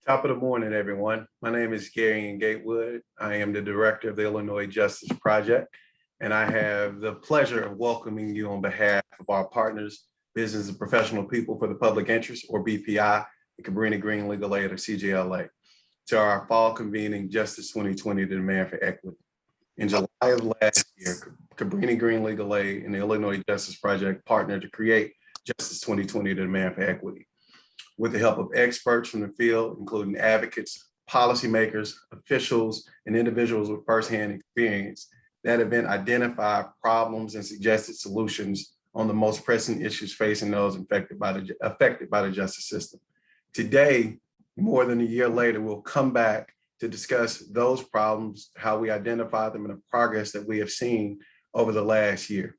Top of the morning, everyone. My name is Gary Gatewood. I am the director of the Illinois Justice Project, and I have the pleasure of welcoming you on behalf of our partners, Business and Professional People for the Public Interest, or BPI, and Cabrini Green Legal Aid, or CGLA, to our fall convening Justice 2020, the demand for equity. In July of last year, Cabrini Green Legal Aid and the Illinois Justice Project partnered to create Justice 2020, the demand for equity. With the help of experts from the field, including advocates, policymakers, officials, and individuals with firsthand experience, that event identified problems and suggested solutions on the most pressing issues facing those affected by the justice system. Today, more than a year later, we'll come back to discuss those problems, how we identify them, and the progress that we have seen over the last year.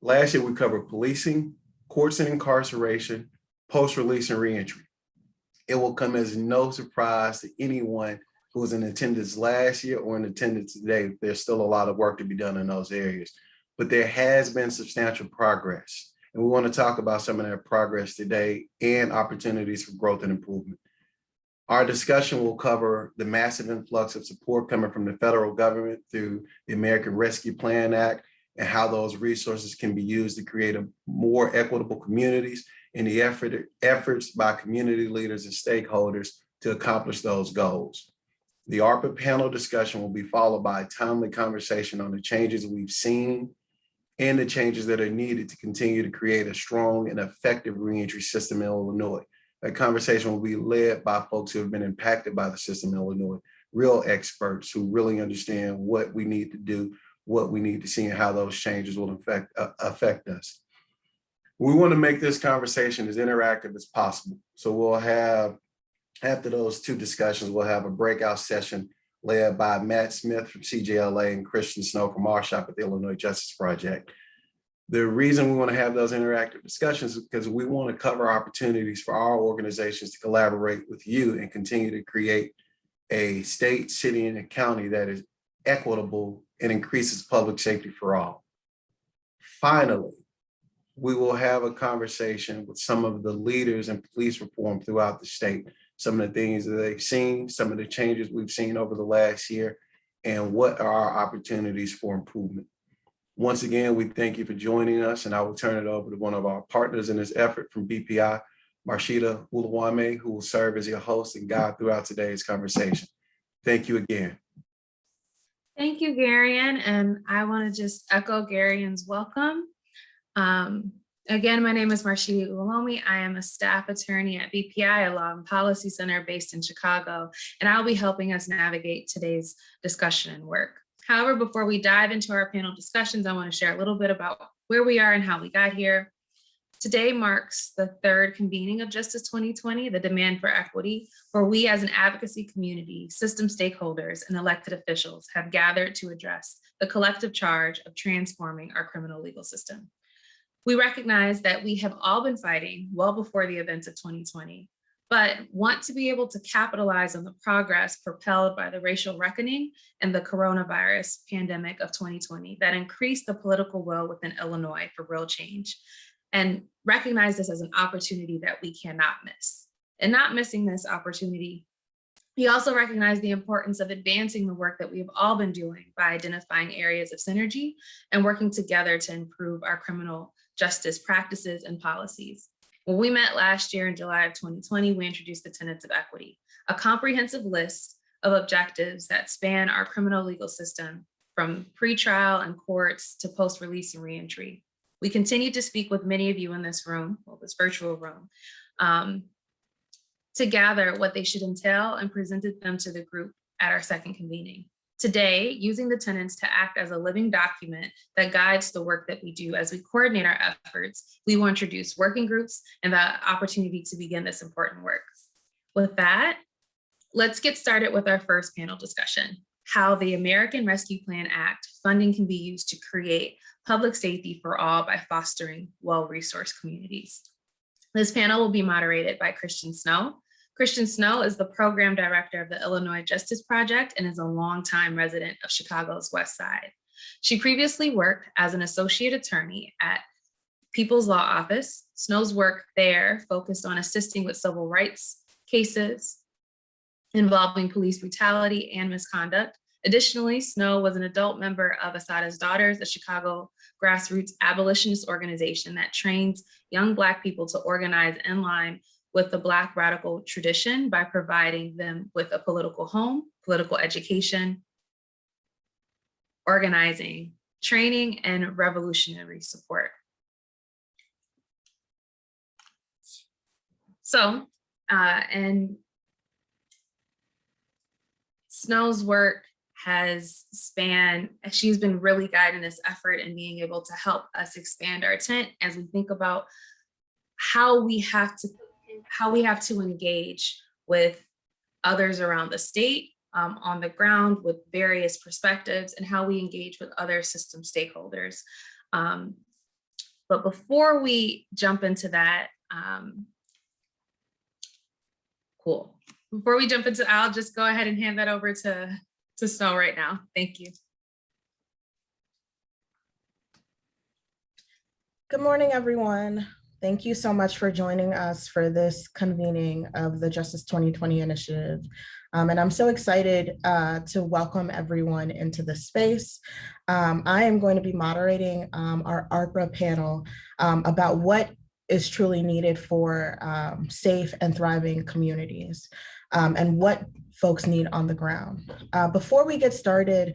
Last year, we covered policing, courts and incarceration, post-release and reentry. It will come as no surprise to anyone who was in attendance last year or in attendance today. There's still a lot of work to be done in those areas, but there has been substantial progress. And we want to talk about some of that progress today and opportunities for growth and improvement. Our discussion will cover the massive influx of support coming from the federal government through the American Rescue Plan Act and how those resources can be used to create more equitable communities and the efforts by community leaders and stakeholders to accomplish those goals. The ARPA panel discussion will be followed by a timely conversation on the changes we've seen and the changes that are needed to continue to create a strong and effective reentry system in Illinois. That conversation will be led by folks who have been impacted by the system in Illinois, real experts who really understand what we need to do, what we need to see, and how those changes will affect us. We want to make this conversation as interactive as possible. So we'll have, after those two discussions, we'll have a breakout session led by Matt Smith from CGLA and Christian Snow from our shop at the Illinois Justice Project. The reason we want to have those interactive discussions is because we want to cover opportunities for our organizations to collaborate with you and continue to create a state, city, and a county that is equitable and increases public safety for all. Finally, we will have a conversation with some of the leaders in police reform throughout the state, some of the things that they've seen, some of the changes we've seen over the last year, and what are our opportunities for improvement. Once again, we thank you for joining us, and I will turn it over to one of our partners in this effort from BPI, Marshita Ulawame, who will serve as your host and guide throughout today's conversation. Thank you again. Thank you, Garion, and I want to just echo Garion's welcome. Again, my name is Marshita Ulawame. I am a staff attorney at BPI, a law and policy center based in Chicago, and I'll be helping us navigate today's discussion and work. However, before we dive into our panel discussions, I want to share a little bit about where we are and how we got here. Today marks the third convening of Justice 2020, the demand for equity, where we as an advocacy community, system stakeholders, and elected officials have gathered to address the collective charge of transforming our criminal legal system. We recognize that we have all been fighting well before the events of 2020, but want to be able to capitalize on the progress propelled by the racial reckoning and the coronavirus pandemic of 2020 that increased the political will within Illinois for real change, and recognize this as an opportunity that we cannot miss. And not missing this opportunity, we also recognize the importance of advancing the work that we've all been doing by identifying areas of synergy and working together to improve our criminal justice practices and policies. When we met last year in July of 2020, we introduced the tenets of equity, a comprehensive list of objectives that span our criminal legal system from pretrial and courts to post-release and reentry. We continue to speak with many of you in this room, well, this virtual room, to gather what they should entail and presented them to the group at our second convening. Today, using the tenets to act as a living document that guides the work that we do as we coordinate our efforts, we will introduce working groups and the opportunity to begin this important work. With that, let's get started with our first panel discussion, how the American Rescue Plan Act funding can be used to create public safety for all by fostering well-resourced communities. This panel will be moderated by Christian Snow. Christian Snow is the program director of the Illinois Justice Project and is a longtime resident of Chicago's West Side. She previously worked as an associate attorney at People's Law Office. Snow's work there focused on assisting with civil rights cases involving police brutality and misconduct. Additionally, Snow was an adult member of Asada's Daughters, a Chicago grassroots abolitionist organization that trains young Black people to organize in line with the Black radical tradition by providing them with a political home, political education, organizing, training, and revolutionary support. So, and Snow's work has spanned, she's been really guiding this effort and being able to help us expand our tent as we think about how we have to engage with others around the state, on the ground with various perspectives, and how we engage with other system stakeholders. But before we jump into that, cool. Before we jump into, I'll just go ahead and hand that over to Snow right now. Thank you. Good morning, everyone. Thank you so much for joining us for this convening of the Justice 2020 initiative. And I'm so excited to welcome everyone into this space. I am going to be moderating our ARPA panel about what is truly needed for safe and thriving communities and what folks need on the ground. Before we get started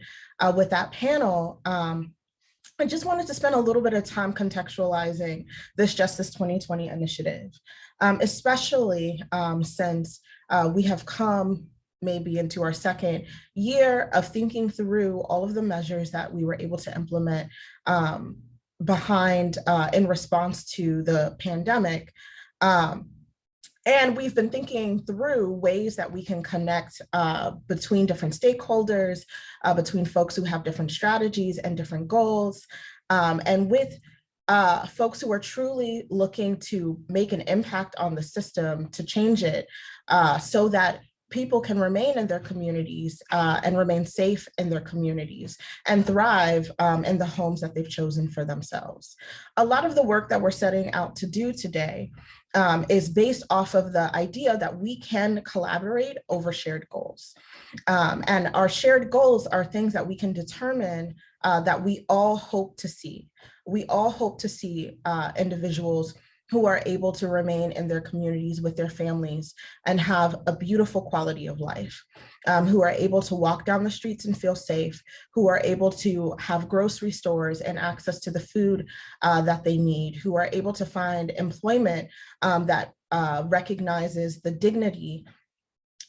with that panel, I just wanted to spend a little bit of time contextualizing this Justice 2020 initiative, especially since we have come maybe into our second year of thinking through all of the measures that we were able to implement in response to the pandemic. And we've been thinking through ways that we can connect between different stakeholders, between folks who have different strategies and different goals, and with folks who are truly looking to make an impact on the system to change it so that people can remain in their communities and remain safe in their communities and thrive in the homes that they've chosen for themselves. A lot of the work that we're setting out to do today is based off of the idea that we can collaborate over shared goals. And our shared goals are things that we can determine that we all hope to see. We all hope to see individuals who are able to remain in their communities with their families and have a beautiful quality of life, who are able to walk down the streets and feel safe, who are able to have grocery stores and access to the food that they need, who are able to find employment that recognizes the dignity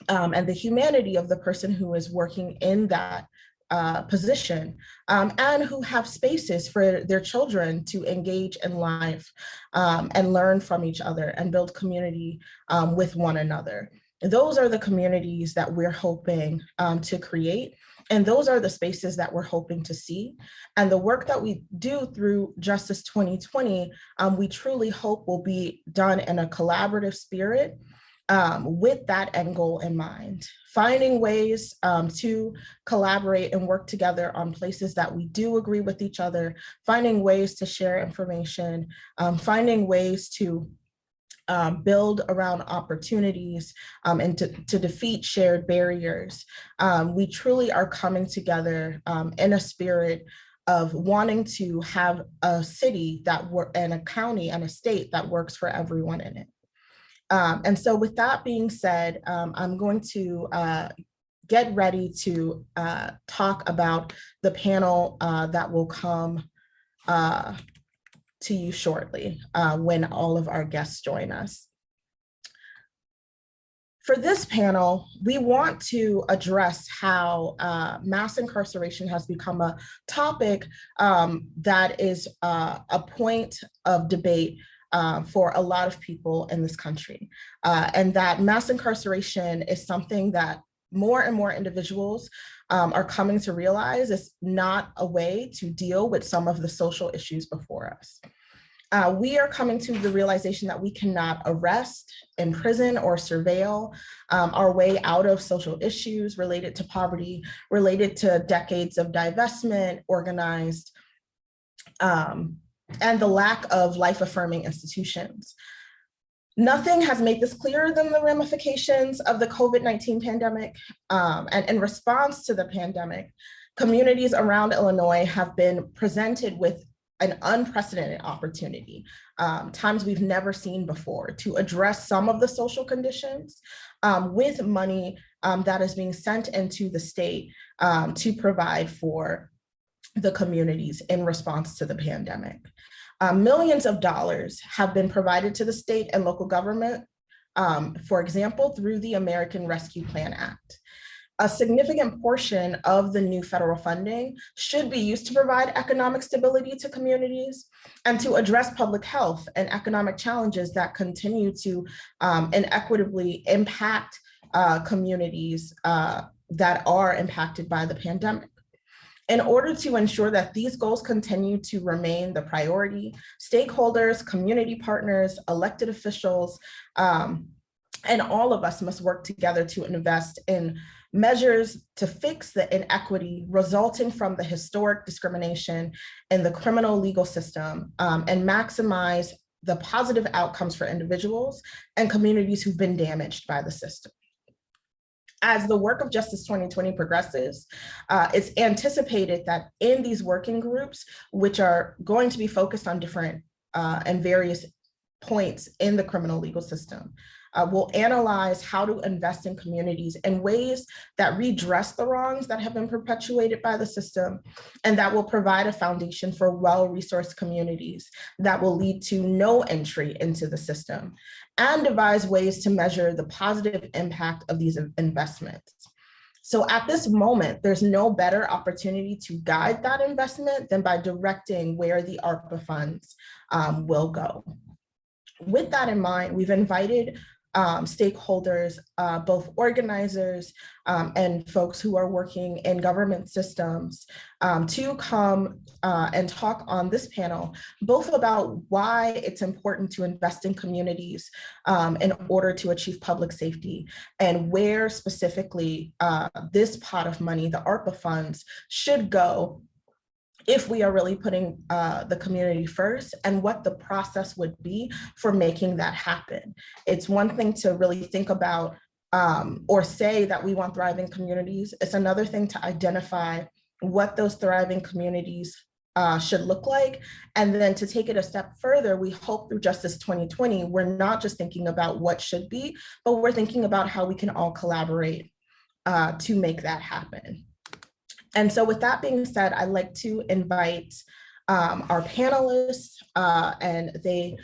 and the humanity of the person who is working in that position, and who have spaces for their children to engage in life and learn from each other and build community with one another. Those are the communities that we're hoping to create. And those are the spaces that we're hoping to see. And the work that we do through Justice 2020, we truly hope will be done in a collaborative spirit with that end goal in mind, finding ways to collaborate and work together on places that we do agree with each other, finding ways to share information, finding ways to build around opportunities and to defeat shared barriers. We truly are coming together in a spirit of wanting to have a city and a county and a state that works for everyone in it. And so with that being said, I'm going to get ready to talk about the panel that will come to you shortly when all of our guests join us. For this panel, we want to address how mass incarceration has become a topic that is a point of debate for a lot of people in this country, and that mass incarceration is something that more and more individuals are coming to realize is not a way to deal with some of the social issues before us. We are coming to the realization that we cannot arrest, imprison, or surveil our way out of social issues related to poverty, related to decades of divestment, organized, and the lack of life-affirming institutions. Nothing has made this clearer than the ramifications of the COVID-19 pandemic. And in response to the pandemic, communities around Illinois have been presented with an unprecedented opportunity, times we've never seen before, to address some of the social conditions with money that is being sent into the state to provide for the communities in response to the pandemic. Millions of dollars have been provided to the state and local government, for example, through the American Rescue Plan Act. A significant portion of the new federal funding should be used to provide economic stability to communities and to address public health and economic challenges that continue to inequitably impact communities that are impacted by the pandemic. In order to ensure that these goals continue to remain the priority, stakeholders, community partners, elected officials, and all of us must work together to invest in measures to fix the inequity resulting from the historic discrimination in the criminal legal system and maximize the positive outcomes for individuals and communities who've been damaged by the system. As the work of Justice 2020 progresses, it's anticipated that in these working groups, which are going to be focused on different and various points in the criminal legal system, we'll analyze how to invest in communities in ways that redress the wrongs that have been perpetuated by the system, and that will provide a foundation for well-resourced communities that will lead to no entry into the system, and devise ways to measure the positive impact of these investments. So at this moment, there's no better opportunity to guide that investment than by directing where the ARPA funds will go. With that in mind, we've invited stakeholders, both organizers and folks who are working in government systems to come and talk on this panel, both about why it's important to invest in communities in order to achieve public safety, and where specifically this pot of money, the ARPA funds, should go if we are really putting the community first, and what the process would be for making that happen. It's one thing to really think about or say that we want thriving communities. It's another thing to identify what those thriving communities should look like. And then to take it a step further, we hope through Justice 2020, we're not just thinking about what should be, but we're thinking about how we can all collaborate to make that happen. And so with that being said, I'd like to invite our panelists, and they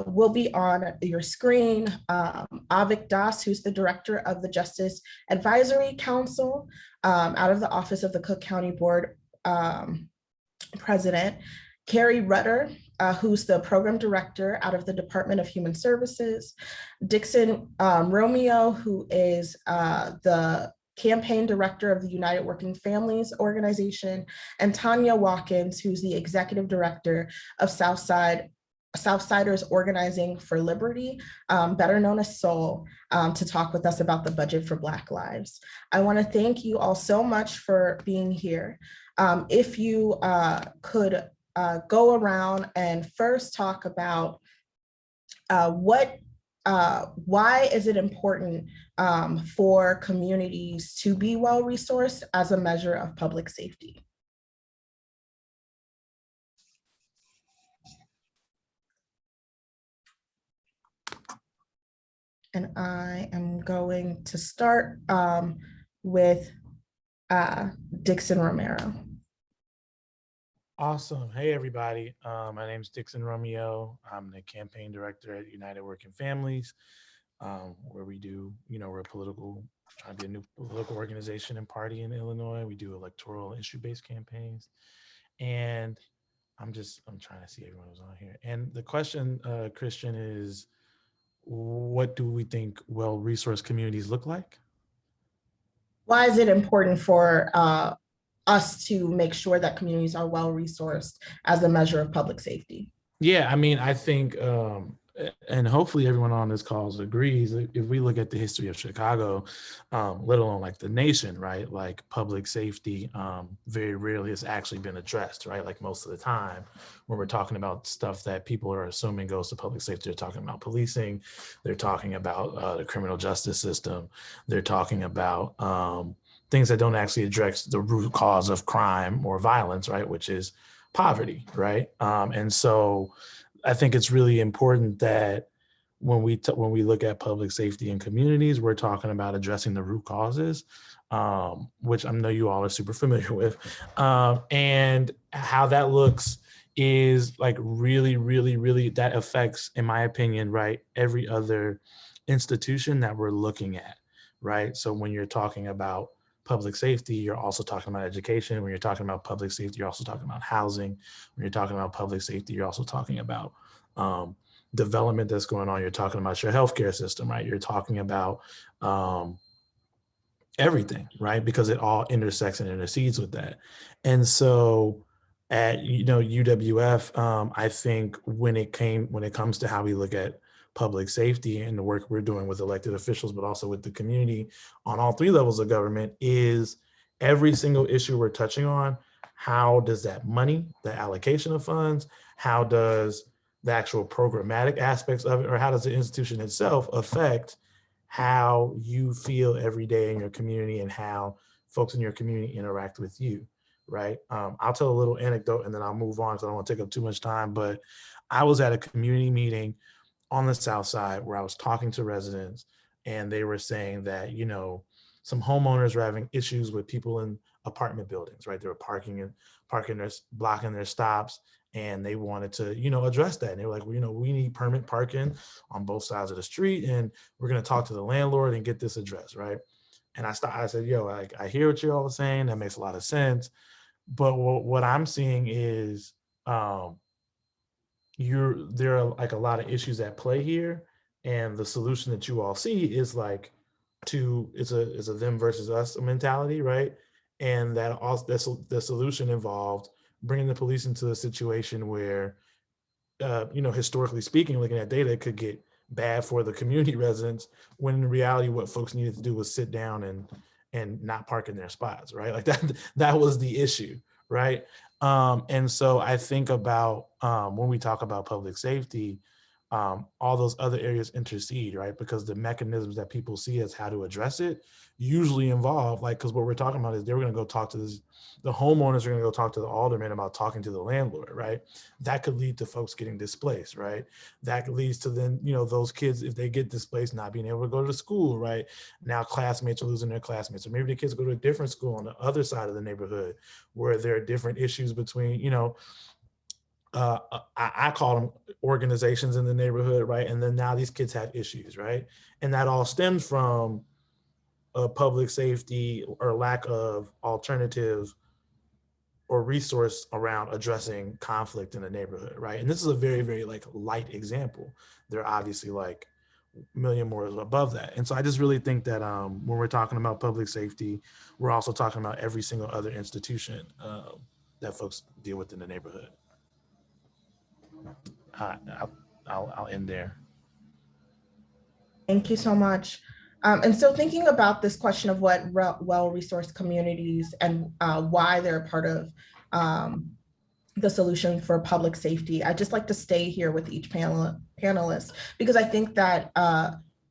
will be on your screen. Avik Das, who's the director of the Justice Advisory Council out of the Office of the Cook County Board President. Carrie Rutter, who's the program director out of the Department of Human Services. Dixon Romeo, who is the campaign director of the United Working Families Organization, and Tanya Watkins, who's the executive director of Southsiders Organizing for Liberty, better known as SOUL, to talk with us about the budget for Black lives. I want to thank you all so much for being here. If you could go around and first talk about why is it important for communities to be well-resourced as a measure of public safety? And I am going to start with Dixon Romero. Awesome. Hey, everybody. My name is Dixon Romeo. I'm the campaign director at United Working Families, where we do, we're trying to be a new political organization and party in Illinois. We do electoral issue-based campaigns. And I'm trying to see everyone who's on here. And the question, Christian, is what do we think well-resourced communities look like? Why is it important for us to make sure that communities are well-resourced as a measure of public safety? Yeah, I mean, I think and hopefully everyone on this call agrees, if we look at the history of Chicago, let alone like the nation, right? Like public safety very rarely has actually been addressed, right? Like most of the time when we're talking about stuff that people are assuming goes to public safety, they're talking about policing, they're talking about the criminal justice system, they're talking about things that don't actually address the root cause of crime or violence, right? Which is poverty, right? And so I think it's really important that when we look at public safety in communities, we're talking about addressing the root causes, which I know you all are super familiar with, and how that looks is like really, really, really that affects, in my opinion, right, every other institution that we're looking at, right? So when you're talking about public safety, you're also talking about education. When you're talking about public safety, you're also talking about housing. When you're talking about public safety, you're also talking about development that's going on. You're talking about your healthcare system, right? You're talking about everything, right? Because it all intersects and intercedes with that. And so at UWF, I think when it comes to how we look at public safety and the work we're doing with elected officials, but also with the community on all three levels of government, is every single issue we're touching on, how does that money, the allocation of funds, how does the actual programmatic aspects of it, or how does the institution itself affect how you feel every day in your community and how folks in your community interact with you, right? I'll tell a little anecdote and then I'll move on because I don't want to take up too much time, but I was at a community meeting on the South Side where I was talking to residents and they were saying that, some homeowners were having issues with people in apartment buildings, right? They were blocking their stops, and they wanted to, address that. And they were like, well, we need permit parking on both sides of the street, and we're going to talk to the landlord and get this addressed, right? And I said, yo, I hear what you're all saying. That makes a lot of sense. But what I'm seeing is there are like a lot of issues at play here, and the solution that you all see is like it's a them versus us mentality, right? And that also the solution involved bringing the police into a situation where historically speaking, looking at data, it could get bad for the community residents, when in reality what folks needed to do was sit down and not park in their spots, right? Like that was the issue, right? And so I think about when we talk about public safety, all those other areas intercede, right? Because the mechanisms that people see as how to address it usually involve, like, because what we're talking about is they're going to go talk to the homeowners are going to go talk to the alderman about talking to the landlord, right? That could lead to folks getting displaced, right? That leads to then, those kids, if they get displaced, not being able to go to school, right? Now classmates are losing their classmates, or maybe the kids go to a different school on the other side of the neighborhood where there are different issues between, I call them organizations in the neighborhood, right? And then now these kids have issues, right? And that all stems from public safety or lack of alternatives or resource around addressing conflict in the neighborhood, right? And this is a very, very like light example. There are obviously like a million more above that. And so I just really think that when we're talking about public safety, we're also talking about every single other institution that folks deal with in the neighborhood. I'll end there. Thank you so much. And so thinking about this question of what well-resourced communities and why they're part of the solution for public safety, I'd just like to stay here with each panelist, because I think that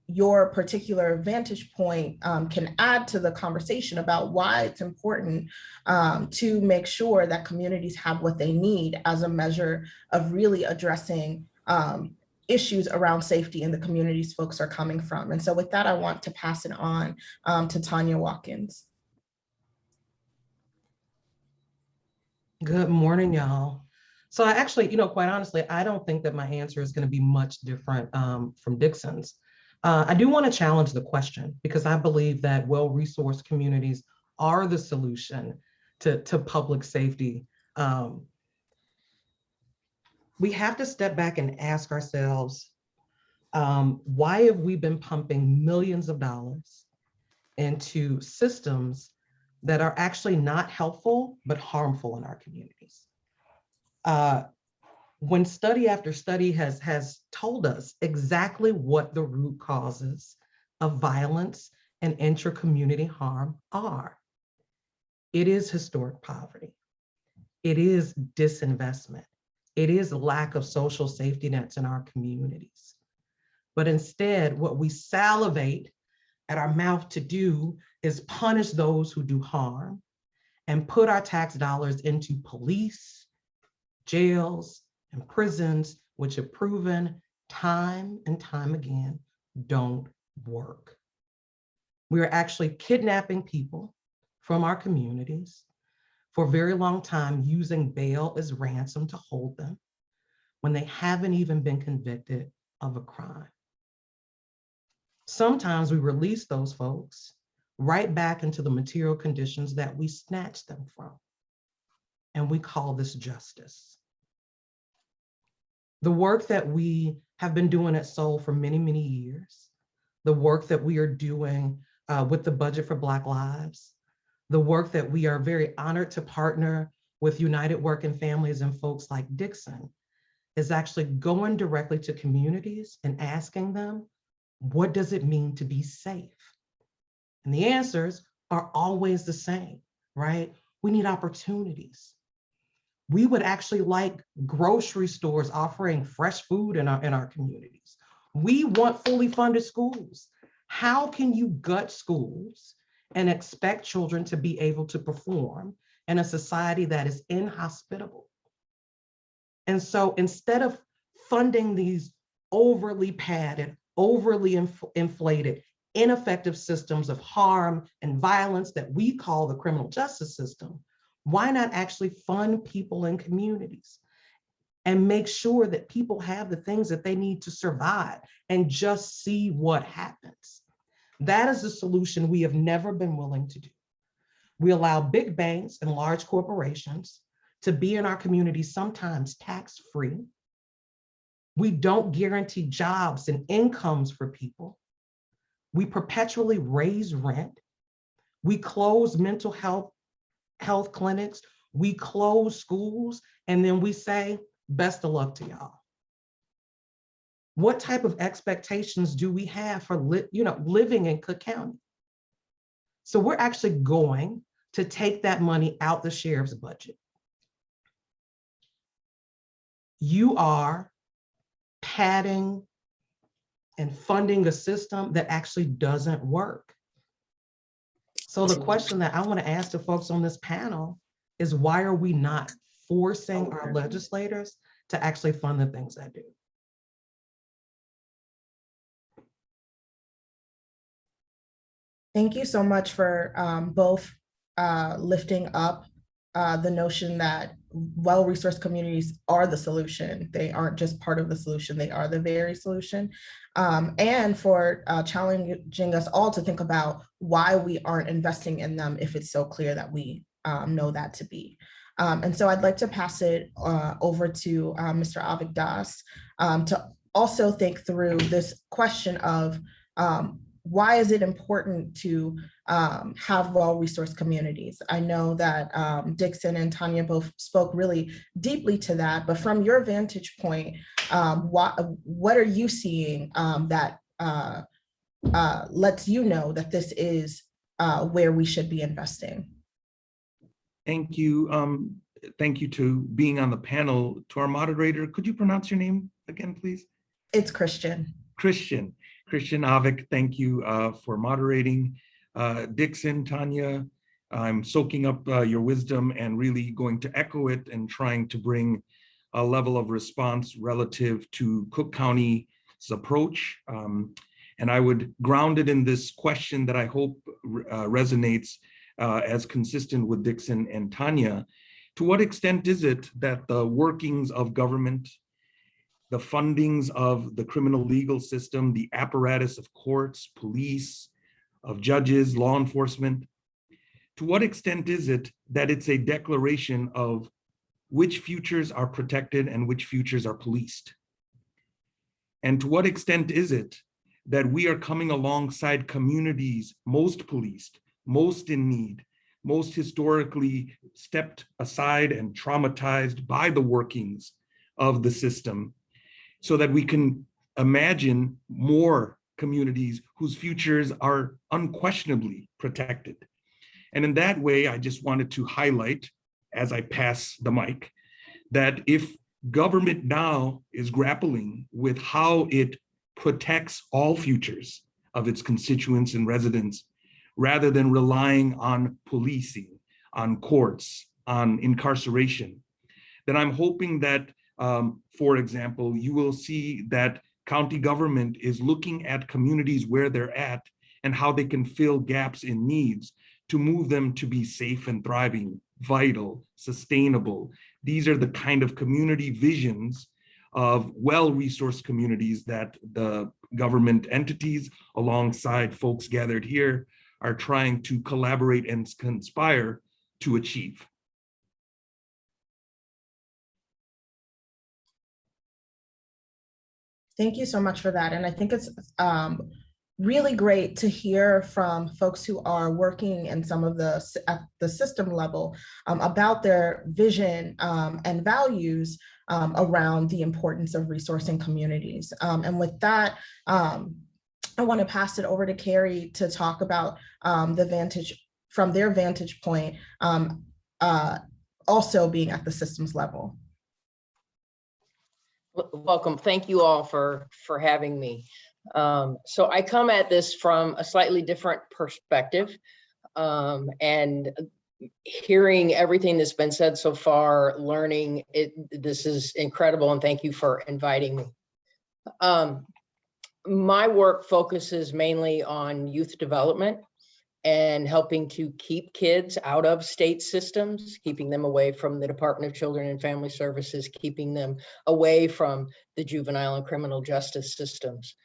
your particular vantage point can add to the conversation about why it's important to make sure that communities have what they need as a measure of really addressing issues around safety in the communities folks are coming from. And so with that, I want to pass it on to Tanya Watkins. Good morning, y'all. So I actually, quite honestly, I don't think that my answer is going to be much different from Dixon's. I do want to challenge the question, because I believe that well-resourced communities are the solution to public safety. We have to step back and ask ourselves, why have we been pumping millions of dollars into systems that are actually not helpful, but harmful in our communities? when study after study has told us exactly what the root causes of violence and intra-community harm are. It is historic poverty. It is disinvestment. It is lack of social safety nets in our communities. But instead, what we salivate at our mouth to do is punish those who do harm and put our tax dollars into police, jails, and prisons, which have proven time and time again don't work. We are actually kidnapping people from our communities for a very long time, using bail as ransom to hold them when they haven't even been convicted of a crime. Sometimes we release those folks right back into the material conditions that we snatched them from. And we call this justice. The work that we have been doing at Soul for many, many years, the work that we are doing with the budget for Black Lives, the work that we are very honored to partner with United Working Families and folks like Dixon, is actually going directly to communities and asking them, what does it mean to be safe? And the answers are always the same, right? We need opportunities. We would actually like grocery stores offering fresh food in our communities. We want fully funded schools. How can you gut schools and expect children to be able to perform in a society that is inhospitable? And so instead of funding these overly padded, overly inflated, ineffective systems of harm and violence that we call the criminal justice system, why not actually fund people in communities and make sure that people have the things that they need to survive and just see what happens? That is the solution we have never been willing to do. We allow big banks and large corporations to be in our communities, sometimes tax-free. We don't guarantee jobs and incomes for people. We perpetually raise rent. We close mental health clinics. We close schools, and then we say, best of luck to y'all. What type of expectations do we have for living in Cook County? So we're actually going to take that money out the sheriff's budget. You are padding and funding a system that actually doesn't work. So the question that I want to ask the folks on this panel is, why are we not forcing our legislators to actually fund the things that do? Thank you so much for both lifting up the notion that well-resourced communities are the solution. They aren't just part of the solution, they are the very solution. And for challenging us all to think about why we aren't investing in them if it's so clear that we know that to be. And so I'd like to pass it over to Mr. Avik Das to also think through this question of why is it important to have well-resourced communities? I know that Dixon and Tanya both spoke really deeply to that, but from your vantage point, what are you seeing that lets you know that this is where we should be investing? Thank you. Thank you to being on the panel. To our moderator, could you pronounce your name again, please? It's Christian. Christian Avik, thank you for moderating. Dixon, Tanya, I'm soaking up your wisdom and really going to echo it and trying to bring a level of response relative to Cook County's approach. And I would ground it in this question that I hope resonates as consistent with Dixon and Tanya. To what extent is it that the workings of government, the fundings of the criminal legal system, the apparatus of courts, police, of judges, law enforcement, to what extent is it that it's a declaration of which futures are protected and which futures are policed? And to what extent is it that we are coming alongside communities most policed, most in need, most historically stepped aside and traumatized by the workings of the system so that we can imagine more communities whose futures are unquestionably protected. And in that way, I just wanted to highlight, as I pass the mic, that if government now is grappling with how it protects all futures of its constituents and residents, rather than relying on policing, on courts, on incarceration, then I'm hoping that, for example, you will see that county government is looking at communities where they're at and how they can fill gaps in needs to move them to be safe and thriving, vital, sustainable. These are the kind of community visions of well-resourced communities that the government entities, alongside folks gathered here, are trying to collaborate and conspire to achieve. Thank you so much for that. And I think it's really great to hear from folks who are working in some of at the system level about their vision and values around the importance of resourcing communities. And with that, I want to pass it over to Carrie to talk about from their vantage point, also being at the systems level. Welcome. Thank you all for having me. So I come at this from a slightly different perspective, and hearing everything that's been said so far, learning it, this is incredible, and thank you for inviting me. My work focuses mainly on youth development and helping to keep kids out of state systems, keeping them away from the Department of Children and Family Services, keeping them away from the juvenile and criminal justice systems.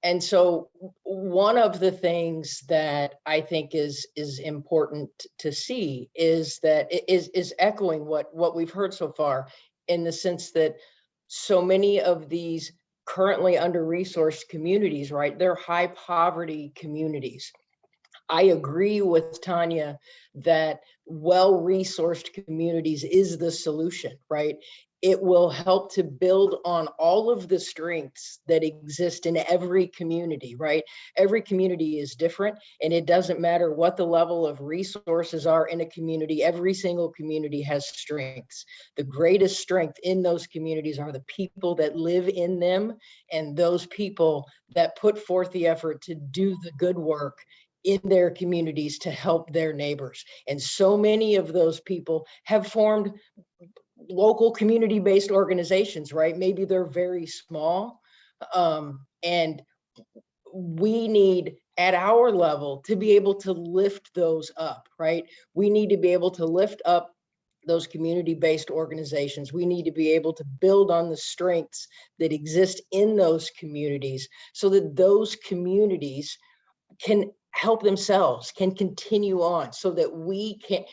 And so one of the things that I think is important to see is that is echoing what we've heard so far, in the sense that so many of these currently under-resourced communities, right, they're high poverty communities. I agree with Tanya that well-resourced communities is the solution, right? It will help to build on all of the strengths that exist in every community, right? Every community is different, and it doesn't matter what the level of resources are in a community. Every single community has strengths. The greatest strength in those communities are the people that live in them, and those people that put forth the effort to do the good work in their communities to help their neighbors. And so many of those people have formed local community-based organizations, right? Maybe they're very small. And we need, at our level, to be able to lift those up, right? We need to be able to lift up those community-based organizations. We need to be able to build on the strengths that exist in those communities so that those communities can help themselves, can continue on, so that we can,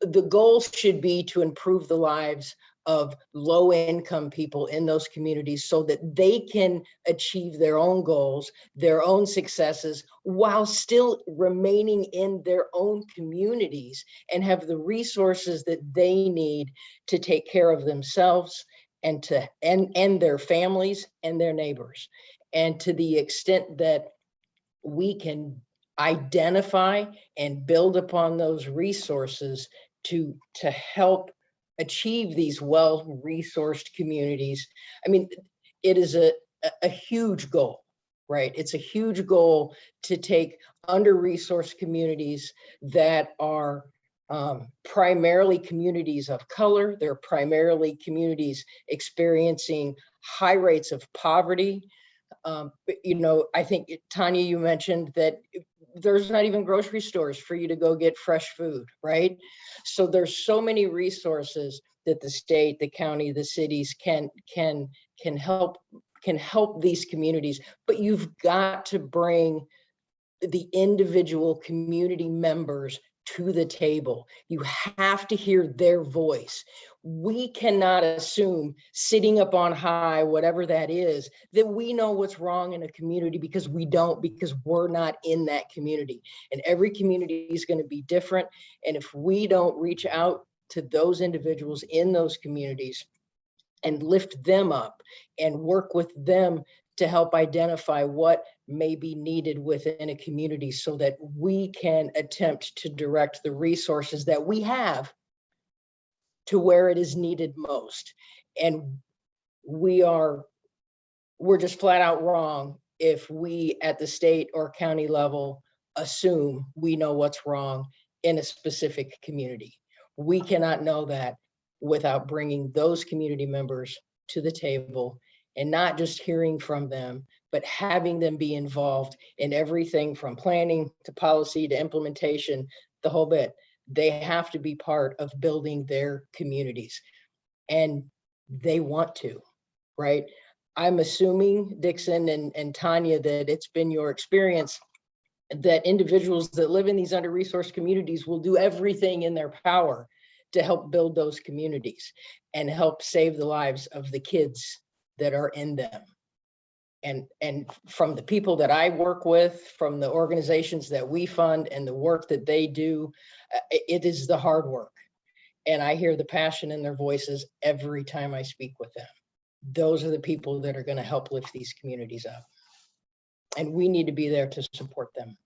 the goal should be to improve the lives of low-income people in those communities so that they can achieve their own goals, their own successes, while still remaining in their own communities and have the resources that they need to take care of themselves and to and their families and their neighbors. And to the extent that we can identify and build upon those resources to help achieve these well-resourced communities. I mean, it is a huge goal, right? It's a huge goal to take under-resourced communities that are primarily communities of color. They're primarily communities experiencing high rates of poverty. You know, I think, Tanya, you mentioned that there's not even grocery stores for you to go get fresh food, right? So there's so many resources that the state, the county, the cities can help these communities, but you've got to bring the individual community members to the table. You have to hear their voice. We cannot assume, sitting up on high, whatever that is, that we know what's wrong in a community, because we don't, because we're not in that community. And every community is going to be different. And if we don't reach out to those individuals in those communities and lift them up and work with them to help identify what may be needed within a community so that we can attempt to direct the resources that we have to where it is needed most. And we're just flat out wrong if we at the state or county level assume we know what's wrong in a specific community. We cannot know that without bringing those community members to the table and not just hearing from them, but having them be involved in everything from planning to policy to implementation, the whole bit. They have to be part of building their communities, and they want to, right? I'm assuming, Dixon and Tanya, that it's been your experience that individuals that live in these under-resourced communities will do everything in their power to help build those communities and help save the lives of the kids that are in them. And from the people that I work with, from the organizations that we fund and the work that they do, it is the hard work. And I hear the passion in their voices every time I speak with them. Those are the people that are going to help lift these communities up. And we need to be there to support them.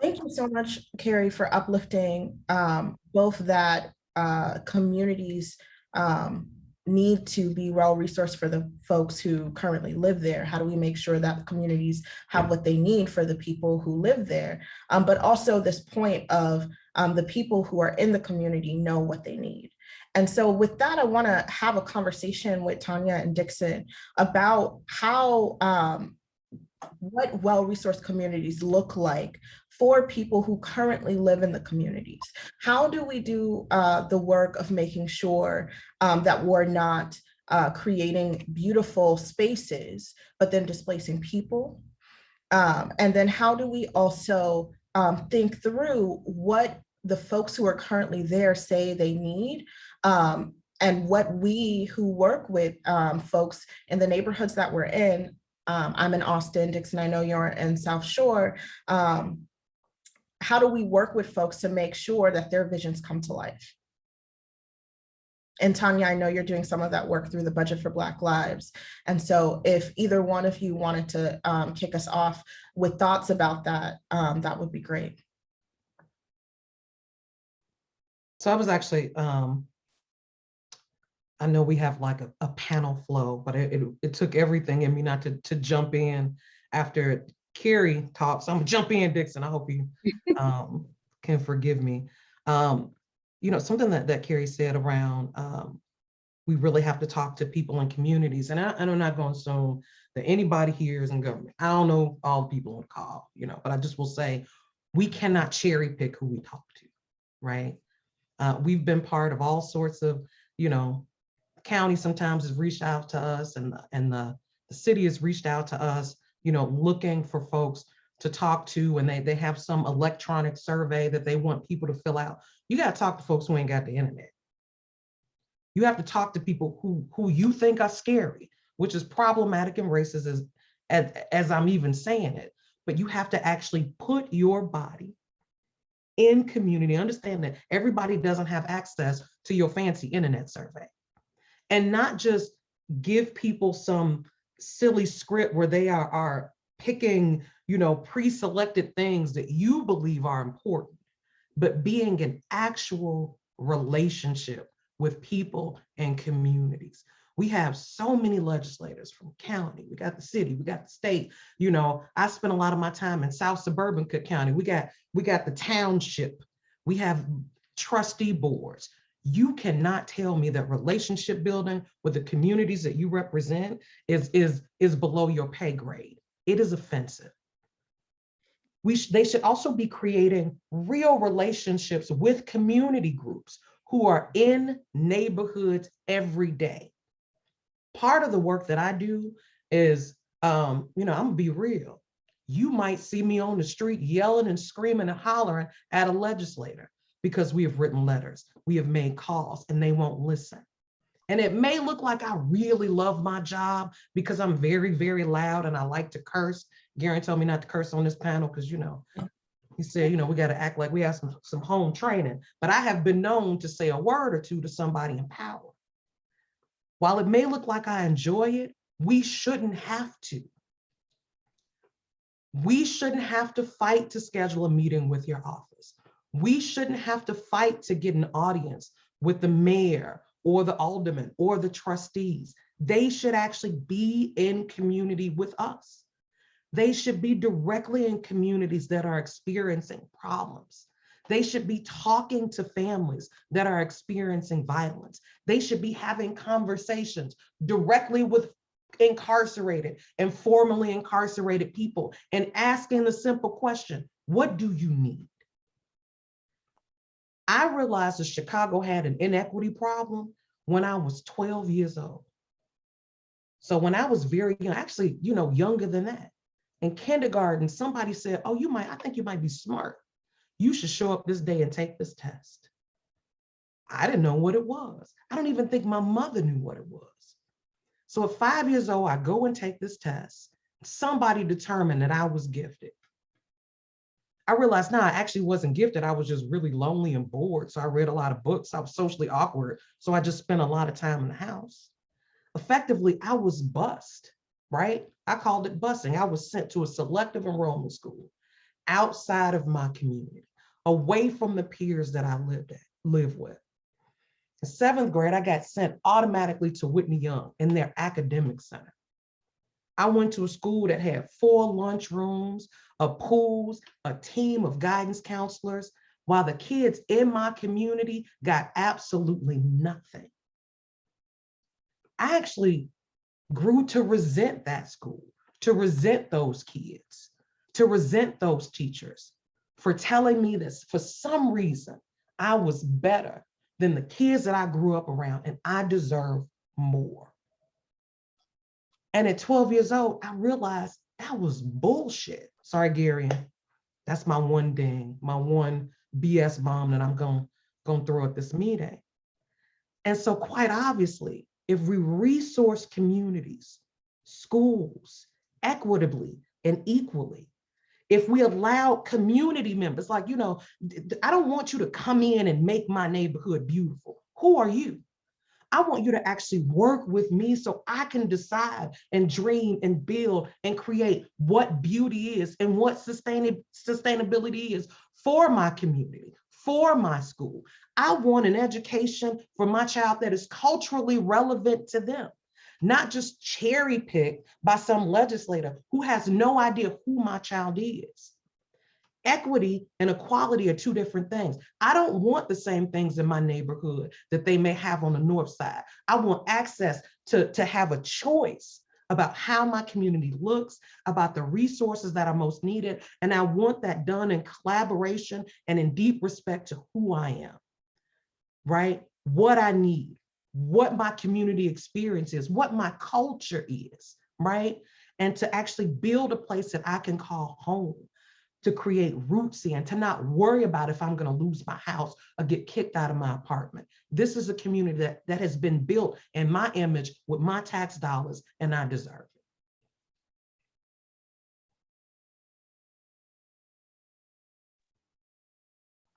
Thank you so much, Carrie, for uplifting both that communities need to be well-resourced for the folks who currently live there. How do we make sure that the communities have what they need for the people who live there? But also this point of the people who are in the community know what they need. And so with that, I want to have a conversation with Tanya and Dixon about how what well-resourced communities look like for people who currently live in the communities. How do we do the work of making sure that we're not creating beautiful spaces, but then displacing people? And then how do we also think through what the folks who are currently there say they need, and what we who work with folks in the neighborhoods that we're in, I'm in Austin, Dixon, I know you're in South Shore. How do we work with folks to make sure that their visions come to life? And Tanya, I know you're doing some of that work through the Budget for Black Lives. And so if either one of you wanted to kick us off with thoughts about that, that would be great. So I was actually, I know we have like a panel flow, but it took everything in me not to jump in after Carrie talks. I'm gonna jump in, Dixon. I hope you can forgive me. You know, something that Carrie said around, we really have to talk to people in communities. And I'm not going to assume that anybody here is in government. I don't know all the people on the call, you know, but I just will say, we cannot cherry pick who we talk to, right? We've been part of all sorts of, you know, county sometimes has reached out to us, and the city has reached out to us, you know, looking for folks to talk to, and they have some electronic survey that they want people to fill out. You got to talk to folks who ain't got the internet. You have to talk to people who you think are scary, which is problematic and racist as I'm even saying it. But you have to actually put your body in community. Understand that everybody doesn't have access to your fancy internet survey. And not just give people some silly script where they are picking, you know, pre-selected things that you believe are important, but being an actual relationship with people and communities. We have so many legislators from county, we got the city, we got the state. You know, I spend a lot of my time in South Suburban Cook County. We got the township, we have trustee boards. You cannot tell me that relationship building with the communities that you represent is below your pay grade. It is offensive. They should also be creating real relationships with community groups who are in neighborhoods every day. Part of the work that I do is, you know, I'm gonna be real. You might see me on the street yelling and screaming and hollering at a legislator because we have written letters, we have made calls, and they won't listen. And it may look like I really love my job because I'm very, very loud and I like to curse. Gary told me not to curse on this panel because, you know, he said, you know, we got to act like we have some home training. But I have been known to say a word or two to somebody in power. While it may look like I enjoy it, we shouldn't have to. We shouldn't have to fight to schedule a meeting with your office. We shouldn't have to fight to get an audience with the mayor or the alderman or the trustees. They should actually be in community with us. They should be directly in communities that are experiencing problems. They should be talking to families that are experiencing violence. They should be having conversations directly with incarcerated and formerly incarcerated people and asking the simple question, what do you need? I realized that Chicago had an inequity problem when I was 12 years old. So when I was very young, actually, younger than that, in kindergarten, somebody said, oh, I think you might be smart. You should show up this day and take this test. I didn't know what it was. I don't even think my mother knew what it was. So at 5 years old, I go and take this test. Somebody determined that I was gifted. I realized, I actually wasn't gifted. I was just really lonely and bored. So I read a lot of books. I was socially awkward. So I just spent a lot of time in the house. Effectively, I was bused, right? I called it busing. I was sent to a selective enrollment school outside of my community, away from the peers that I lived with. In 7th grade, I got sent automatically to Whitney Young in their academic center. I went to a school that had 4 lunchrooms, a pools, a team of guidance counselors, while the kids in my community got absolutely nothing. I actually grew to resent that school, to resent those kids, to resent those teachers for telling me this. For some reason, I was better than the kids that I grew up around, and I deserve more. And at 12 years old, I realized that was bullshit. Sorry, Gary. That's my one ding, my one BS bomb that I'm going to throw at this meeting. And so quite obviously, if we resource communities, schools, equitably and equally, if we allow community members, I don't want you to come in and make my neighborhood beautiful. Who are you? I want you to actually work with me so I can decide and dream and build and create what beauty is and what sustainability is for my community, for my school. I want an education for my child that is culturally relevant to them, not just cherry picked by some legislator who has no idea who my child is. Equity and equality are 2 different things. I don't want the same things in my neighborhood that they may have on the north side. I want access to have a choice about how my community looks, about the resources that are most needed. And I want that done in collaboration and in deep respect to who I am, right? What I need, what my community experience is, what my culture is, right? And to actually build a place that I can call home, to create roots in, to not worry about if I'm going to lose my house or get kicked out of my apartment. This is a community that has been built in my image with my tax dollars, and I deserve it.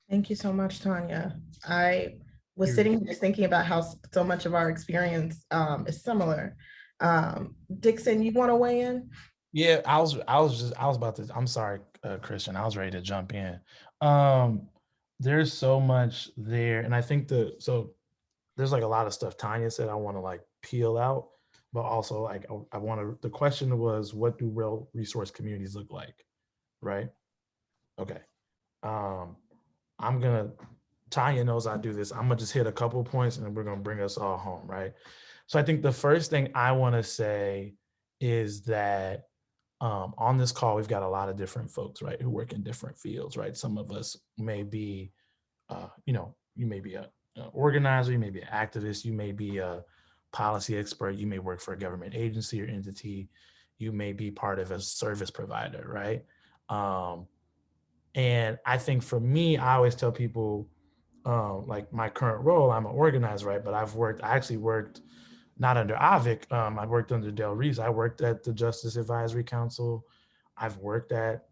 Thank you so much, Tanya. I was sitting here just thinking about how so much of our experience is similar. Dixon, you want to weigh in? Yeah, I was about to, I'm sorry, Christian, I was ready to jump in. There's so much there. And I think so there's like a lot of stuff Tanya said I want to like peel out, but also like, the question was, what do real resource communities look like? Right? Okay. Tanya knows I do this. I'm gonna just hit a couple of points and then we're gonna bring us all home, right? So I think the first thing I want to say is that on this call, we've got a lot of different folks, right, who work in different fields, right? Some of us may be, you may be an organizer, you may be an activist, you may be a policy expert, you may work for a government agency or entity, you may be part of a service provider, right? And I think for me, I always tell people, like my current role, I'm an organizer, right? But I actually worked not under AVIC. I worked under Del Reese. I worked at the Justice Advisory Council. I've worked at,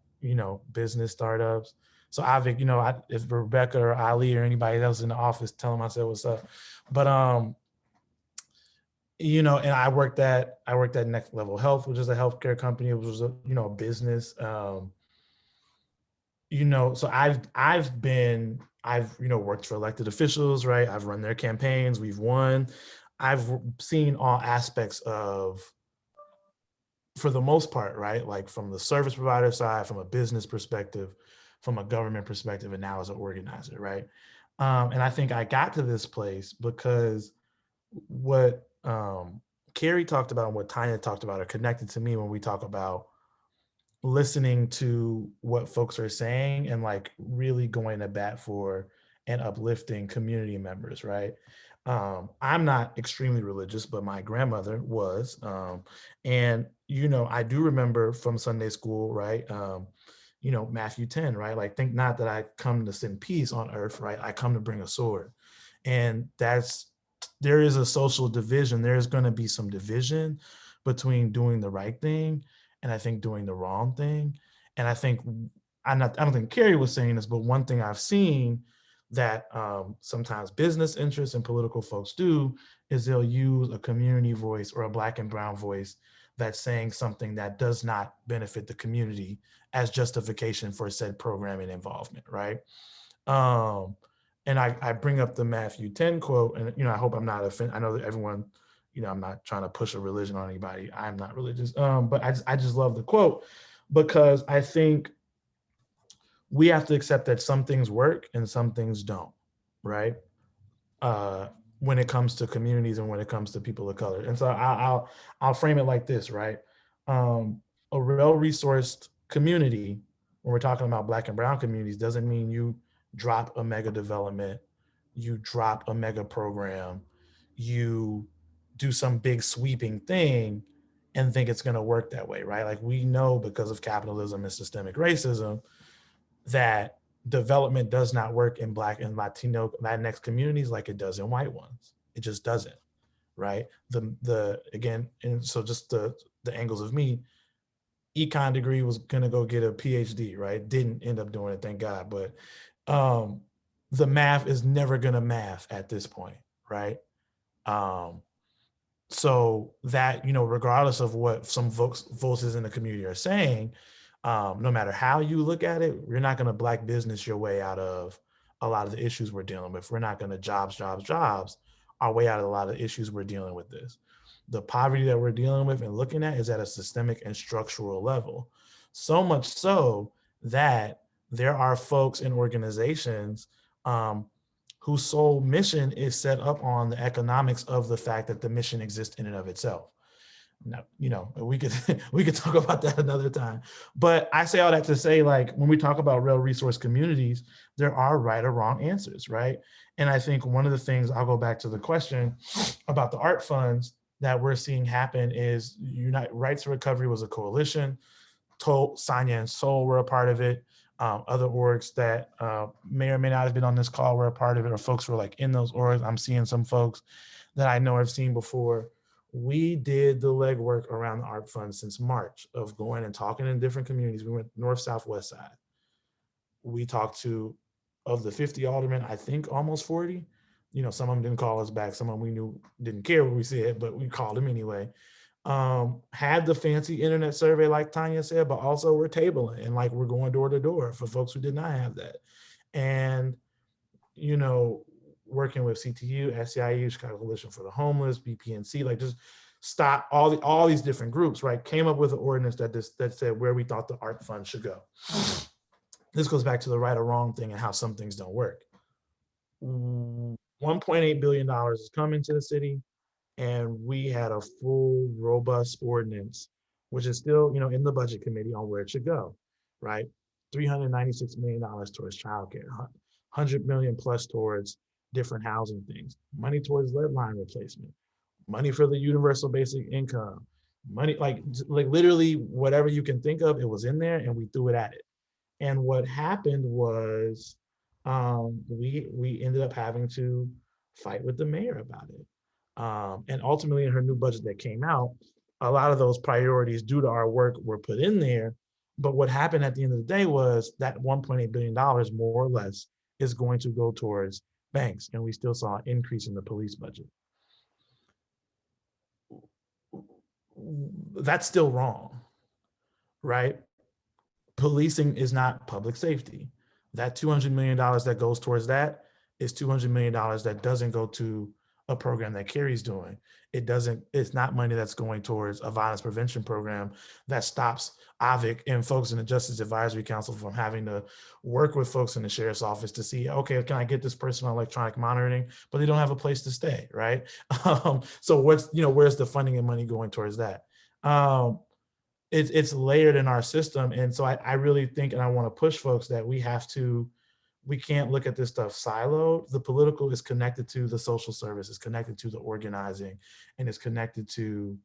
business startups. So AVIC, if Rebecca or Ali or anybody else in the office, tell them I said what's up. But, and I worked at Next Level Health, which is a healthcare company. It was a, a business. So I've worked for elected officials, right? I've run their campaigns, we've won. I've seen all aspects of, for the most part, right? Like from the service provider side, from a business perspective, from a government perspective, and now as an organizer, right? And I think I got to this place because what Carrie talked about and what Tanya talked about are connected to me when we talk about listening to what folks are saying and like really going to bat for and uplifting community members, right? I'm not extremely religious, but my grandmother was. And, I do remember from Sunday school, right? Matthew 10, right? Like, think not that I come to send peace on earth, right? I come to bring a sword. And there is a social division. There's going to be some division between doing the right thing and I think doing the wrong thing. And I think I don't think Carrie was saying this, but one thing I've seen that sometimes business interests and political folks do is they'll use a community voice or a Black and brown voice that's saying something that does not benefit the community as justification for said program and involvement, right? And I bring up the Matthew 10 quote, and I hope I'm not offended. I know that everyone, I'm not trying to push a religion on anybody. I'm not religious, but I just love the quote because I think we have to accept that some things work and some things don't, right? When it comes to communities and when it comes to people of color. And so I'll frame it like this, right? A well-resourced community, when we're talking about Black and brown communities, doesn't mean you drop a mega development, you drop a mega program, you do some big sweeping thing and think it's going to work that way, right? Like we know because of capitalism and systemic racism that development does not work in Black and Latino Latinx communities like it does in white ones. It just doesn't, right? Again, and so just the angles of me, econ degree, was gonna go get a PhD, right? Didn't end up doing it, thank God. But the math is never gonna math at this point, right? So that, regardless of what some voices in the community are saying, no matter how you look at it, you're not going to Black business your way out of a lot of the issues we're dealing with. We're not going to jobs our way out of a lot of the issues we're dealing with this. The poverty that we're dealing with and looking at is at a systemic and structural level. So much so that there are folks in organizations whose sole mission is set up on the economics of the fact that the mission exists in and of itself. Now, we could talk about that another time. But I say all that to say, like, when we talk about real resource communities, there are right or wrong answers, right? And I think one of the things, I'll go back to the question about the art funds that we're seeing happen is United Rights to Recovery was a coalition. Sonia and Soul were a part of it. Other orgs that may or may not have been on this call were a part of it, or folks who were like in those orgs. I'm seeing some folks that I know I've seen before. We did the legwork around the art fund since March of going and talking in different communities. We went north, south, west side. We talked to, of the 50 aldermen, I think almost 40. Some of them didn't call us back. Some of them we knew didn't care what we said, but we called them anyway. Had the fancy internet survey like Tanya said, but also we're tabling and like we're going door to door for folks who did not have that. And, working with CTU, SEIU, Chicago Coalition for the Homeless, BPNC, like just stop all these different groups, right? Came up with an ordinance that said where we thought the art fund should go. This goes back to the right or wrong thing and how some things don't work. $1.8 billion is coming to the city. And we had a full, robust ordinance, which is still, in the budget committee on where it should go, right? $396 million towards childcare, $100 million plus towards different housing things, money towards lead line replacement, money for the universal basic income, money, like literally whatever you can think of, it was in there and we threw it at it. And what happened was we ended up having to fight with the mayor about it. And ultimately in her new budget that came out, a lot of those priorities due to our work were put in there. But what happened at the end of the day was that $1.8 billion more or less is going to go towards banks. And we still saw an increase in the police budget. that's still wrong, right? Policing is not public safety. That $200 million that goes towards that is $200 million that doesn't go to a program that Carrie's doing. It's not money that's going towards a violence prevention program that stops AVIC and folks in the Justice Advisory Council from having to work with folks in the sheriff's office to see, okay, can I get this person on electronic monitoring, but they don't have a place to stay, right? So where's the funding and money going towards that? It's layered in our system. And so I really think, and I want to push folks that we can't look at this stuff siloed. The political is connected to the social service, is connected to the organizing, and is connected to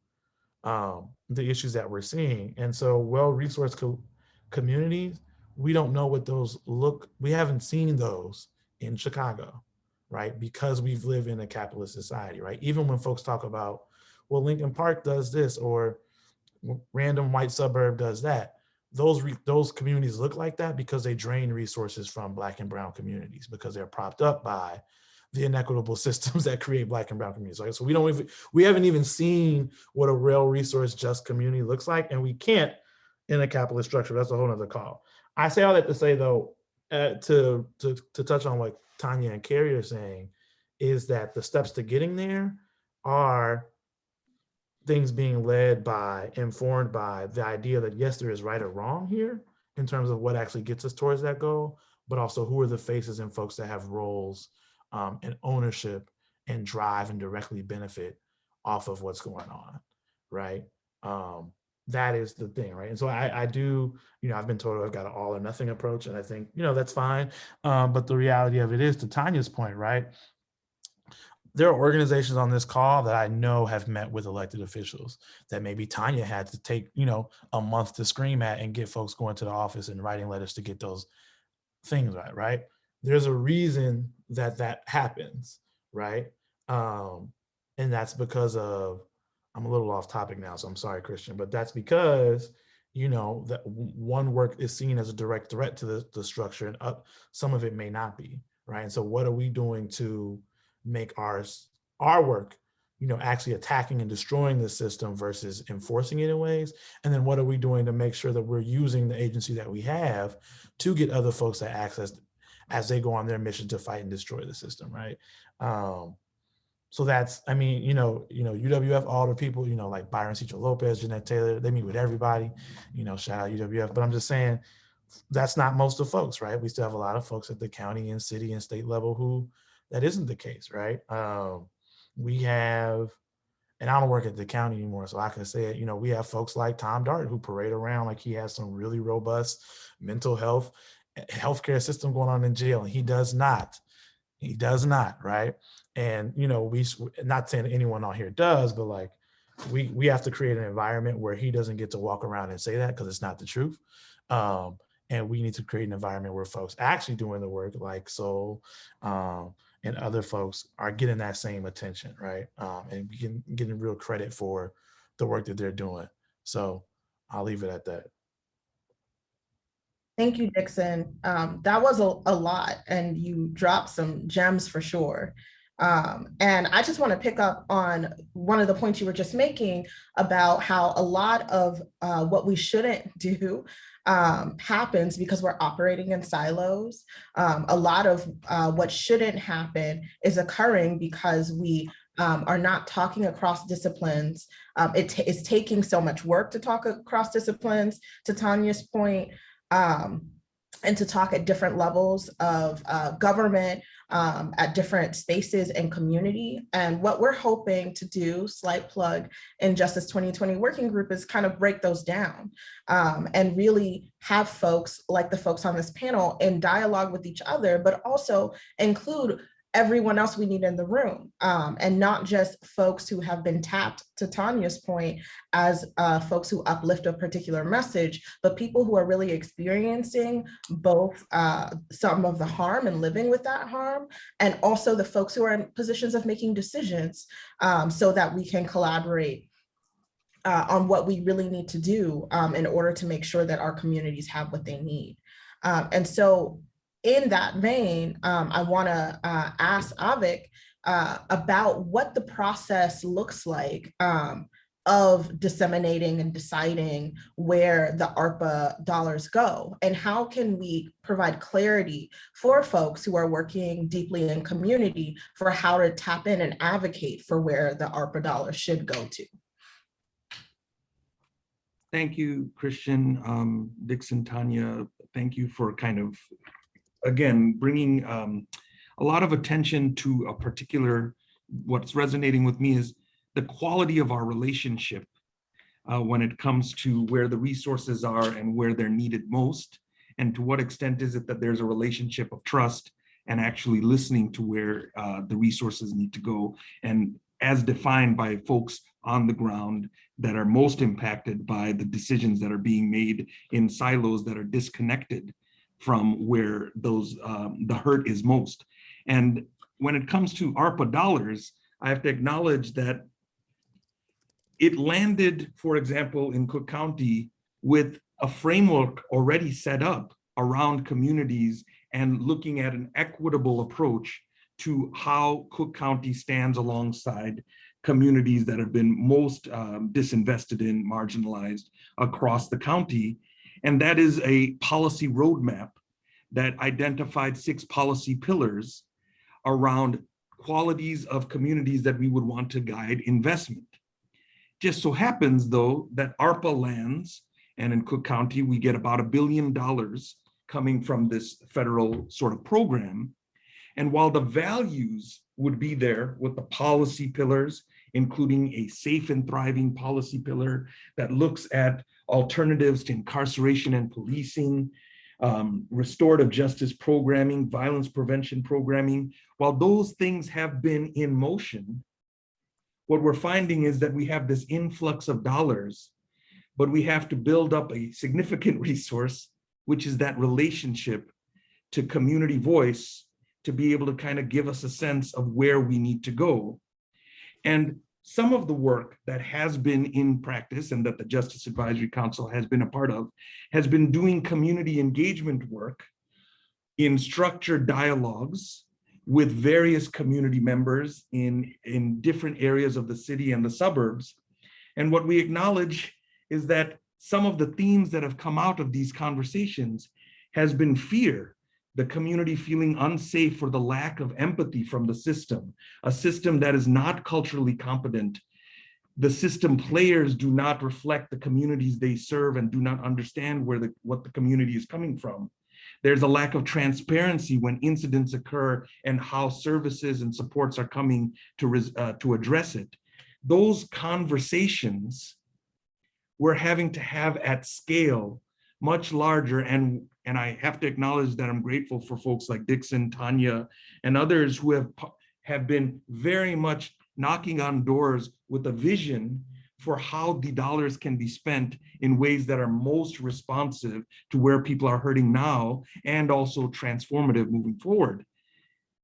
the issues that we're seeing. And so well-resourced communities, we don't know what those look, we haven't seen those in Chicago, right? Because we've lived in a capitalist society, right? Even when folks talk about, well, Lincoln Park does this, or random white suburb does that. Those communities look like that because they drain resources from Black and brown communities, because they're propped up by the inequitable systems that create Black and brown communities. Right? So we haven't even seen what a real resource just community looks like, and we can't in a capitalist structure. That's a whole nother call. I say all that to say, though, to touch on what Tanya and Carrie are saying, is that the steps to getting there are things being led by, informed by the idea that, yes, there is right or wrong here in terms of what actually gets us towards that goal, but also who are the faces and folks that have roles and ownership and drive and directly benefit off of what's going on, right? That is the thing, right? And so I do, I've been told I've got an all or nothing approach, and I think, that's fine. But the reality of it is, to Tanya's point, right? There are organizations on this call that I know have met with elected officials that maybe Tanya had to take, a month to scream at and get folks going to the office and writing letters to get those things right? There's a reason that happens, right? And that's because of, I'm a little off topic now, so I'm sorry, Christian, but that's because, that one work is seen as a direct threat to the structure, and some of it may not be, right? And so what are we doing to make our work, actually attacking and destroying the system versus enforcing it in ways? And then what are we doing to make sure that we're using the agency that we have to get other folks that access as they go on their mission to fight and destroy the system, right? So that's, UWF, all the people, like Byron Citro Lopez, Jeanette Taylor, they meet with everybody, shout out UWF. But I'm just saying, that's not most of folks, right? We still have a lot of folks at the county and city and state level who that isn't the case, right? We have, and I don't work at the county anymore, so I can say it, we have folks like Tom Dart who parade around like he has some really robust mental healthcare system going on in jail, and he does not, right? And, we, not saying anyone on here does, but like, we have to create an environment where he doesn't get to walk around and say that, because it's not the truth. And we need to create an environment where folks actually doing the work, like Soul and other folks, are getting that same attention, right? And getting real credit for the work that they're doing. So I'll leave it at that. Thank you, Dixon. That was a lot, and you dropped some gems for sure. And I just want to pick up on one of the points you were just making about how a lot of what we shouldn't do happens because we're operating in silos. A lot of what shouldn't happen is occurring because we are not talking across disciplines. It is taking so much work to talk across disciplines, to Tanya's point, and to talk at different levels of government, at different spaces and community. And what we're hoping to do, slight plug, in Justice 2020 Working Group, is kind of break those down and really have folks like the folks on this panel in dialogue with each other, but also include everyone else we need in the room, and not just folks who have been tapped, to Tanya's point, as folks who uplift a particular message, but people who are really experiencing both some of the harm and living with that harm, and also the folks who are in positions of making decisions, so that we can collaborate on what we really need to do in order to make sure that our communities have what they need. And so, in that vein, I want to ask Avik about what the process looks like of disseminating and deciding where the ARPA dollars go? And how can we provide clarity for folks who are working deeply in community for how to tap in and advocate for where the ARPA dollars should go to? Thank you, Christian, Dixon, Tanya. Thank you for kind of, again, bringing a lot of attention to a particular, what's resonating with me is the quality of our relationship when it comes to where the resources are and where they're needed most, and to what extent is it that there's a relationship of trust and actually listening to where the resources need to go, and as defined by folks on the ground that are most impacted by the decisions that are being made in silos that are disconnected from where those the hurt is most. And when it comes to ARPA dollars, I have to acknowledge that it landed, for example, in Cook County with a framework already set up around communities and looking at an equitable approach to how Cook County stands alongside communities that have been most disinvested in, marginalized across the county. And that is a policy roadmap that identified 6 policy pillars around qualities of communities that we would want to guide investment. Just so happens, though, that ARPA lands, and in Cook County, we get about $1 billion coming from this federal sort of program. And while the values would be there with the policy pillars, including a safe and thriving policy pillar that looks at alternatives to incarceration and policing, restorative justice programming, violence prevention programming, while those things have been in motion, what we're finding is that we have this influx of dollars, but we have to build up a significant resource, which is that relationship to community voice, to be able to kind of give us a sense of where we need to go. And some of the work that has been in practice and that the Justice Advisory Council has been a part of has been doing community engagement work in structured dialogues with various community members in different areas of the city and the suburbs. And what we acknowledge is that some of the themes that have come out of these conversations has been fear, the community feeling unsafe for the lack of empathy from the system, a system that is not culturally competent. The system players do not reflect the communities they serve and do not understand what the community is coming from. There's a lack of transparency when incidents occur and how services and supports are coming to address it. Those conversations we're having to have at scale, much larger, and I have to acknowledge that I'm grateful for folks like Dixon, Tanya, and others who have been very much knocking on doors with a vision for how the dollars can be spent in ways that are most responsive to where people are hurting now and also transformative moving forward.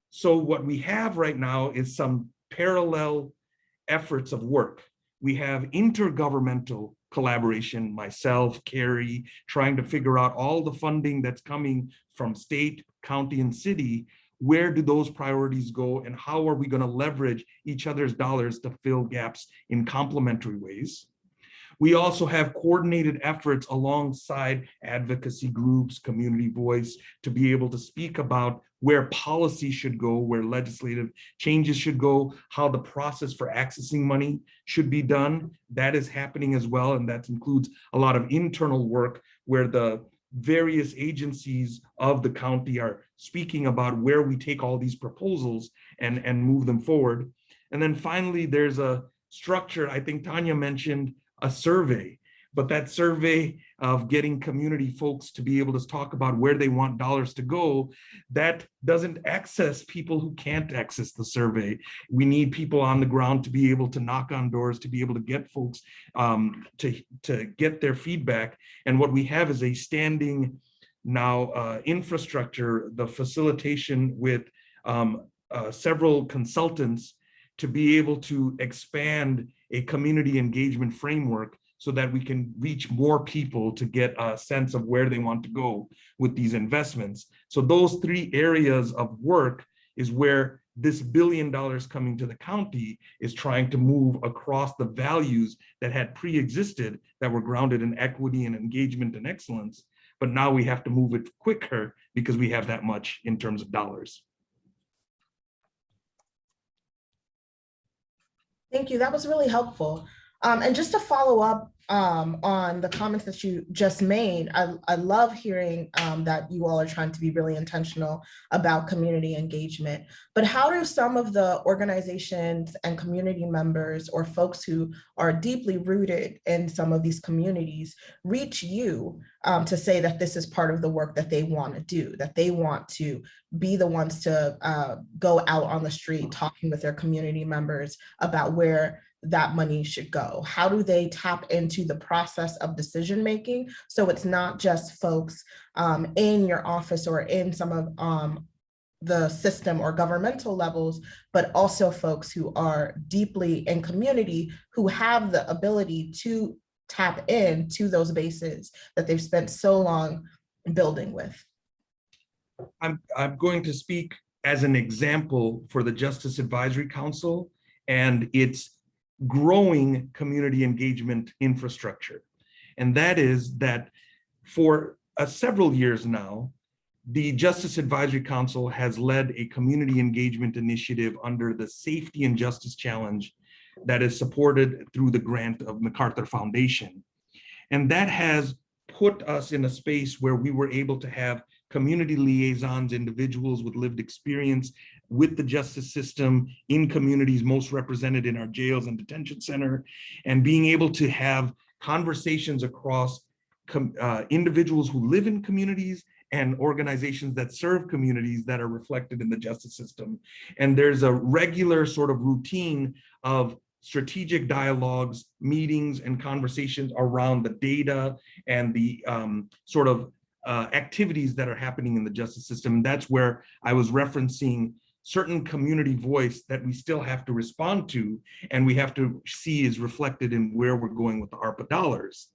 So what we have right now is some parallel efforts of work. We have intergovernmental collaboration, myself, Carrie, trying to figure out all the funding that's coming from state, county, and city. Where do those priorities go, and how are we going to leverage each other's dollars to fill gaps in complementary ways? We also have coordinated efforts alongside advocacy groups, community voice, to be able to speak about where policy should go, where legislative changes should go, how the process for accessing money should be done. That is happening as well, and that includes a lot of internal work where the various agencies of the county are speaking about where we take all these proposals and move them forward. And then finally, there's a structure, I think Tanya mentioned, a survey, but that survey of getting community folks to be able to talk about where they want dollars to go, that doesn't access people who can't access the survey. We need people on the ground to be able to knock on doors, to be able to get folks to get their feedback. And what we have is a standing now infrastructure, the facilitation with several consultants to be able to expand a community engagement framework so that we can reach more people to get a sense of where they want to go with these investments. So those 3 areas of work is where this $1 billion coming to the county is trying to move across the values that had pre-existed that were grounded in equity and engagement and excellence. But now we have to move it quicker because we have that much in terms of dollars. Thank you. That was really helpful. And just to follow up on the comments that you just made, I love hearing that you all are trying to be really intentional about community engagement. But how do some of the organizations and community members or folks who are deeply rooted in some of these communities reach you to say that this is part of the work that they want to do, that they want to be the ones to go out on the street talking with their community members about where that money should go? How do they tap into the process of decision making so it's not just folks in your office or in some of the system or governmental levels, but also folks who are deeply in community who have the ability to tap into those bases that they've spent so long building with? I'm going to speak as an example for the Justice Advisory Council and its growing community engagement infrastructure. And that is that for several years now, the Justice Advisory Council has led a community engagement initiative under the Safety and Justice Challenge that is supported through the grant of MacArthur Foundation. And that has put us in a space where we were able to have community liaisons, individuals with lived experience with the justice system in communities most represented in our jails and detention center, and being able to have conversations across individuals who live in communities and organizations that serve communities that are reflected in the justice system. And there's a regular sort of routine of strategic dialogues, meetings, and conversations around the data and the sort of activities that are happening in the justice system. That's where I was referencing certain community voice that we still have to respond to, and we have to see is reflected in where we're going with the ARPA dollars.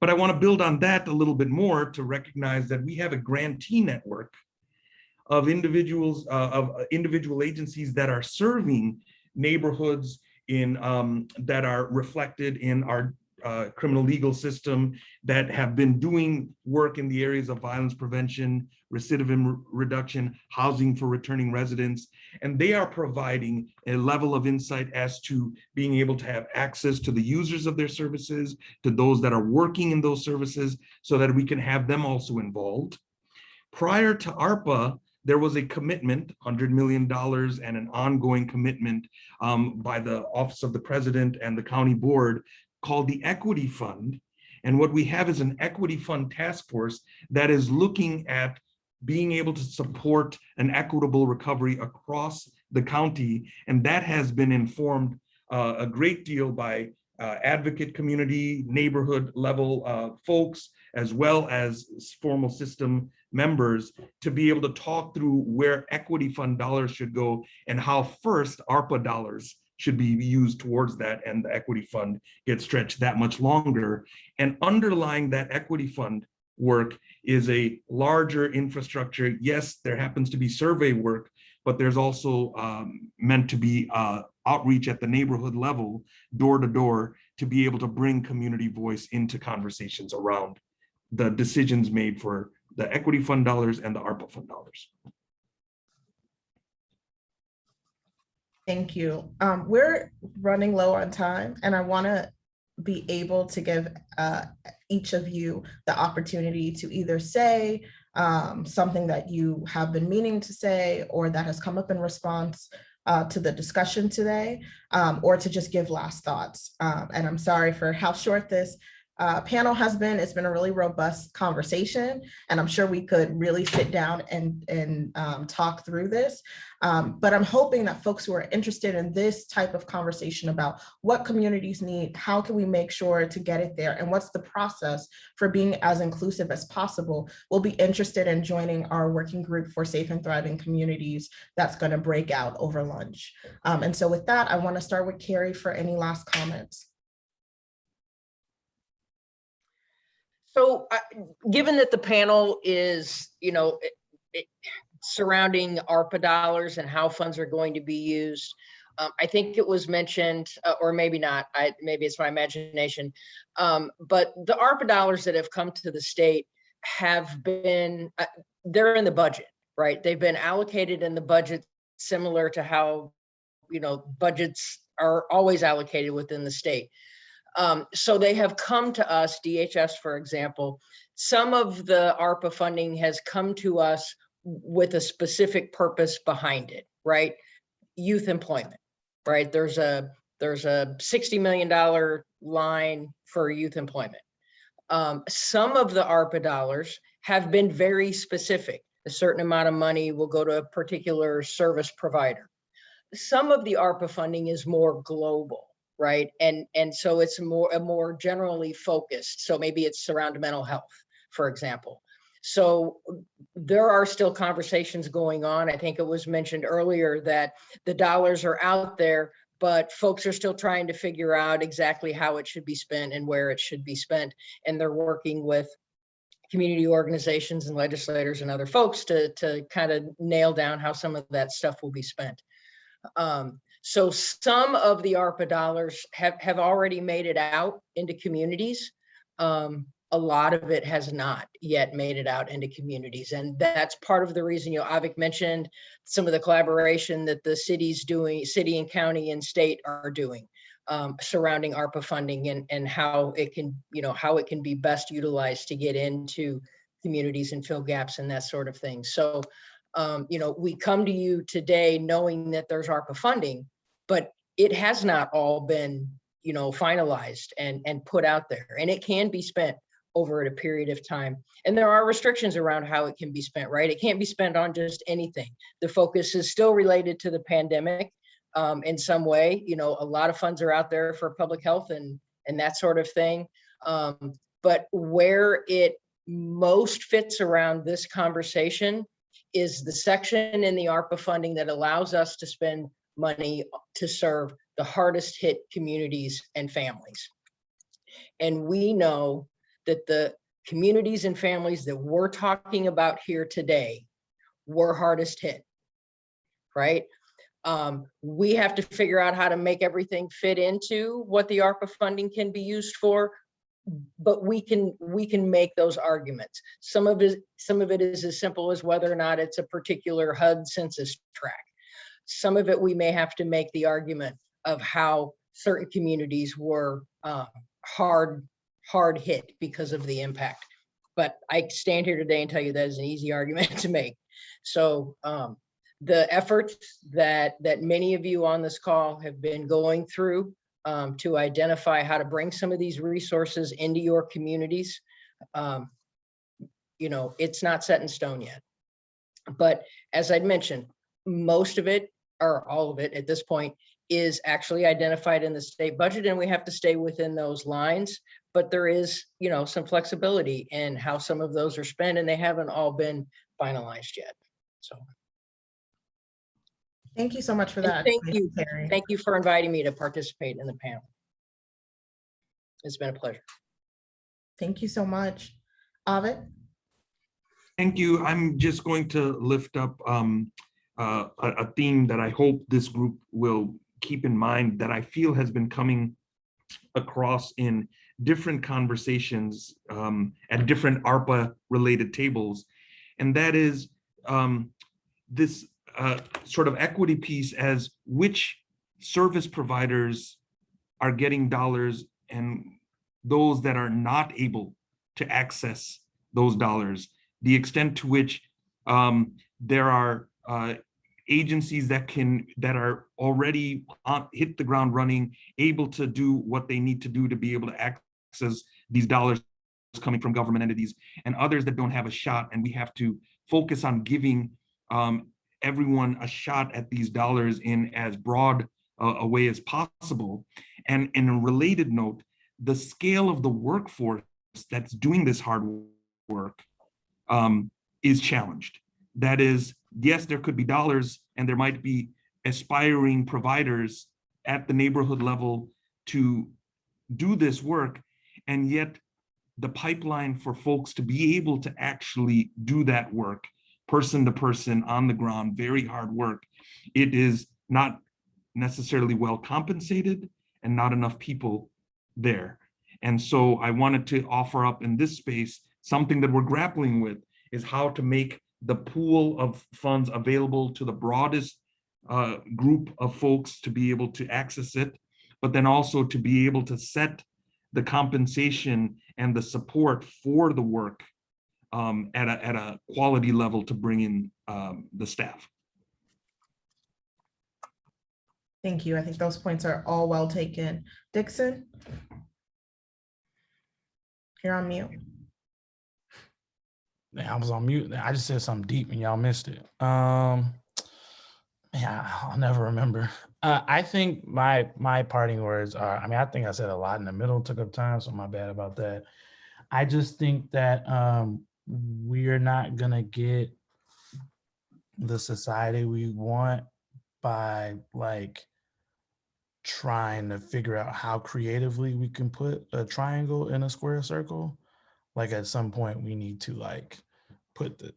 But I want to build on that a little bit more to recognize that we have a grantee network of individuals, of individual agencies that are serving neighborhoods in that are reflected in our criminal legal system, that have been doing work in the areas of violence prevention, recidivism reduction, housing for returning residents. And they are providing a level of insight as to being able to have access to the users of their services, to those that are working in those services, so that we can have them also involved. Prior to ARPA, there was a commitment, $100 million, and an ongoing commitment by the Office of the President and the County Board called the Equity Fund. And what we have is an Equity Fund task force that is looking at being able to support an equitable recovery across the county. And that has been informed a great deal by advocate community, neighborhood level folks, as well as formal system members, to be able to talk through where Equity Fund dollars should go and how first ARPA dollars should be used towards that, and the Equity Fund gets stretched that much longer. And underlying that Equity Fund work is a larger infrastructure. Yes, there happens to be survey work, but there's also meant to be outreach at the neighborhood level, door to door, to be able to bring community voice into conversations around the decisions made for the Equity Fund dollars and the ARPA Fund dollars. Thank you. We're running low on time, and I want to be able to give each of you the opportunity to either say something that you have been meaning to say or that has come up in response to the discussion today, or to just give last thoughts. And I'm sorry for how short this panel has been. It's been a really robust conversation, and I'm sure we could really sit down and talk through this. But I'm hoping that folks who are interested in this type of conversation about what communities need, how can we make sure to get it there, and what's the process for being as inclusive as possible, will be interested in joining our working group for safe and thriving communities that's going to break out over lunch. And so with that, I want to start with Carrie for any last comments. So given that the panel is, surrounding ARPA dollars and how funds are going to be used. I think it was mentioned, or maybe not, maybe it's my imagination, but the ARPA dollars that have come to the state have been, they're in the budget, right? They've been allocated in the budget similar to how, budgets are always allocated within the state. So they have come to us, DHS, for example, some of the ARPA funding has come to us with a specific purpose behind it, right? Youth employment, right? There's a $60 million line for youth employment. Some of the ARPA dollars have been very specific. A certain amount of money will go to a particular service provider. Some of the ARPA funding is more global, right? And so it's more generally focused. So maybe it's around mental health, for example. So there are still conversations going on. I think it was mentioned earlier that the dollars are out there, but folks are still trying to figure out exactly how it should be spent and where it should be spent. And they're working with community organizations and legislators and other folks to kind of nail down how some of that stuff will be spent. So some of the ARPA dollars have already made it out into communities. A lot of it has not yet made it out into communities. And that's part of the reason, Avik mentioned some of the collaboration that the city's doing, city and county and state are doing surrounding ARPA funding and how it can be best utilized to get into communities and fill gaps and that sort of thing. So, we come to you today knowing that there's ARPA funding, but it has not all been, finalized and put out there, and it can be spent over a period of time. And there are restrictions around how it can be spent, right? It can't be spent on just anything. The focus is still related to the pandemic in some way. A lot of funds are out there for public health and that sort of thing. But where it most fits around this conversation is the section in the ARPA funding that allows us to spend money to serve the hardest hit communities and families. And we know that the communities and families that we're talking about here today were hardest hit, right? We have to figure out how to make everything fit into what the ARPA funding can be used for, but we can make those arguments. Some of it is as simple as whether or not it's a particular HUD census tract. Some of it we may have to make the argument of how certain communities were hard hit because of the impact. But I stand here today and tell you that is an easy argument to make. So the efforts that many of you on this call have been going through to identify how to bring some of these resources into your communities, it's not set in stone yet. But as I'd mentioned, most of it, or all of it at this point, is actually identified in the state budget, and we have to stay within those lines. But there is, some flexibility in how some of those are spent, and they haven't all been finalized yet. So thank you so much for that. Thank you. Thank you for inviting me to participate in the panel. It's been a pleasure. Thank you so much. Avik? Thank you. I'm just going to lift up a theme that I hope this group will keep in mind, that I feel has been coming across in different conversations at different ARPA related tables. And that is this sort of equity piece, as which service providers are getting dollars and those that are not able to access those dollars, the extent to which there are agencies that are already hit the ground running, able to do what they need to do to be able to access these dollars coming from government entities, and others that don't have a shot. And we have to focus on giving everyone a shot at these dollars in as broad a way as possible. And in a related note, the scale of the workforce that's doing this hard work is challenged. That is, yes, there could be dollars and there might be aspiring providers at the neighborhood level to do this work, and yet the pipeline for folks to be able to actually do that work person to person on the ground, very hard work. It is not necessarily well compensated and not enough people there. And so I wanted to offer up in this space something that we're grappling with, is how to make the pool of funds available to the broadest group of folks to be able to access it, but then also to be able to set the compensation and the support for the work at a quality level to bring in the staff. Thank you. I think those points are all well taken. Dixon? You're on mute. I was on mute. I just said something deep and y'all missed it. Yeah, I'll never remember. I think my parting words are, I mean, I think I said a lot in the middle, took up time, so my bad about that. I just think that we're not gonna get the society we want by like trying to figure out how creatively we can put a triangle in a square circle. Like at some point we need to like put the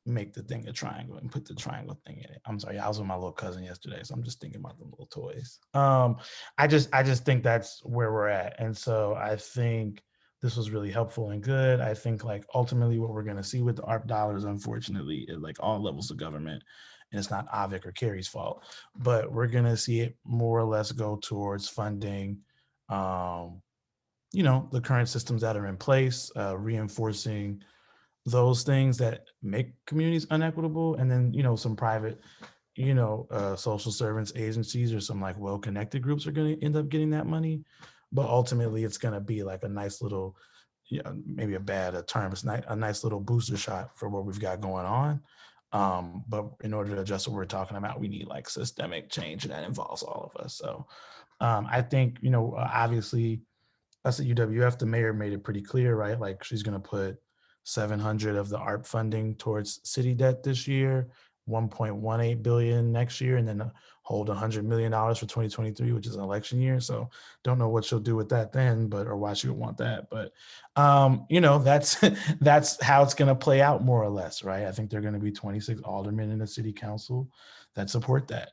make the thing a triangle and put the triangle thing in it. I'm sorry, I was with my little cousin yesterday, so I'm just thinking about the little toys. I just think that's where we're at. And so I think this was really helpful and good. I think like ultimately what we're gonna see with the ARP dollars, unfortunately, at like all levels of government, and it's not Avik or Carrie's fault, but we're gonna see it more or less go towards funding you know, the current systems that are in place, reinforcing those things that make communities unequitable, and then, you know, some private, you know, social servants agencies or some like well-connected groups are going to end up getting that money. But ultimately it's going to be like a nice little, you know, maybe a bad term, it's not a nice little booster shot for what we've got going on. But in order to adjust what we're talking about, we need like systemic change, and that involves all of us. So I think, you know, obviously us at UWF, the mayor made it pretty clear, right? Like she's going to put 700 of the ARP funding towards city debt this year, 1.18 billion next year, and then hold $100 million for 2023, which is an election year. So don't know what she'll do with that then, but or why she would want that. But you know, that's that's how it's going to play out more or less, right? I think there are going to be 26 aldermen in the city council that support that.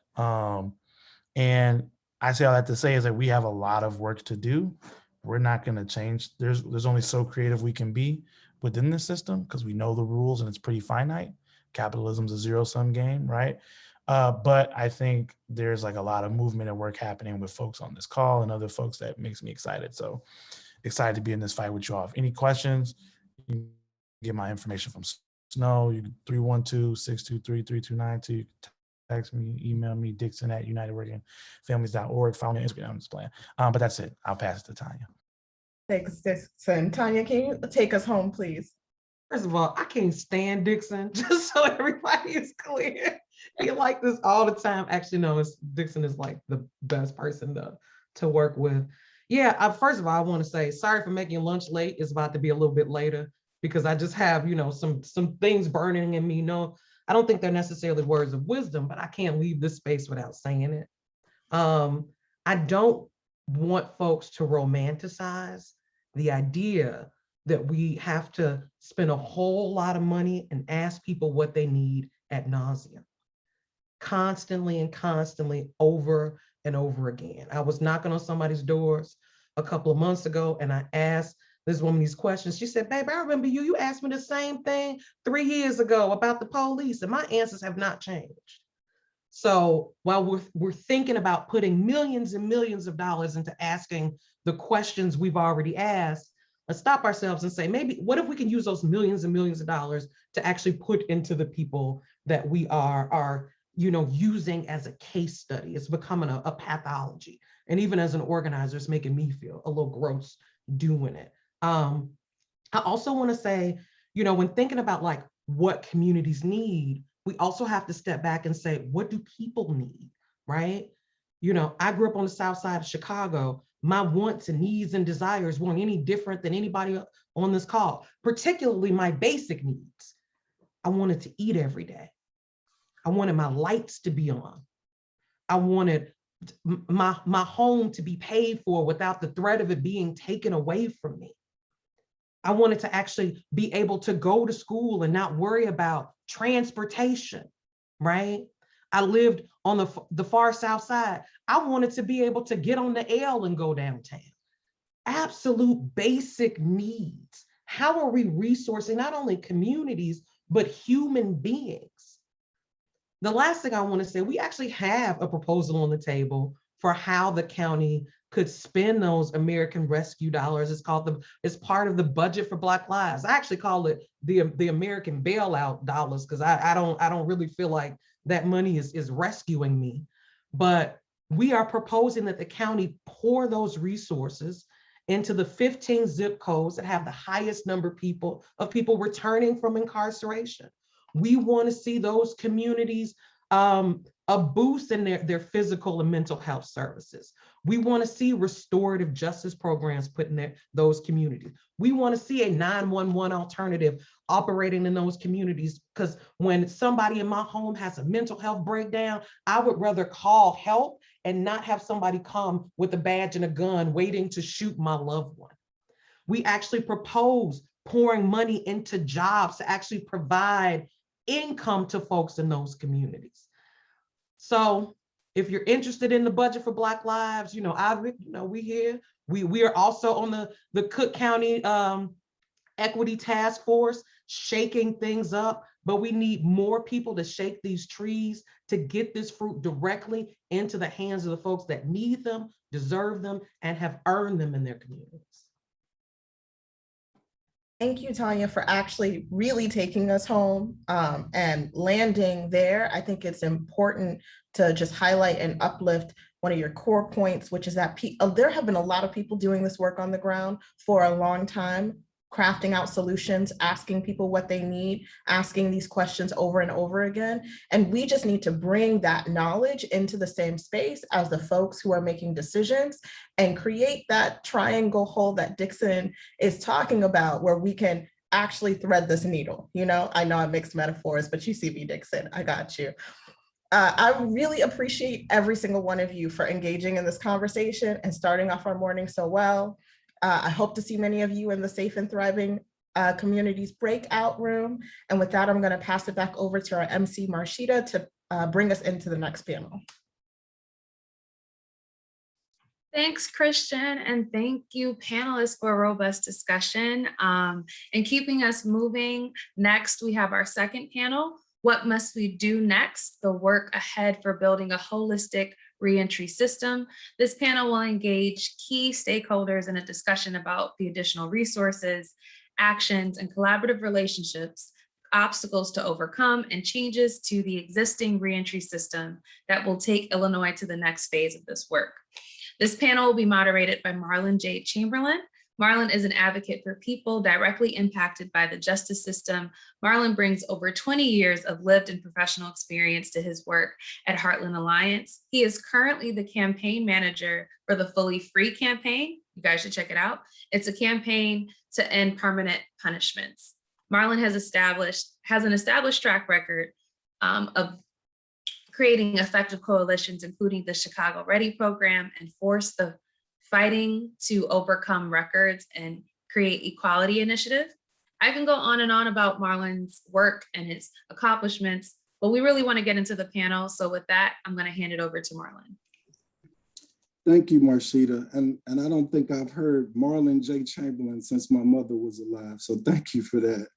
And I say all that to say is that we have a lot of work to do. We're not going to change. There's only so creative we can be within the system because we know the rules and it's pretty finite. Capitalism's a zero-sum game, right? But I think there's like a lot of movement and work happening with folks on this call and other folks that makes me excited. So excited to be in this fight with you all. If any questions, you can get my information from Snow. You can 312-623-3292. You can text me, email me, Dixon@unitedworkingfamilies.org. Follow me on Instagram, I'm just playing. But that's it. I'll pass it to Tanya. Thanks, Dixon. Tanya, can you take us home, please? First of all, I can't stand Dixon, just so everybody is clear. He like this all the time. Actually, no, Dixon is like the best person to work with. Yeah, first of all, I want to say sorry for making lunch late. It's about to be a little bit later because I just have, you know, some things burning in me. No, I don't think they're necessarily words of wisdom, but I can't leave this space without saying it. I don't want folks to romanticize the idea that we have to spend a whole lot of money and ask people what they need ad nauseum, constantly and constantly, over and over again. I was knocking on somebody's doors a couple of months ago and I asked this woman these questions. She said, babe, I remember you asked me the same thing 3 years ago about the police, and my answers have not changed. So while we're thinking about putting millions and millions of dollars into asking the questions we've already asked, let's stop ourselves and say, maybe, what if we can use those millions and millions of dollars to actually put into the people that we are you know, using as a case study? It's becoming a pathology. And even as an organizer, it's making me feel a little gross doing it. I also want to say, you know, when thinking about like what communities need, we also have to step back and say, what do people need, right? You know, I grew up on the South Side of Chicago. My wants and needs and desires weren't any different than anybody on this call, particularly my basic needs. I wanted to eat every day. I wanted my lights to be on. I wanted my home to be paid for without the threat of it being taken away from me. I wanted to actually be able to go to school and not worry about transportation, right? I lived on the far south side. I wanted to be able to get on the L and go downtown. Absolute basic needs. How are we resourcing not only communities, but human beings? The last thing I want to say, we actually have a proposal on the table for how the county could spend those American Rescue dollars. It's part of the budget for Black Lives. I actually call it the American bailout dollars, because I don't really feel like that money is rescuing me. But we are proposing that the county pour those resources into the 15 zip codes that have the highest number of people returning from incarceration. We want to see those communities a boost in their physical and mental health services. We want to see restorative justice programs put in those communities. We want to see a 911 alternative operating in those communities, because when somebody in my home has a mental health breakdown, I would rather call help and not have somebody come with a badge and a gun waiting to shoot my loved one. We actually propose pouring money into jobs to actually provide income to folks in those communities. So if you're interested in the budget for Black Lives, we here. We are also on the Cook County Equity Task Force, shaking things up, but we need more people to shake these trees to get this fruit directly into the hands of the folks that need them, deserve them, and have earned them in their communities. Thank you, Tanya, for actually really taking us home and landing there. I think it's important to just highlight and uplift one of your core points, which is that there have been a lot of people doing this work on the ground for a long time, crafting out solutions, asking people what they need, asking these questions over and over again. And we just need to bring that knowledge into the same space as the folks who are making decisions and create that triangle hole that Dixon is talking about, where we can actually thread this needle. I know I mixed metaphors, but you see me, Dixon, I got you. I really appreciate every single one of you for engaging in this conversation and starting off our morning so well. I hope to see many of you in the Safe and Thriving Communities breakout room. And with that, I'm going to pass it back over to our MC Marshita to bring us into the next panel. Thanks, Christian, and thank you, panelists, for a robust discussion and keeping us moving. Next, we have our second panel, What Must We Do Next? The Work Ahead for Building a Holistic Reentry System. This panel will engage key stakeholders in a discussion about the additional resources, actions, and collaborative relationships, obstacles to overcome, and changes to the existing reentry system that will take Illinois to the next phase of this work. This panel will be moderated by Marlon J. Chamberlain. Marlon is an advocate for people directly impacted by the justice system. Marlon brings over 20 years of lived and professional experience to his work at Heartland Alliance. He is currently the campaign manager for the Fully Free campaign. You guys should check it out. It's a campaign to end permanent punishments. Marlon has an established track record of creating effective coalitions, including the Chicago Ready program, and Force the Fighting to Overcome Records and Create Equality initiative. I can go on and on about Marlon's work and his accomplishments, but we really want to get into the panel. So with that, I'm going to hand it over to Marlon. Thank you, Marshita. And I don't think I've heard Marlon J. Chamberlain since my mother was alive. So thank you for that.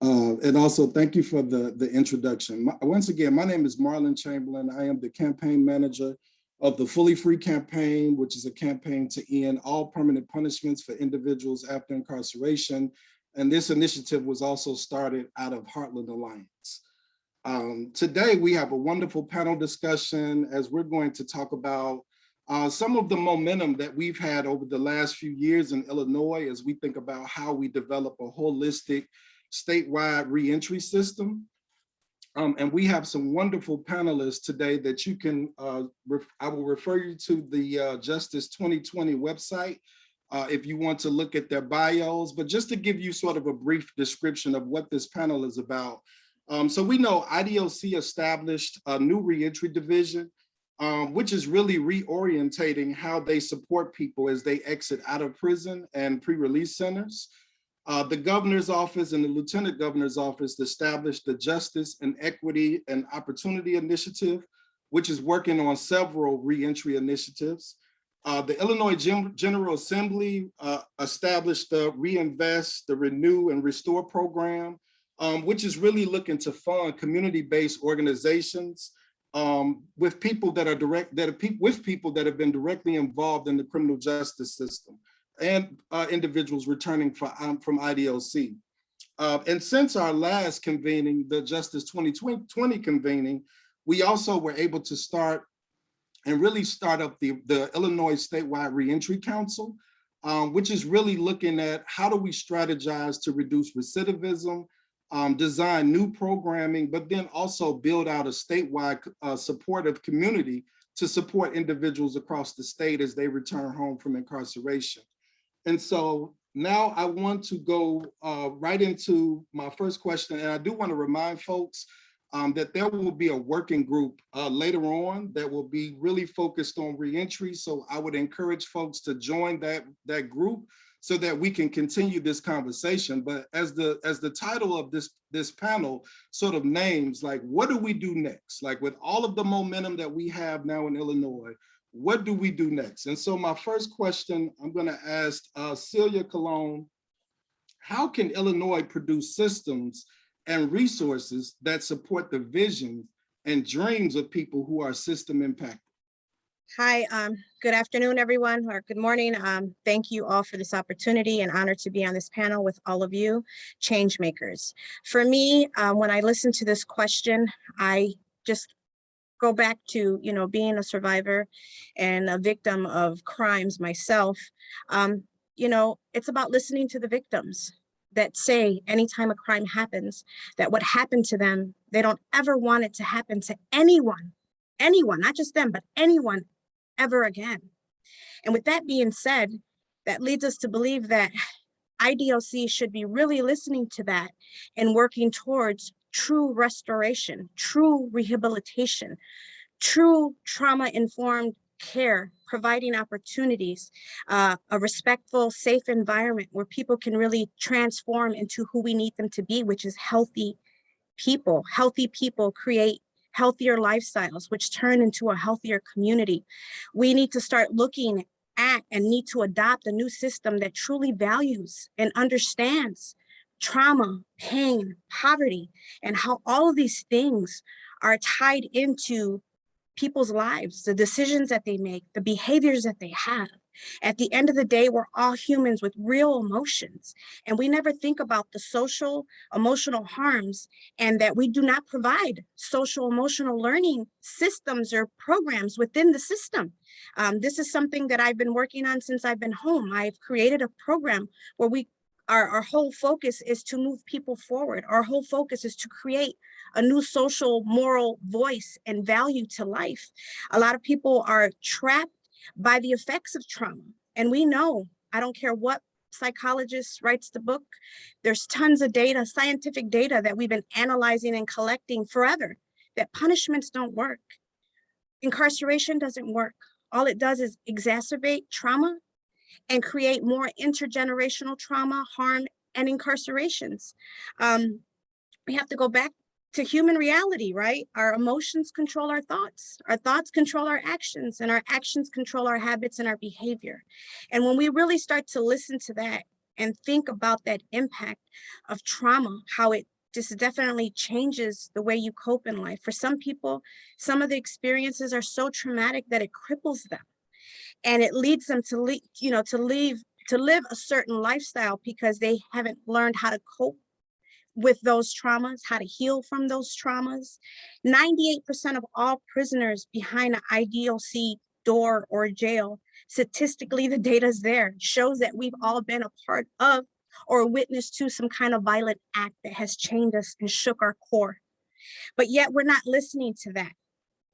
And also thank you for the introduction. Once again, my name is Marlon Chamberlain. I am the campaign manager of the Fully Free campaign, which is a campaign to end all permanent punishments for individuals after incarceration. And this initiative was also started out of Heartland Alliance. Today, we have a wonderful panel discussion as we're going to talk about some of the momentum that we've had over the last few years in Illinois as we think about how we develop a holistic statewide reentry system. And we have some wonderful panelists today that you can, I will refer you to the Justice 2020 website if you want to look at their bios, but just to give you sort of a brief description of what this panel is about. So we know IDOC established a new reentry division, which is really reorientating how they support people as they exit out of prison and pre-release centers. The governor's office and the lieutenant governor's office established the Justice and Equity and Opportunity Initiative, which is working on several reentry initiatives. The Illinois General Assembly established the Reinvest, the Renew and Restore program, which is really looking to fund community-based organizations with people that are people that have been directly involved in the criminal justice system and individuals returning from IDOC. And since our last convening, the Justice 2020 convening, we also were able to start up the Illinois Statewide Reentry Council, which is really looking at how do we strategize to reduce recidivism, design new programming, but then also build out a statewide supportive community to support individuals across the state as they return home from incarceration. And so now I want to go right into my first question. And I do want to remind folks that there will be a working group later on that will be really focused on reentry. So I would encourage folks to join that group so that we can continue this conversation. But as the title of this panel sort of names, like, what do we do next? Like, with all of the momentum that we have now in Illinois, what do we do next? And so my first question, I'm gonna ask Celia Colon, how can Illinois produce systems and resources that support the vision and dreams of people who are system impacted? Hi, good afternoon, everyone, or good morning. Thank you all for this opportunity and honor to be on this panel with all of you, change makers. For me, when I listen to this question, I just go back to, being a survivor and a victim of crimes myself. It's about listening to the victims that say anytime a crime happens, that what happened to them, they don't ever want it to happen to anyone, not just them, but anyone ever again. And with that being said, that leads us to believe that IDOC should be really listening to that and working towards true restoration, true rehabilitation, true trauma-informed care, providing opportunities, a respectful, safe environment where people can really transform into who we need them to be, which is healthy people. Healthy people create healthier lifestyles, which turn into a healthier community. We need to start looking at and need to adopt a new system that truly values and understands trauma, pain, poverty, and how all of these things are tied into people's lives, the decisions that they make, the behaviors that they have. At the end of the day, we're all humans with real emotions, and we never think about the social, emotional harms, and that we do not provide social, emotional learning systems or programs within the system. This is something that I've been working on since I've been home. I've created a program where our whole focus is to move people forward. Our whole focus is to create a new social, moral voice and value to life. A lot of people are trapped by the effects of trauma. And we know, I don't care what psychologist writes the book, there's tons of data, scientific data that we've been analyzing and collecting forever, that punishments don't work. Incarceration doesn't work. All it does is exacerbate trauma and create more intergenerational trauma, harm, and incarcerations. We have to go back to human reality, right? Our emotions control our thoughts control our actions, and our actions control our habits and our behavior. And when we really start to listen to that and think about that impact of trauma, how it just definitely changes the way you cope in life. For some people, some of the experiences are so traumatic that it cripples them. And it leads them to live a certain lifestyle because they haven't learned how to cope with those traumas, how to heal from those traumas. 98% of all prisoners behind an IDOC door or jail, statistically, the data is there, shows that we've all been a part of or witness to some kind of violent act that has chained us and shook our core. But yet we're not listening to that.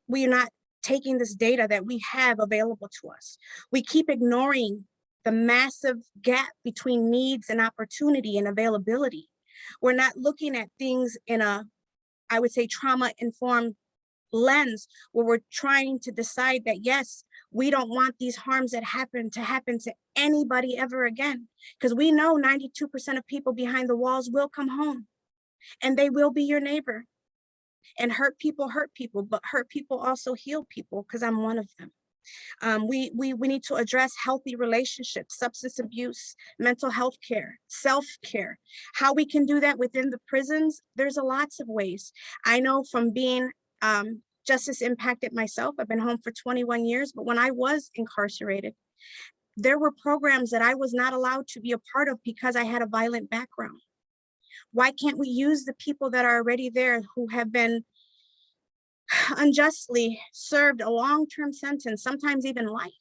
We are not taking this data that we have available to us. We keep ignoring the massive gap between needs and opportunity and availability. We're not looking at things in a, I would say, trauma-informed lens where we're trying to decide that, yes, we don't want these harms that happen to anybody ever again. Because we know 92% of people behind the walls will come home and they will be your neighbor. And hurt people, but hurt people also heal people, because I'm one of them. We need to address healthy relationships, substance abuse, mental health care, self-care. How we can do that within the prisons, there's lots of ways. I know from being justice impacted myself, I've been home for 21 years, but when I was incarcerated, there were programs that I was not allowed to be a part of because I had a violent background. Why can't we use the people that are already there who have been unjustly served a long-term sentence, sometimes even life?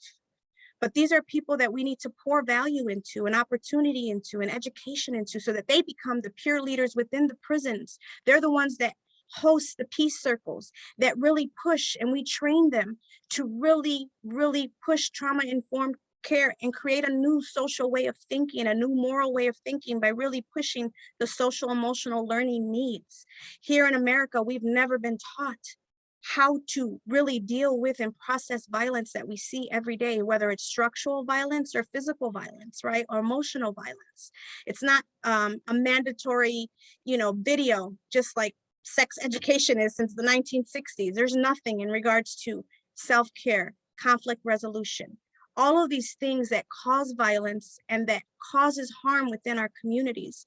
But these are people that we need to pour value into, an opportunity into, an education into, so that they become the peer leaders within the prisons. They're the ones that host the peace circles, that really push, and we train them to really, really push trauma-informed care and create a new social way of thinking, a new moral way of thinking, by really pushing the social emotional learning needs. Here in America, we've never been taught how to really deal with and process violence that we see every day, whether it's structural violence or physical violence, right? Or emotional violence. It's not a mandatory, video, just like sex education is since the 1960s. There's nothing in regards to self-care, conflict resolution, all of these things that cause violence and that causes harm within our communities.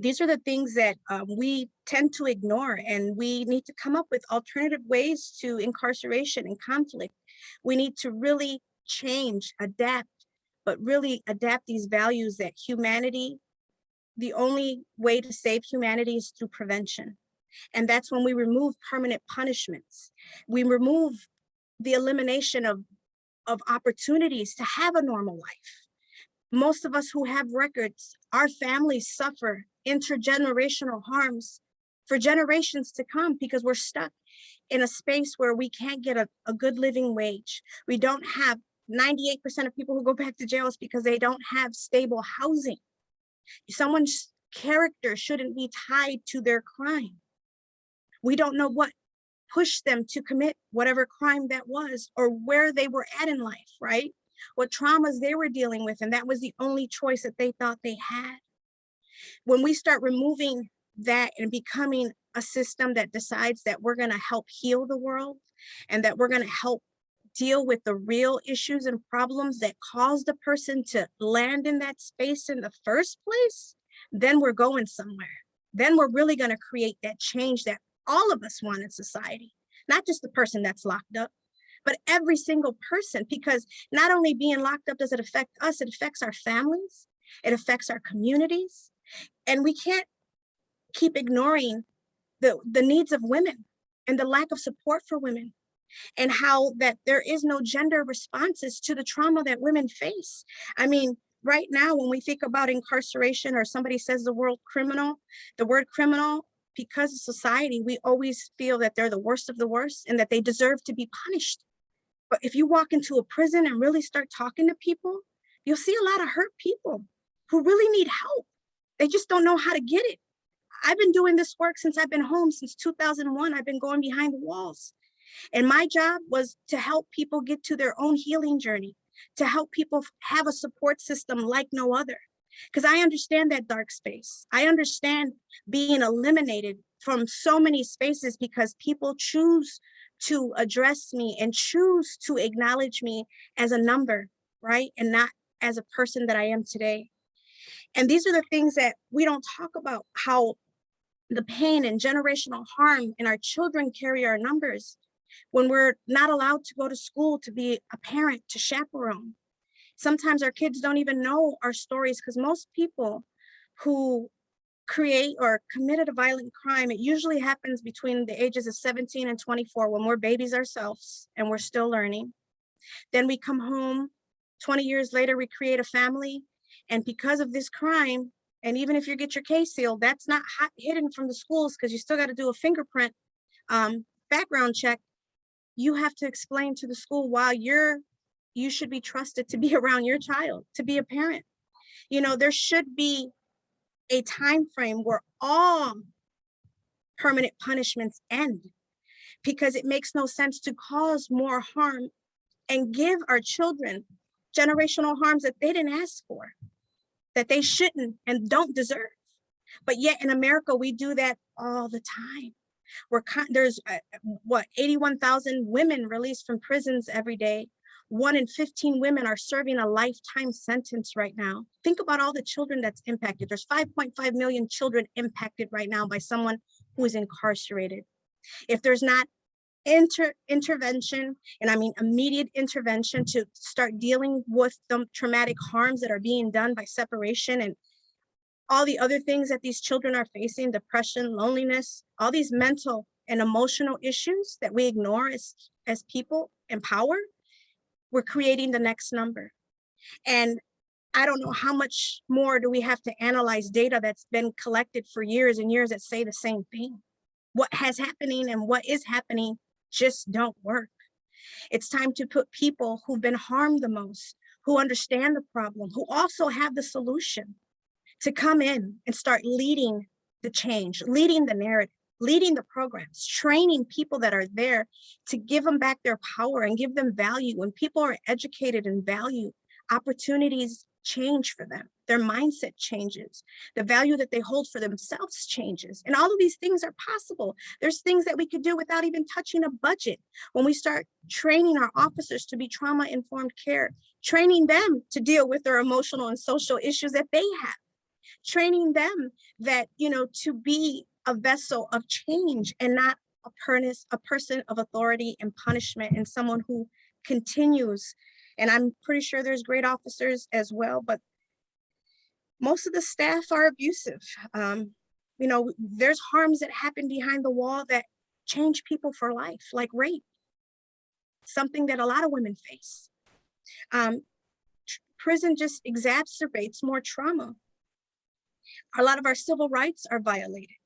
These are the things that we tend to ignore, and we need to come up with alternative ways to incarceration and conflict. We need to really change, adapt, but really adapt these values that humanity, the only way to save humanity is through prevention. And that's when we remove permanent punishments. We remove the elimination of opportunities to have a normal life. Most of us who have records, our families suffer intergenerational harms for generations to come because we're stuck in a space where we can't get a good living wage. We don't have 98% of people who go back to jails because they don't have stable housing. Someone's character shouldn't be tied to their crime. We don't know what pushed them to commit whatever crime that was, or where they were at in life, right? What traumas they were dealing with, and that was the only choice that they thought they had. When we start removing that and becoming a system that decides that we're going to help heal the world, and that we're going to help deal with the real issues and problems that caused the person to land in that space in the first place, then we're going somewhere. Then we're really going to create that change that all of us want in society, not just the person that's locked up, but every single person. Because not only being locked up does it affect us, it affects our families, it affects our communities. And we can't keep ignoring the needs of women and the lack of support for women, and how that there is no gender responses to the trauma that women face. I mean, right now, when we think about incarceration, or somebody says the word criminal, because of society, we always feel that they're the worst of the worst and that they deserve to be punished. But if you walk into a prison and really start talking to people, you'll see a lot of hurt people who really need help. They just don't know how to get it. I've been doing this work since I've been home, since 2001. I've been going behind the walls. And my job was to help people get to their own healing journey, to help people have a support system like no other. Because I understand that dark space. I understand being eliminated from so many spaces because people choose to address me and choose to acknowledge me as a number, right? And not as a person that I am today. And these are the things that we don't talk about, how the pain and generational harm in our children carry our numbers when we're not allowed to go to school, to be a parent, to chaperone. Sometimes our kids don't even know our stories, because most people who create or committed a violent crime, it usually happens between the ages of 17 and 24, when we're babies ourselves and we're still learning. Then we come home, 20 years later, we create a family. And because of this crime, and even if you get your case sealed, that's not hidden from the schools, because you still got to do a fingerprint background check. You have to explain to the school why you should be trusted to be around your child, to be a parent. You know, there should be a time frame where all permanent punishments end. because it makes no sense to cause more harm and give our children generational harms that they didn't ask for, that they shouldn't and don't deserve. But yet in America, we do that all the time. There's 81,000 women released from prisons every day. 1 in 15 women are serving a lifetime sentence right now. Think about all the children that's impacted. There's 5.5 million children impacted right now by someone who is incarcerated. If there's not intervention, and I mean immediate intervention to start dealing with the traumatic harms that are being done by separation and all the other things that these children are facing, depression, loneliness, all these mental and emotional issues that we ignore as people in power, we're creating the next number. And I don't know how much more do we have to analyze data that's been collected for years and years that say the same thing. What has happening and what is happening just don't work. It's time to put people who've been harmed the most, who understand the problem, who also have the solution, to come in and start leading the change, leading the narrative, leading the programs, training people that are there to give them back their power and give them value. When people are educated and value, opportunities change for them. Their mindset changes. The value that they hold for themselves changes. And all of these things are possible. There's things that we could do without even touching a budget. When we start training our officers to be trauma-informed care, training them to deal with their emotional and social issues that they have, training them that, to be a vessel of change and not a person of authority and punishment, and someone who continues. And I'm pretty sure there's great officers as well, but most of the staff are abusive. There's harms that happen behind the wall that change people for life, like rape, something that a lot of women face. Prison just exacerbates more trauma. A lot of our civil rights are violated,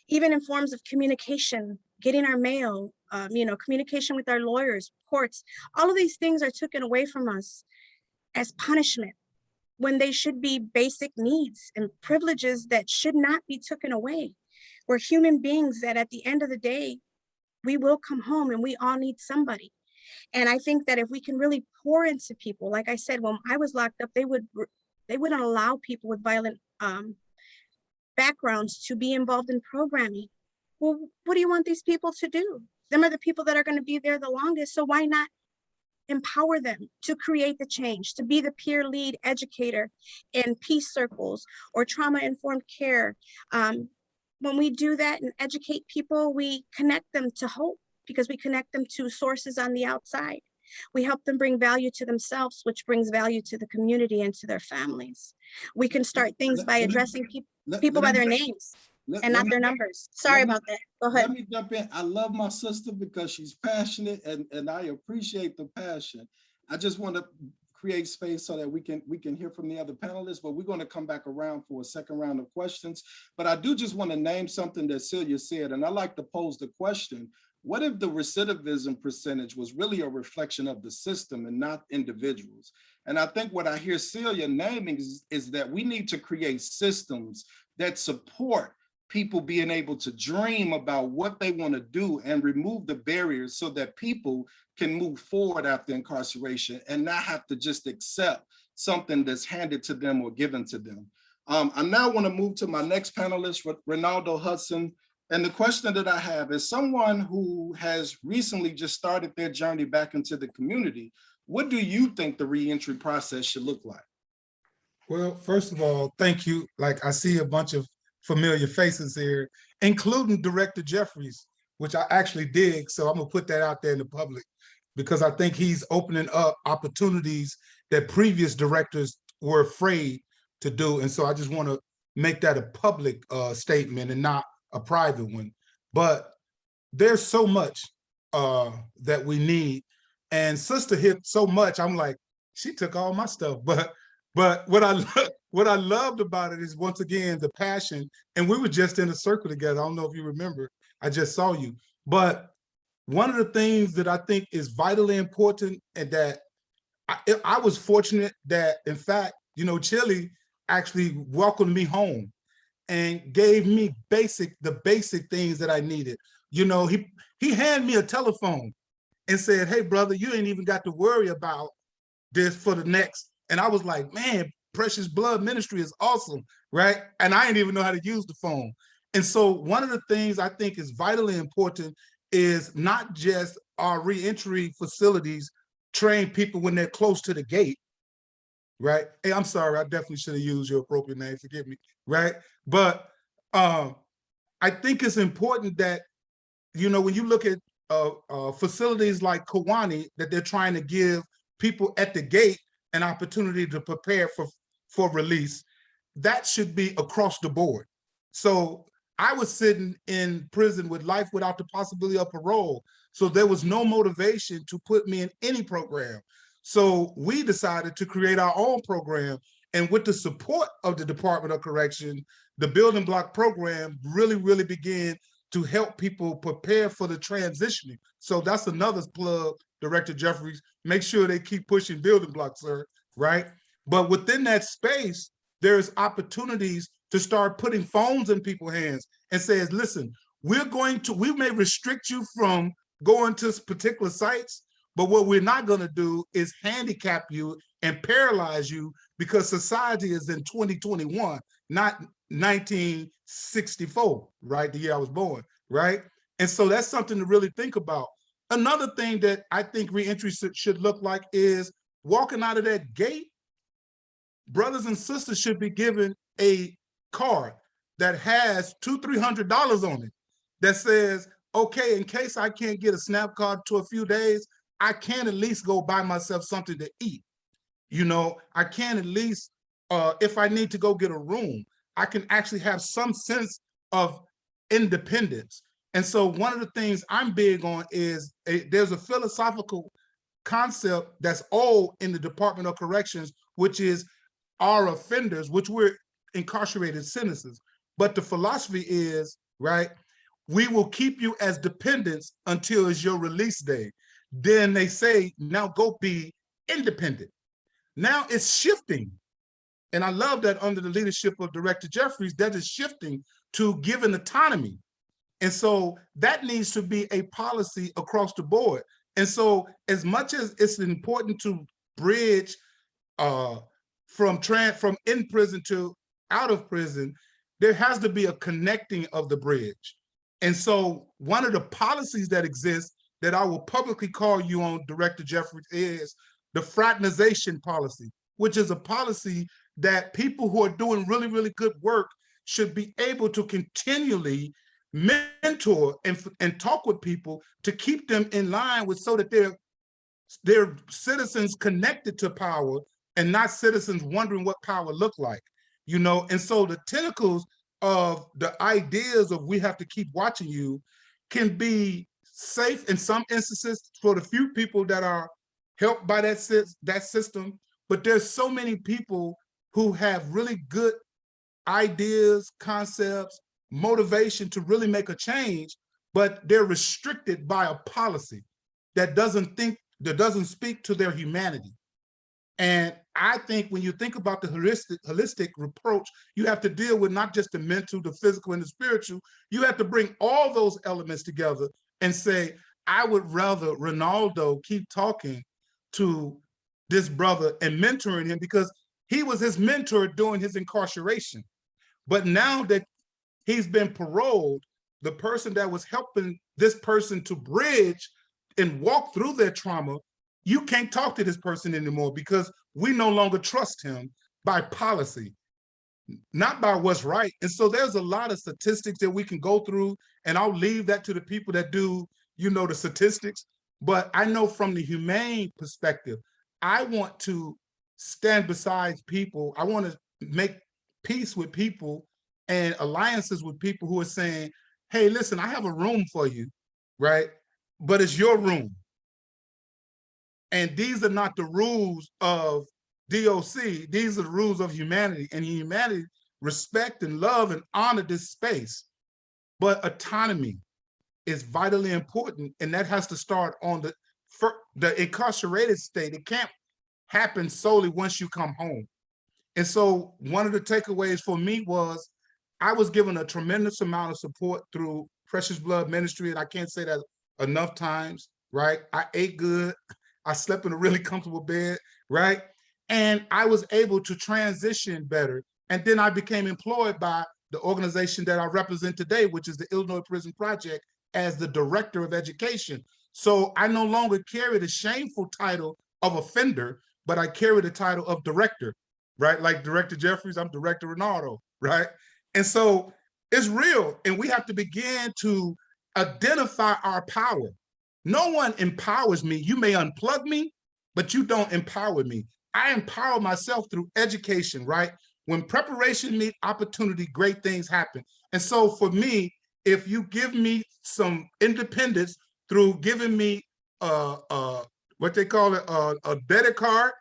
even in forms of communication, getting our mail, communication with our lawyers, courts. All of these things are taken away from us as punishment when they should be basic needs and privileges that should not be taken away. We're human beings that at the end of the day, we will come home and we all need somebody. And I think that if we can really pour into people, like I said, when I was locked up, they wouldn't allow people with violent backgrounds to be involved in programming. Well, what do you want these people to do? Them are the people that are going to be there the longest. So why not empower them to create the change, to be the peer lead educator in peace circles or trauma-informed care? When we do that and educate people, we connect them to hope, because we connect them to sources on the outside. We help them bring value to themselves, which brings value to the community and to their families. We can start things by addressing people by their names and not their numbers. Sorry about that. Go ahead. Let me jump in. I love my sister because she's passionate, and I appreciate the passion. I just want to create space so that we can hear from the other panelists, but we're going to come back around for a second round of questions. But I do just want to name something that Celia said, and I like to pose the question: what if the recidivism percentage was really a reflection of the system and not individuals? And I think what I hear Celia naming is that we need to create systems that support people being able to dream about what they want to do and remove the barriers so that people can move forward after incarceration and not have to just accept something that's handed to them or given to them. I now want to move to my next panelist, Ronaldo Hudson. And the question that I have is, someone who has recently just started their journey back into the community, what do you think the reentry process should look like? Well, first of all, thank you. Like, I see a bunch of familiar faces here, including Director Jeffries, which I actually dig. So I'm gonna put that out there in the public, because I think he's opening up opportunities that previous directors were afraid to do. And so I just want to make that a public statement and not a private one. But there's so much that we need. And sister hit so much, I'm like, she took all my stuff. But what I loved about it is, once again, the passion. And we were just in a circle together. I don't know if you remember, I just saw you. But one of the things that I think is vitally important, and that I was fortunate that, in fact, Chile actually welcomed me home and gave me the basic things that I needed. you know, he handed me a telephone and said, hey, brother, you ain't even got to worry about this for the next. And I was like, man, Precious Blood Ministry is awesome, right? And I didn't even know how to use the phone. And so one of the things I think is vitally important is not just our reentry facilities train people when they're close to the gate, right? Hey, I'm sorry, I definitely should have used your appropriate name, forgive me, right? But I think it's important that, you know, when you look at facilities like Convening, that they're trying to give people at the gate an opportunity to prepare for release, that should be across the board. So I was sitting in prison with life without the possibility of parole. So there was no motivation to put me in any program. So we decided to create our own program. And with the support of the Department of Correction, the Building Block program really began to help people prepare for the transitioning. So that's another plug, Director Jeffries. Make sure they keep pushing Building Block, sir, right? But within that space, there's opportunities to start putting phones in people's hands and says, listen, we may restrict you from going to particular sites, but what we're not gonna do is handicap you and paralyze you, because society is in 2021, not 1964, right? The year I was born, right? And so that's something to really think about. Another thing that I think reentry should look like is walking out of that gate, brothers and sisters should be given a card that has $200-300 on it that says, okay, in case I can't get a SNAP card to a few days, I can at least go buy myself something to eat. You know, I can at least, if I need to go get a room, I can actually have some sense of independence. And so one of the things I'm big on is there's a philosophical concept that's old in the Department of Corrections, which is our offenders, which we're incarcerated citizens. But the philosophy is, right, we will keep you as dependents until it's your release day. Then they say, now go be independent. Now it's shifting. And I love that under the leadership of Director Jeffries, that is shifting to giving autonomy. And so that needs to be a policy across the board. And so as much as it's important to bridge from in prison to out of prison, there has to be a connecting of the bridge. And so one of the policies that exist that I will publicly call you on, Director Jeffries, is the fraternization policy, which is a policy that people who are doing really good work should be able to continually mentor and talk with people to keep them in line with, so that they're citizens connected to power and not citizens wondering what power look like, you know? And so the tentacles of the ideas of we have to keep watching you can be safe in some instances for the few people that are helped by that system, but there's so many people who have really good ideas, concepts, motivation to really make a change, but they're restricted by a policy that doesn't speak to their humanity. And I think when you think about the holistic approach, you have to deal with not just the mental, the physical, and the spiritual. You have to bring all those elements together and say, I would rather Ronaldo keep talking to this brother and mentoring him, because he was his mentor during his incarceration. But now that he's been paroled, the person that was helping this person to bridge and walk through their trauma, you can't talk to this person anymore because we no longer trust him by policy, not by what's right. And so there's a lot of statistics that we can go through, and I'll leave that to the people that do, you know, the statistics. But I know from the humane perspective, I want to stand beside people. I want to make peace with people and alliances with people who are saying, hey, listen, I have a room for you, right? But it's your room. And these are not the rules of DOC. These are the rules of humanity. And humanity respect and love and honor this space. But autonomy is vitally important. And that has to start on the incarcerated state. It can't happen solely once you come home. And so one of the takeaways for me was I was given a tremendous amount of support through Precious Blood Ministry, and I can't say that enough times, right? I ate good. I slept in a really comfortable bed, right? And I was able to transition better. And then I became employed by the organization that I represent today, which is the Illinois Prison Project, as the Director of Education. So I no longer carry the shameful title of offender, but I carry the title of director, right? Like Director Jeffries, I'm Director Ronaldo, right? And so it's real, and we have to begin to identify our power. No one empowers me. You may unplug me, but you don't empower me. I empower myself through education, right? When preparation meets opportunity, great things happen. And so for me, if you give me some independence through giving me what they call it, a debit card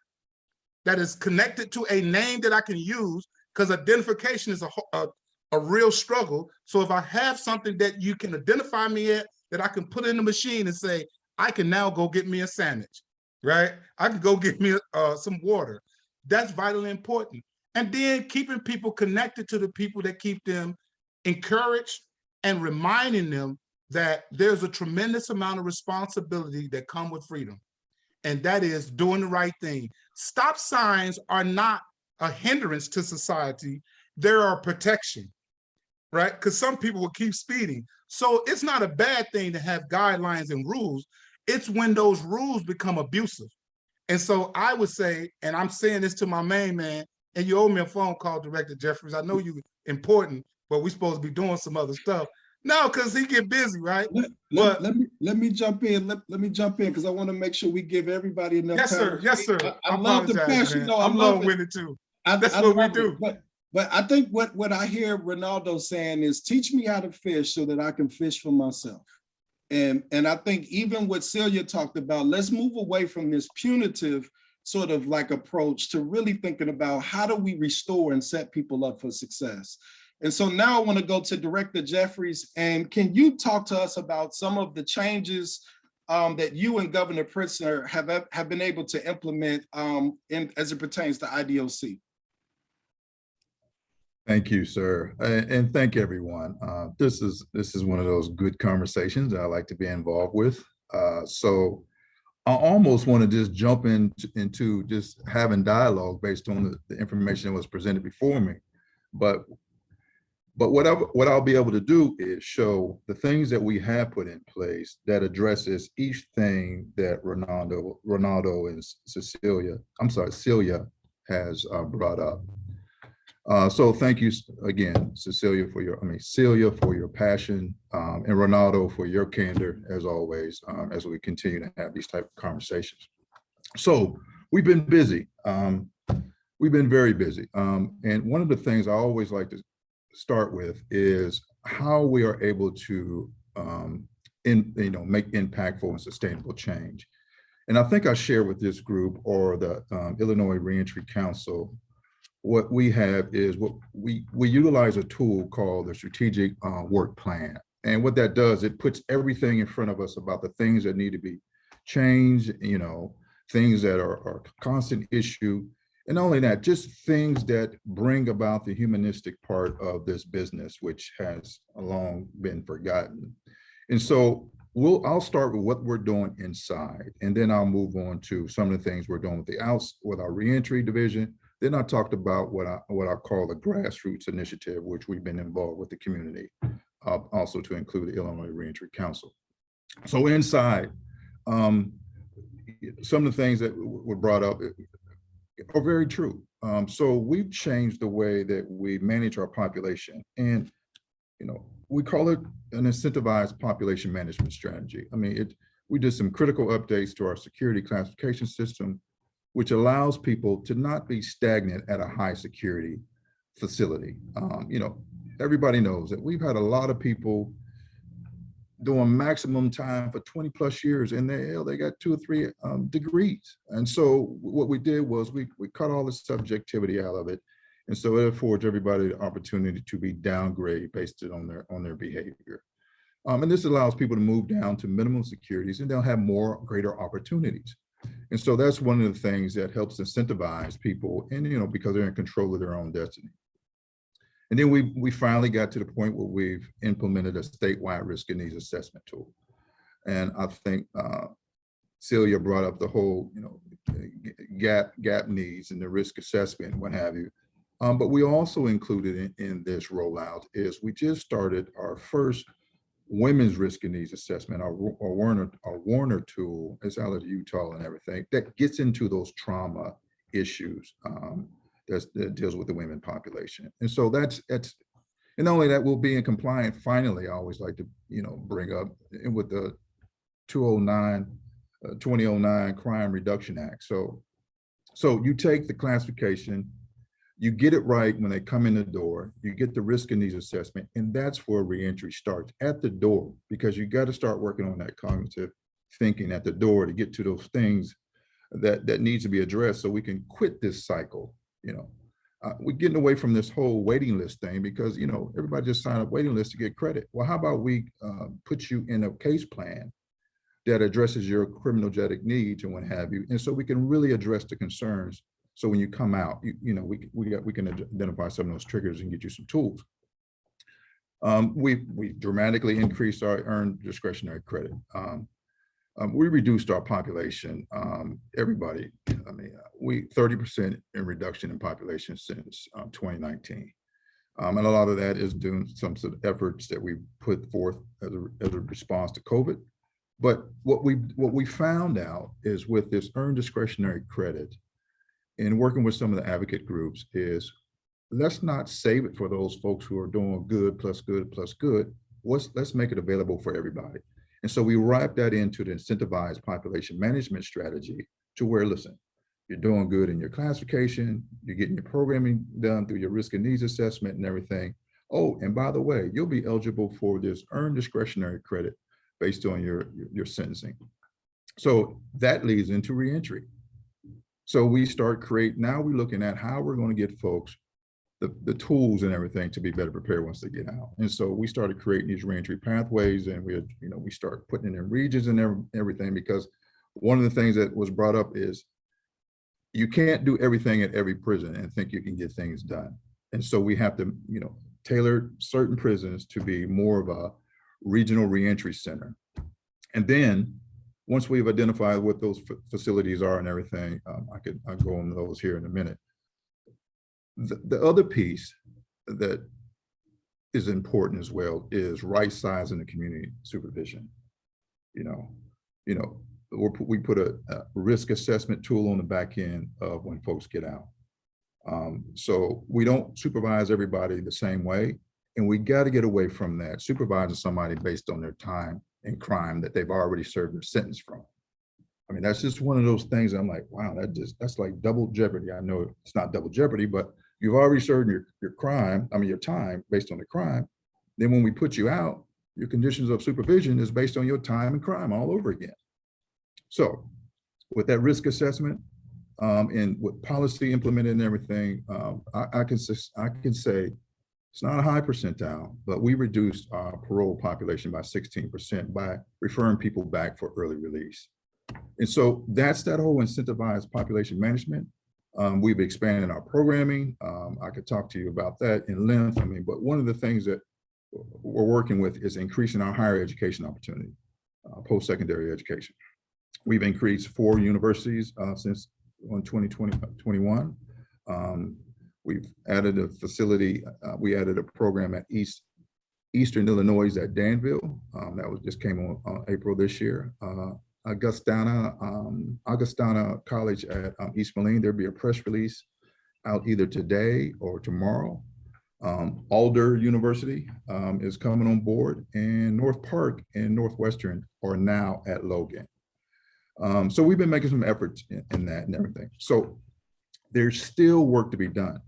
that is connected to a name that I can use, because identification is a real struggle. So if I have something that you can identify me at, that I can put in the machine and say, I can now go get me a sandwich, right? I can go get me some water. That's vitally important. And then keeping people connected to the people that keep them encouraged and reminding them that there's a tremendous amount of responsibility that come with freedom. And that is doing the right thing. Stop signs are not a hindrance to society. They're a protection, right? Because some people will keep speeding. So it's not a bad thing to have guidelines and rules. It's when those rules become abusive. And so I would say, and I'm saying this to my main man, and you owe me a phone call, Director Jeffries. I know you're important, but we're supposed to be doing some other stuff. No, because he get busy, right? Let me jump in. Let me jump in because I want to make sure we give everybody enough yes, time. Sir. Yes, sir. I love the passion. No, I'm long-winded too. That's what we do. But I think what I hear Ronaldo saying is, teach me how to fish so that I can fish for myself. And I think even what Celia talked about, let's move away from this punitive sort of like approach to really thinking about how do we restore and set people up for success. And so now I want to go to Director Jeffries, and can you talk to us about some of the changes that you and Governor Pritzker have been able to implement as it pertains to IDOC? Thank you, sir, and thank everyone. This is one of those good conversations that I like to be involved with. So I almost want to just jump into just having dialogue based on the information that was presented before me. But what I'll be able to do is show the things that we have put in place that addresses each thing that Ronaldo and Celia has brought up. So thank you again, Celia, for your passion, and Ronaldo for your candor, as always, as we continue to have these type of conversations. So we've been busy. We've been very busy. And one of the things I always like to start with is how we are able to make impactful and sustainable change. And I think I share with this group or the Illinois Reentry Council, what we have is what we utilize a tool called the strategic work plan. And what that does, it puts everything in front of us about the things that need to be changed, things that are a constant issue. And not only that, just things that bring about the humanistic part of this business, which has long been forgotten. And so I'll start with what we're doing inside, and then I'll move on to some of the things we're doing with our reentry division. Then I talked about what I call the grassroots initiative, which we've been involved with the community, also to include the Illinois Reentry Council. So inside, some of the things that were brought up are very true. So we've changed the way that we manage our population, and we call it an incentivized population management strategy. I mean, we did some critical updates to our security classification system, which allows people to not be stagnant at a high security facility. Everybody knows that we've had a lot of people doing maximum time for 20 plus years, and they got 2 or 3 degrees. And so what we did was we cut all the subjectivity out of it. And so it affords everybody the opportunity to be downgraded based on their behavior. And this allows people to move down to minimum securities, and they'll have greater opportunities. And so that's one of the things that helps incentivize people, and because they're in control of their own destiny. And then we finally got to the point where we've implemented a statewide risk and needs assessment tool. And I think Celia brought up the whole, gap needs and the risk assessment and what have you. But we also included in this rollout is we just started our first women's risk and needs assessment, our Warner tool. It's out of Utah and everything that gets into those trauma issues that deals with the women population. And so that's and not only that, we'll be in compliant. Finally, I always like to bring up with the 2009 Crime Reduction Act. So you take the classification, you get it right when they come in the door, you get the risk and needs assessment, and that's where reentry starts, at the door, because you got to start working on that cognitive thinking at the door to get to those things that needs to be addressed so we can quit this cycle. We're getting away from this whole waiting list thing because, everybody just sign up waiting list to get credit. Well, how about we put you in a case plan that addresses your criminogenic needs and what have you. And so we can really address the concerns. So when you come out, we can identify some of those triggers and get you some tools. We dramatically increased our earned discretionary credit. We reduced our population, everybody. We 30% in reduction in population since 2019. And a lot of that is doing some sort of efforts that we put forth as a response to COVID. But what we found out is with this earned discretionary credit and working with some of the advocate groups is let's not save it for those folks who are doing good plus good plus good. Let's make it available for everybody. And so we wrap that into the incentivized population management strategy to where, listen, you're doing good in your classification, you're getting your programming done through your risk and needs assessment and everything. Oh, and by the way, you'll be eligible for this earned discretionary credit based on your sentencing. So that leads into reentry. So we start now we're looking at how we're going to get folks the tools and everything to be better prepared once they get out. And so we started creating these reentry pathways, and we start putting it in regions and everything, because one of the things that was brought up is you can't do everything at every prison and think you can get things done. And so we have to, tailor certain prisons to be more of a regional reentry center. And then once we've identified what those facilities are and everything, I'll go on those here in a minute. The other piece that is important as well is right sizing the community supervision. We put a risk assessment tool on the back end of when folks get out. So we don't supervise everybody the same way. And we got to get away from that, supervising somebody based on their time and crime that they've already served their sentence from. That's just one of those things I'm like, wow, that's like double jeopardy. I know it's not double jeopardy, but you've already served your crime, your time based on the crime. Then when we put you out, your conditions of supervision is based on your time and crime all over again. So with that risk assessment and with policy implemented and everything, I can say it's not a high percentile, but we reduced our parole population by 16% by referring people back for early release. And so that's that whole incentivized population management. We've expanded our programming. I could talk to you about that in length. But one of the things that we're working with is increasing our higher education opportunity, post-secondary education. We've increased 4 universities since 2021. We've added a facility. We added a program at Eastern Illinois at Danville. That just came on April this year. Augustana College at East Moline. There'll be a press release out either today or tomorrow. Alder University is coming on board, and North Park and Northwestern are now at Logan. So we've been making some efforts in that and everything. So there's still work to be done.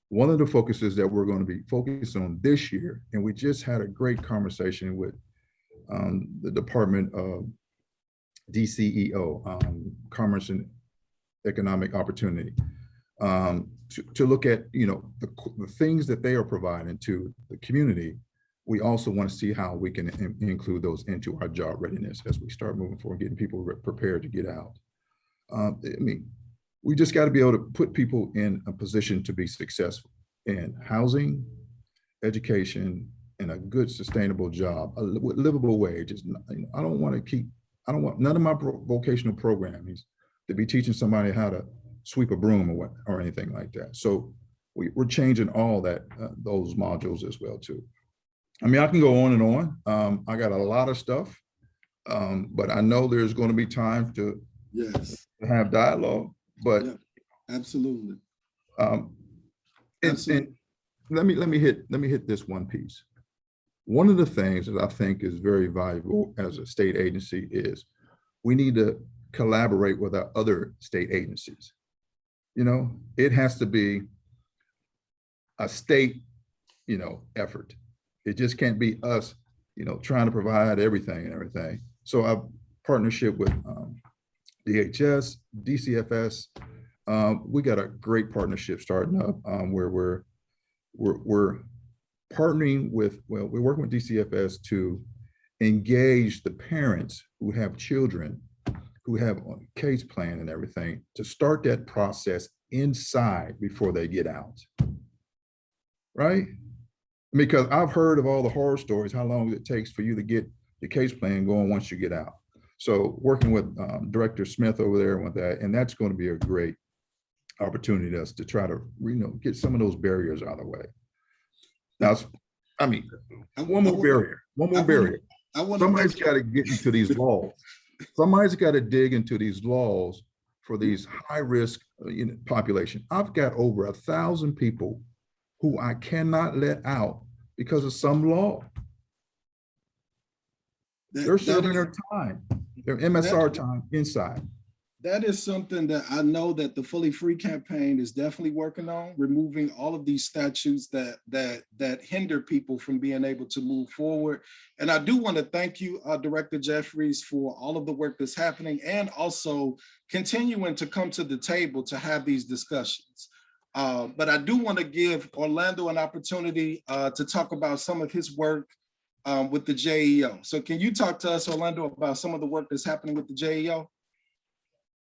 One of the focuses that we're going to be focused on this year, and we just had a great conversation with the Department of DCEO, Commerce and Economic Opportunity, to look at the things that they are providing to the community. We also want to see how we can include those into our job readiness as we start moving forward, getting people prepared to get out. We just got to be able to put people in a position to be successful. in housing, education, and a good sustainable job, a livable wage. I don't want none of my vocational programs to be teaching somebody how to sweep a broom or anything like that. So we're changing all that, those modules as well too. I mean, I can go on and on. I got a lot of stuff, but I know there's going to be time to have dialogue. But yeah, absolutely. And let me hit this one piece. One of the things that I think is very valuable as a state agency is we need to collaborate with our other state agencies. You know, it has to be a state, effort. It just can't be us, trying to provide everything. So our partnership with DHS, DCFS, we got a great partnership starting up where we're partnering with, we're working with DCFS to engage the parents who have children who have a case plan and everything to start that process inside before they get out, right? Because I've heard of all the horror stories, how long it takes for you to get the case plan going once you get out. So working with Director Smith over there with that, and that's going to be a great opportunity to us to try to, get some of those barriers out of the way. Now, I mean, one more barrier. Somebody's got to get into these laws. Somebody's got to dig into these laws for these high-risk population. I've got over 1,000 people who I cannot let out because of some law. They're serving their time, their MSR time inside. That is something that I know that the Fully Free campaign is definitely working on, removing all of these statutes that hinder people from being able to move forward. And I do want to thank you, Director Jeffries, for all of the work that's happening and also continuing to come to the table to have these discussions. But I do want to give Orlando an opportunity to talk about some of his work with the JEO. So can you talk to us, Orlando, about some of the work that's happening with the JEO?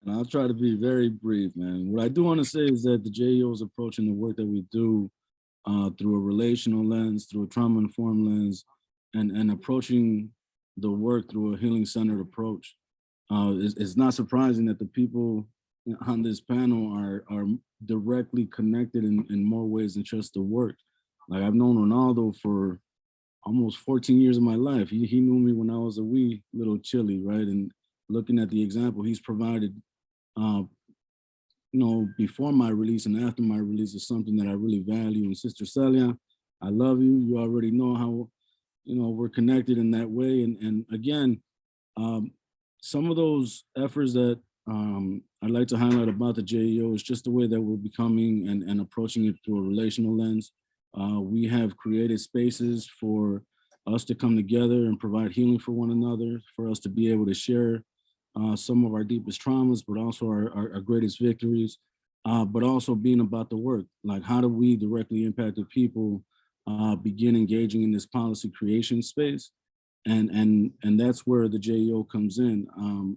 And I'll try to be very brief, man. What I do want to say is that the JEO is approaching the work that we do through a relational lens, through a trauma-informed lens, and approaching the work through a healing-centered approach. It's not surprising that the people on this panel are directly connected in more ways than just the work. Like, I've known Ronaldo for almost 14 years of my life. He knew me when I was a wee little chili, right? And looking at the example he's provided, before my release and after my release is something that I really value. And Sister Celia, I love you. You already know how, we're connected in that way. And again, some of those efforts that I'd like to highlight about the JEO is just the way that we're becoming and approaching it through a relational lens. We have created spaces for us to come together and provide healing for one another, for us to be able to share some of our deepest traumas, but also our greatest victories, but also being about the work. Like, how do we directly impacted people begin engaging in this policy creation space? And that's where the JEO comes in.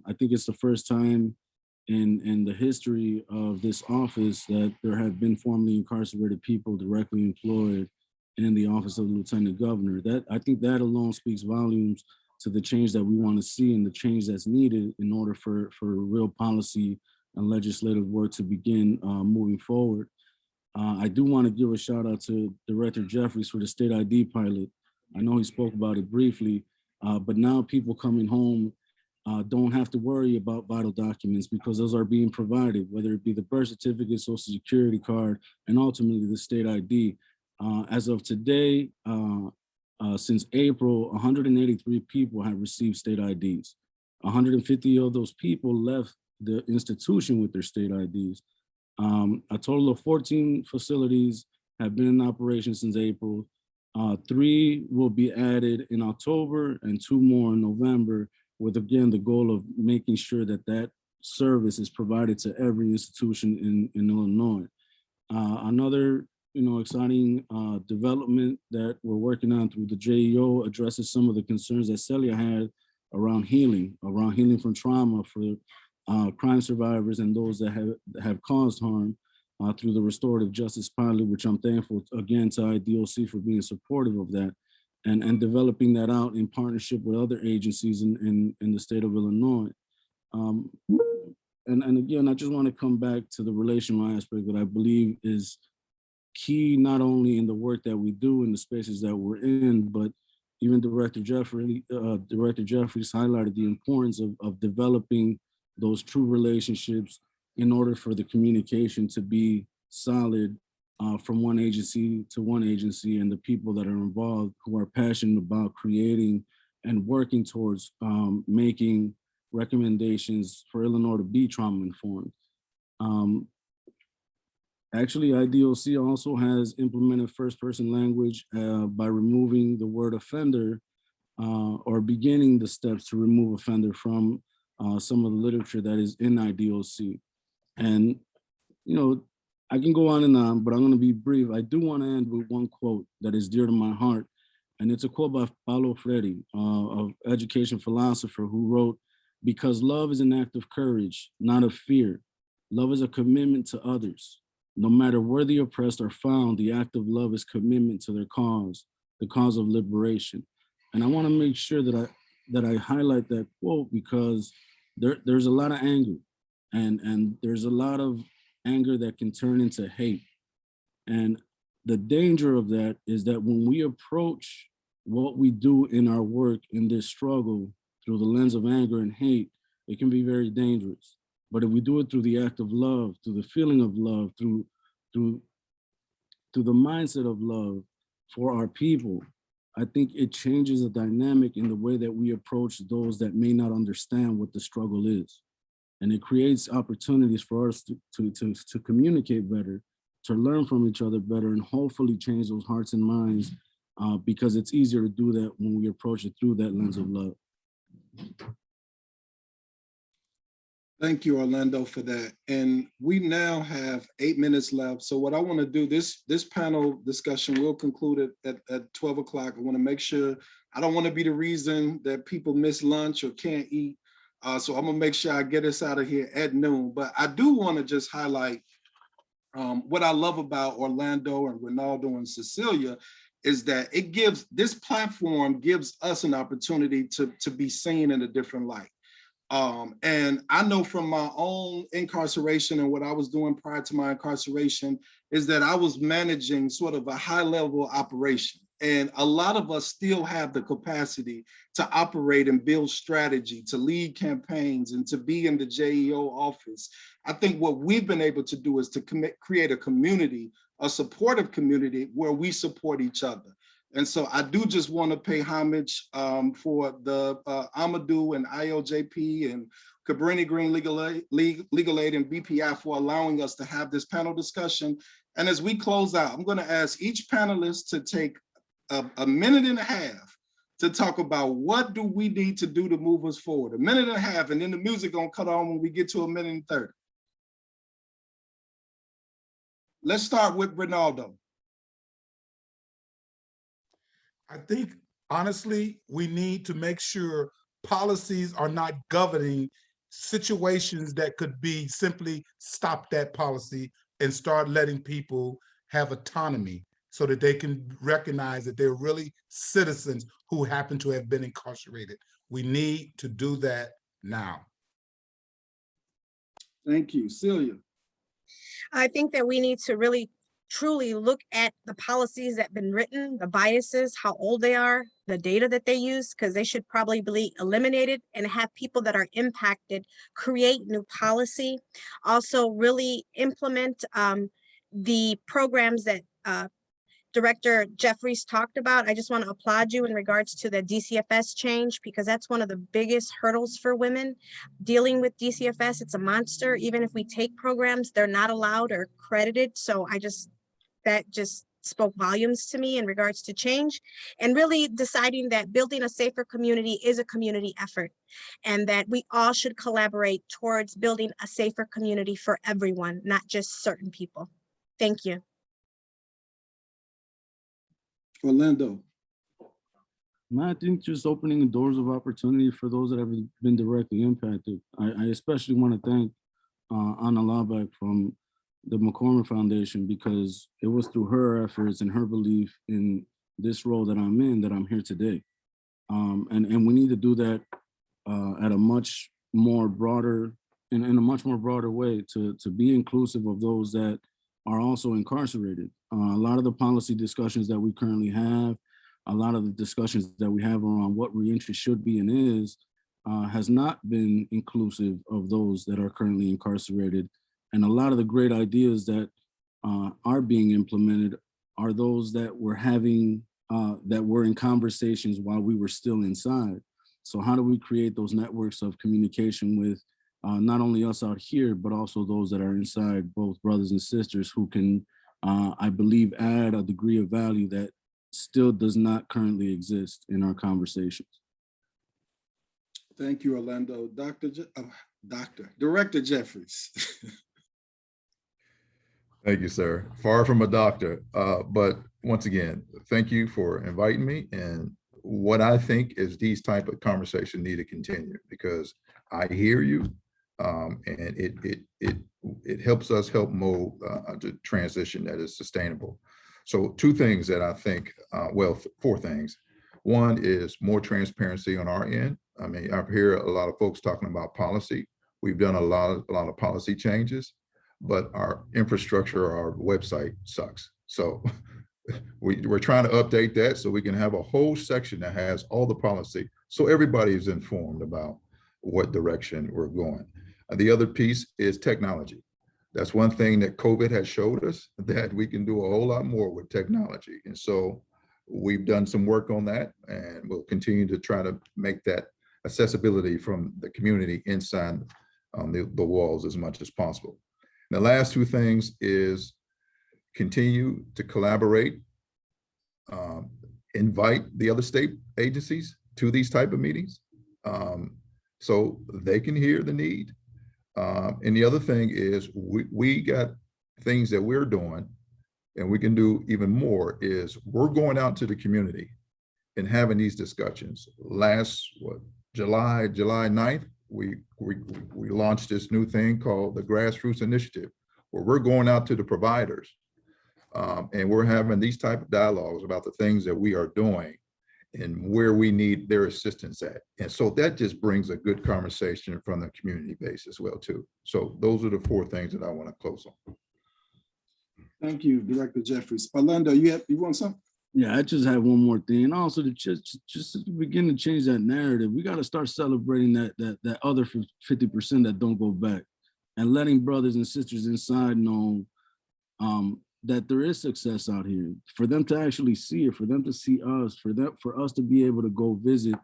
I think it's the first time in the history of this office that there have been formerly incarcerated people directly employed in the office of the Lieutenant Governor. I think that alone speaks volumes to the change that we want to see and the change that's needed in order for real policy and legislative work to begin moving forward. I do want to give a shout out to Director Jeffries for the state ID pilot. I know he spoke about it briefly, but now people coming home don't have to worry about vital documents because those are being provided, whether it be the birth certificate, social security card, and ultimately the state ID. As of today, since April, 183 people have received state IDs. 150 of those people left the institution with their state IDs. A total of 14 facilities have been in operation since April. 3 will be added in October and 2 more in November, with, again, the goal of making sure that that service is provided to every institution in Illinois. Another exciting development that we're working on through the JEO addresses some of the concerns that Celia had around healing from trauma for crime survivors and those that have caused harm. through the restorative justice pilot, which I'm thankful again to IDOC for being supportive of that, and developing that out in partnership with other agencies in the state of Illinois. And again, I just want to come back to the relational aspect that I believe is key, not only in the work that we do in the spaces that we're in, but even Director Jeffries highlighted the importance of developing those true relationships in order for the communication to be solid from one agency to one agency, and the people that are involved who are passionate about creating and working towards making recommendations for Illinois to be trauma informed. Actually, IDOC also has implemented first person language by removing the word offender or beginning the steps to remove offender from some of the literature that is in IDOC. And, you know, I can go on and on, but I'm going to be brief. I do want to end with one quote that is dear to my heart. And it's a quote by Paulo Freire, an education philosopher, who wrote, "Because love is an act of courage, not of fear. Love is a commitment to others. No matter where the oppressed are found, the act of love is commitment to their cause, the cause of liberation." And I want to make sure that I highlight that quote, because there's a lot of anger, and there's a lot of anger that can turn into hate. And the danger of that is that when we approach what we do in our work in this struggle through the lens of anger and hate, it can be very dangerous. But if we do it through the act of love, through the feeling of love, through the mindset of love for our people, I think it changes the dynamic in the way that we approach those that may not understand what the struggle is. And it creates opportunities for us to communicate better, to learn from each other better, and hopefully change those hearts and minds, because it's easier to do that when we approach it through that lens of love. Thank you, Orlando, for that. And we now have 8 minutes left. So what I want to do, this panel discussion will conclude at 12 o'clock. I want to make sure, I don't want to be the reason that people miss lunch or can't eat. So I'm gonna make sure I get us out of here at noon. But I do want to just highlight what I love about Orlando and Ronaldo and Cecilia is that this platform gives us an opportunity to be seen in a different light. And I know from my own incarceration and what I was doing prior to my incarceration is that I was managing sort of a high level operation. And a lot of us still have the capacity to operate and build strategy, to lead campaigns, and to be in the JEO office. I think what we've been able to do is to create a community, a supportive community where we support each other. And so I do just want to pay homage for the Amadou and ILJP and Cabrini Green Legal Aid and BPI for allowing us to have this panel discussion. And as we close out, I'm going to ask each panelist to take a minute and a half to talk about what do we need to do to move us forward. A minute and a half, and then the music gonna cut on when we get to a minute and 30. Let's start with Ronaldo. I think, honestly, we need to make sure policies are not governing situations that could be simply stop that policy and start letting people have autonomy so that they can recognize that they're really citizens who happen to have been incarcerated. We need to do that now. Thank you. Celia. I think that we need to really truly look at the policies that have been written, the biases, how old they are, the data that they use, because they should probably be eliminated, and have people that are impacted create new policy. Also really implement the programs that Director Jeffries talked about. I just want to applaud you in regards to the DCFS change, because that's one of the biggest hurdles for women dealing with DCFS. It's a monster. Even if we take programs, they're not allowed or credited. So that just spoke volumes to me in regards to change, and really deciding that building a safer community is a community effort, and that we all should collaborate towards building a safer community for everyone, not just certain people. Thank you. Orlando. I think just opening doors of opportunity for those that have been directly impacted. I especially want to thank Anna Laubach from the McCormick Foundation, because it was through her efforts and her belief in this role that I'm in that I'm here today. And we need to do that at a much more broader, in a much more broader way to be inclusive of those that are also incarcerated. A lot of the policy discussions that we currently have, a lot of the discussions that we have around what reentry should be and is, has not been inclusive of those that are currently incarcerated. And a lot of the great ideas that are being implemented are those that we're having, that were in conversations while we were still inside. So how do we create those networks of communication with not only us out here, but also those that are inside, both brothers and sisters who can, I believe, add a degree of value that still does not currently exist in our conversations. Thank you, Orlando. Director Jeffries. Thank you, sir. Far from a doctor, but once again, thank you for inviting me. And what I think is these type of conversations need to continue, because I hear you, and it helps us help mold the transition that is sustainable. So two things that I think, well, four things. One is more transparency on our end. I mean, I hear a lot of folks talking about policy. We've done a lot of policy changes, but our infrastructure, our website sucks. So we're trying to update that so we can have a whole section that has all the policy, so everybody is informed about what direction we're going. The other piece is technology. That's one thing that COVID has showed us, that we can do a whole lot more with technology. And so we've done some work on that, and we'll continue to try to make that accessibility from the community inside the walls as much as possible. The last two things is continue to collaborate, invite the other state agencies to these type of meetings so they can hear the need. And the other thing is we got things that we're doing, and we can do even more, is we're going out to the community and having these discussions. Last, July 9th, we launched this new thing called the Grassroots Initiative, where we're going out to the providers and we're having these type of dialogues about the things that we are doing and where we need their assistance at. And so that just brings a good conversation from the community base as well too. So those are the four things that I want to close on. Thank you, Director Jeffries. Orlando, you want something? Yeah, I just have one more thing. And also to just to begin to change that narrative, we got to start celebrating that other 50% that don't go back, and letting brothers and sisters inside know that there is success out here, for them to actually see it, for them to see us, for us to be able to go visit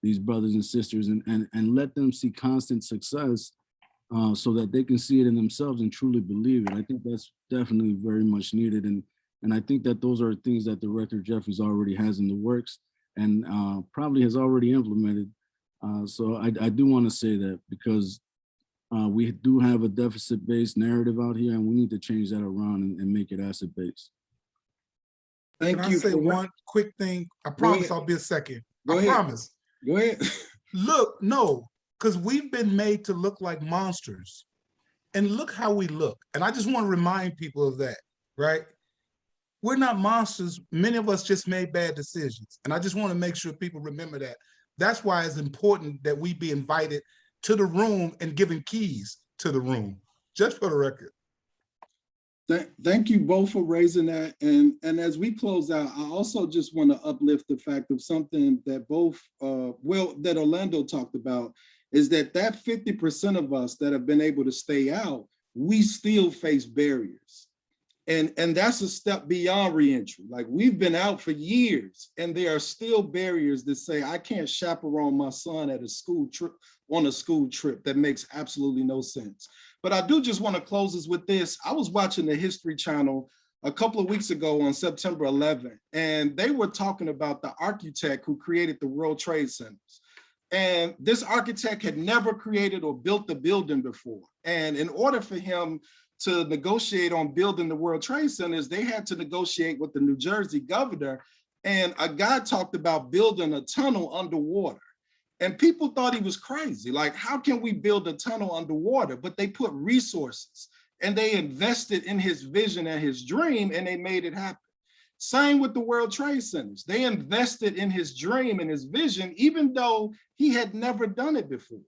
these brothers and sisters and let them see constant success so that they can see it in themselves and truly believe it. I think that's definitely very much needed. And I think that those are things that Director Jeffries already has in the works and probably has already implemented. So I do want to say that, because we do have a deficit-based narrative out here, and we need to change that around and make it asset-based. Thank Can you. I say one quick thing? I promise I'll be a second. I promise. Go ahead. Look, no, because we've been made to look like monsters. And look how we look. And I just want to remind people of that, right? We're not monsters. Many of us just made bad decisions. And I just want to make sure people remember that. That's why it's important that we be invited to the room and given keys to the room, just for the record. Thank you both for raising that. And as we close out, I also just want to uplift the fact of something that both, that Orlando talked about, is that 50% of us that have been able to stay out, we still face barriers. And that's a step beyond reentry. Like, we've been out for years and there are still barriers that say, I can't chaperone my son at a school trip, on a school trip. That makes absolutely no sense. But I do just want to close this with this. I was watching the History Channel a couple of weeks ago on September 11th, and they were talking about the architect who created the World Trade Centers. And this architect had never created or built a building before. And in order for him to negotiate on building the World Trade Centers, they had to negotiate with the New Jersey governor. And a guy talked about building a tunnel underwater. And people thought he was crazy. Like, how can we build a tunnel underwater? But they put resources and they invested in his vision and his dream, and they made it happen. Same with the World Trade Centers. They invested in his dream and his vision, even though he had never done it before.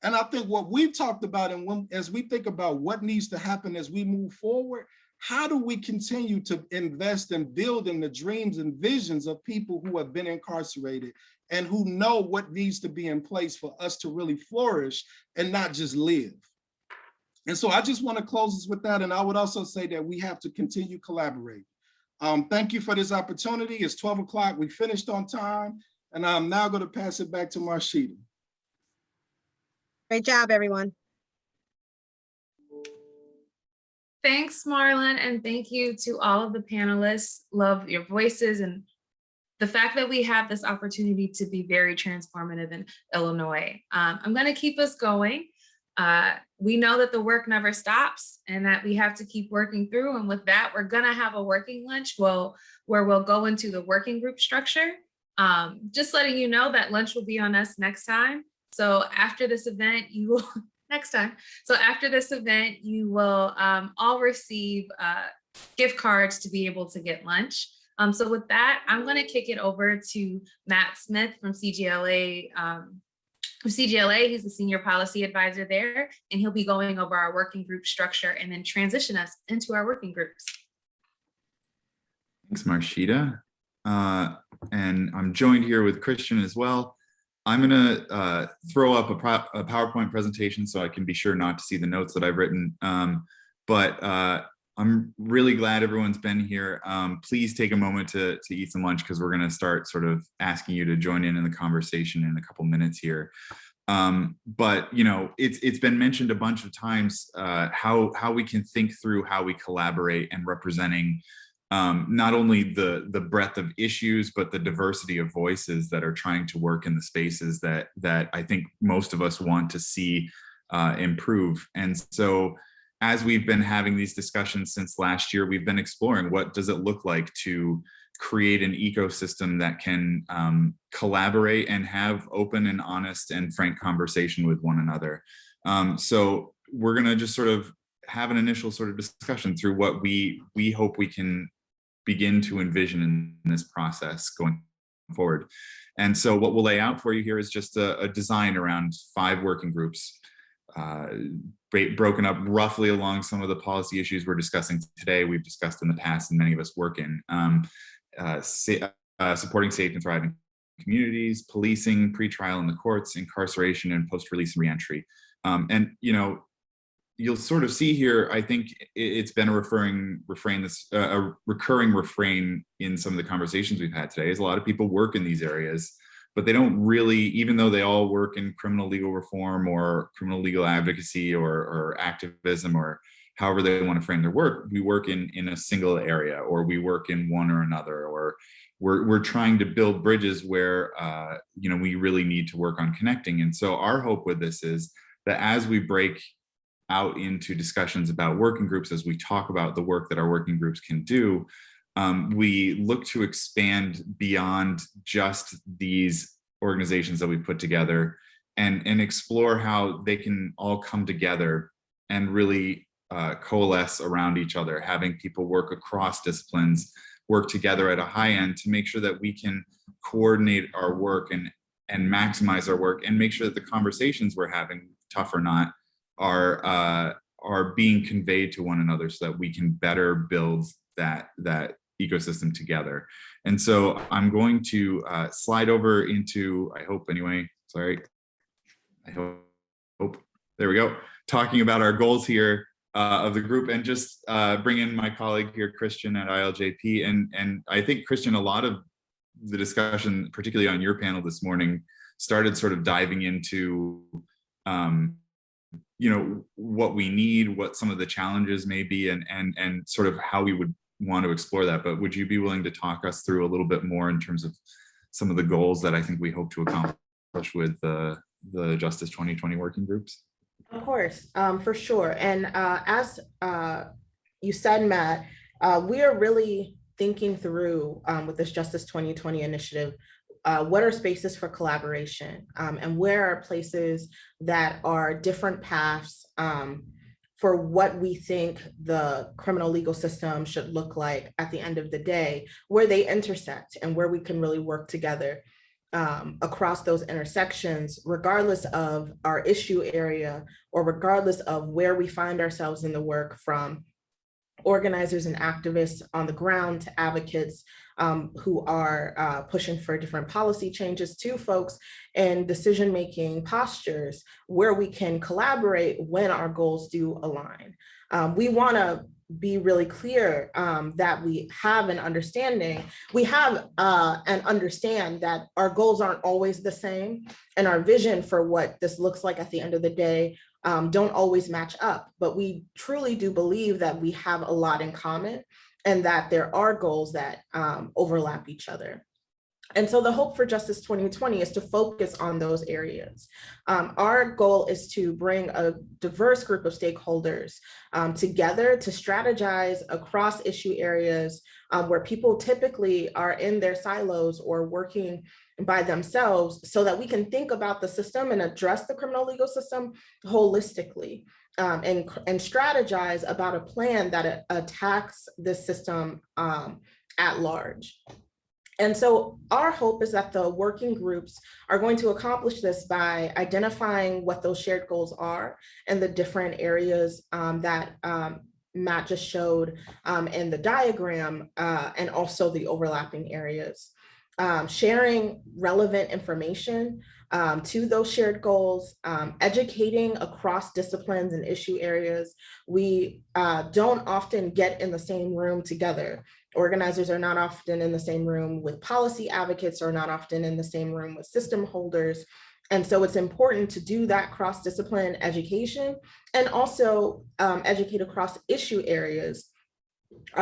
And I think what we've talked about, and as we think about what needs to happen as we move forward, how do we continue to invest and build in the dreams and visions of people who have been incarcerated and who know what needs to be in place for us to really flourish and not just live? And so I just want to close this with that. And I would also say that we have to continue collaborating. Thank you for this opportunity. It's 12 o'clock. We finished on time. And I'm now going to pass it back to Marshita. Great job, everyone. Thanks, Marlon, and thank you to all of the panelists. Love your voices and the fact that we have this opportunity to be very transformative in Illinois. I'm going to keep us going. We know that the work never stops and that we have to keep working through. And with that, we're going to have a working lunch where we'll go into the working group structure. Just letting you know that lunch will be on us next time. So after this event, you will So after this event, you will all receive gift cards to be able to get lunch. So with that, I'm going to kick it over to Matt Smith from CGLA. He's the senior policy advisor there, and he'll be going over our working group structure and then transition us into our working groups. Thanks, Marshita. And I'm joined here with Christian as well. I'm gonna throw up a PowerPoint presentation so I can be sure not to see the notes that I've written. But I'm really glad everyone's been here. Please take a moment to eat some lunch because we're gonna start sort of asking you to join in the conversation in a couple minutes here. But you know, it's been mentioned a bunch of times how we can think through how we collaborate and representing not only the breadth of issues, but the diversity of voices that are trying to work in the spaces that I think most of us want to see improve. And so as we've been having these discussions since last year, we've been exploring what does it look like to create an ecosystem that can collaborate and have open and honest and frank conversation with one another. So we're gonna just sort of have an initial sort of discussion through what we hope we can begin to envision in this process going forward. And so what we'll lay out for you here is just a design around 5 working groups, broken up roughly along some of the policy issues we're discussing today, we've discussed in the past and many of us work in. Supporting safe and thriving communities, policing, pretrial in the courts, incarceration, and post-release and reentry. And you know, you'll sort of see here, I think it's been a recurring refrain in some of the conversations we've had today, is a lot of people work in these areas, but they don't really, even though they all work in criminal legal reform or criminal legal advocacy or activism or however they want to frame their work, we work in a single area, or we work in one or another, or we're trying to build bridges where you know, we really need to work on connecting. And so our hope with this is that as we break out into discussions about working groups, as we talk about the work that our working groups can do, we look to expand beyond just these organizations that we put together and explore how they can all come together and really coalesce around each other, having people work across disciplines, work together at a high end to make sure that we can coordinate our work and maximize our work and make sure that the conversations we're having, tough or not, are being conveyed to one another so that we can better build that ecosystem together. And so I'm going to slide over into, I hope anyway, sorry, I hope, there we go, talking about our goals here of the group, and just bring in my colleague here, Christian at ILJP. And I think, Christian, a lot of the discussion, particularly on your panel this morning, started sort of diving into you know, what we need, what some of the challenges may be, and sort of how we would want to explore that. But would you be willing to talk us through a little bit more in terms of some of the goals that I think we hope to accomplish with the Justice 2020 working groups? Of course, for sure. And as you said, Matt, we are really thinking through with this Justice 2020 initiative, what are spaces for collaboration, and where are places that are different paths for what we think the criminal legal system should look like at the end of the day, where they intersect and where we can really work together across those intersections, regardless of our issue area or regardless of where we find ourselves in the work, from organizers and activists on the ground to advocates who are pushing for different policy changes, to folks in decision-making postures where we can collaborate when our goals do align. We want to be really clear that we have an understanding. We have and understand that our goals aren't always the same, and our vision for what this looks like at the end of the day don't always match up, but we truly do believe that we have a lot in common and that there are goals that overlap each other. And so the Hope for Justice 2020 is to focus on those areas. Our goal is to bring a diverse group of stakeholders together to strategize across issue areas where people typically are in their silos or working by themselves, so that we can think about the system and address the criminal legal system holistically and strategize about a plan that attacks this system at large. And so our hope is that the working groups are going to accomplish this by identifying what those shared goals are and the different areas that Matt just showed in the diagram, and also the overlapping areas. Sharing relevant information to those shared goals, educating across disciplines and issue areas. We don't often get in the same room together. Organizers are not often in the same room with policy advocates, or not often in the same room with system holders. And so it's important to do that cross-discipline education, and also educate across issue areas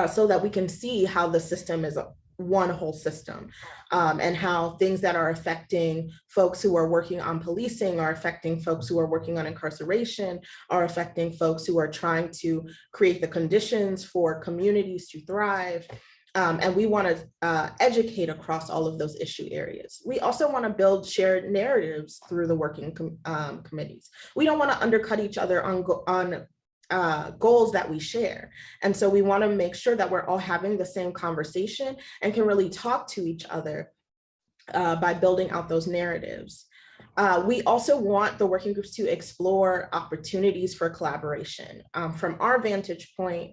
so that we can see how the system is one whole system, and how things that are affecting folks who are working on policing are affecting folks who are working on incarceration, are affecting folks who are trying to create the conditions for communities to thrive. And we want to educate across all of those issue areas. We also want to build shared narratives through the working committees. We don't want to undercut each other on goals that we share. And so we want to make sure that we're all having the same conversation and can really talk to each other by building out those narratives. We also want the working groups to explore opportunities for collaboration. From our vantage point,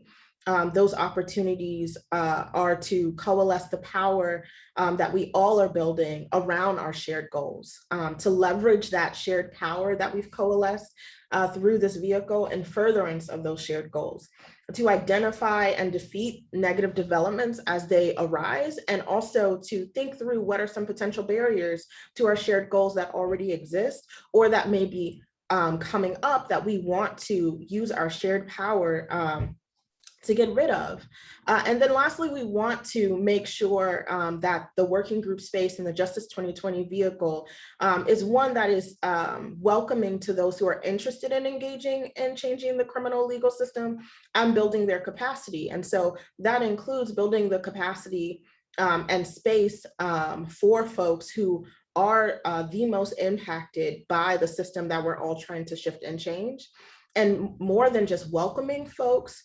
those opportunities are to coalesce the power that we all are building around our shared goals, to leverage that shared power that we've coalesced through this vehicle in furtherance of those shared goals, to identify and defeat negative developments as they arise, and also to think through what are some potential barriers to our shared goals that already exist, or that may be coming up that we want to use our shared power to get rid of. And then lastly, we want to make sure that the working group space in the Justice 2020 vehicle is one that is welcoming to those who are interested in engaging in changing the criminal legal system and building their capacity. And so that includes building the capacity and space for folks who are the most impacted by the system that we're all trying to shift and change. And more than just welcoming folks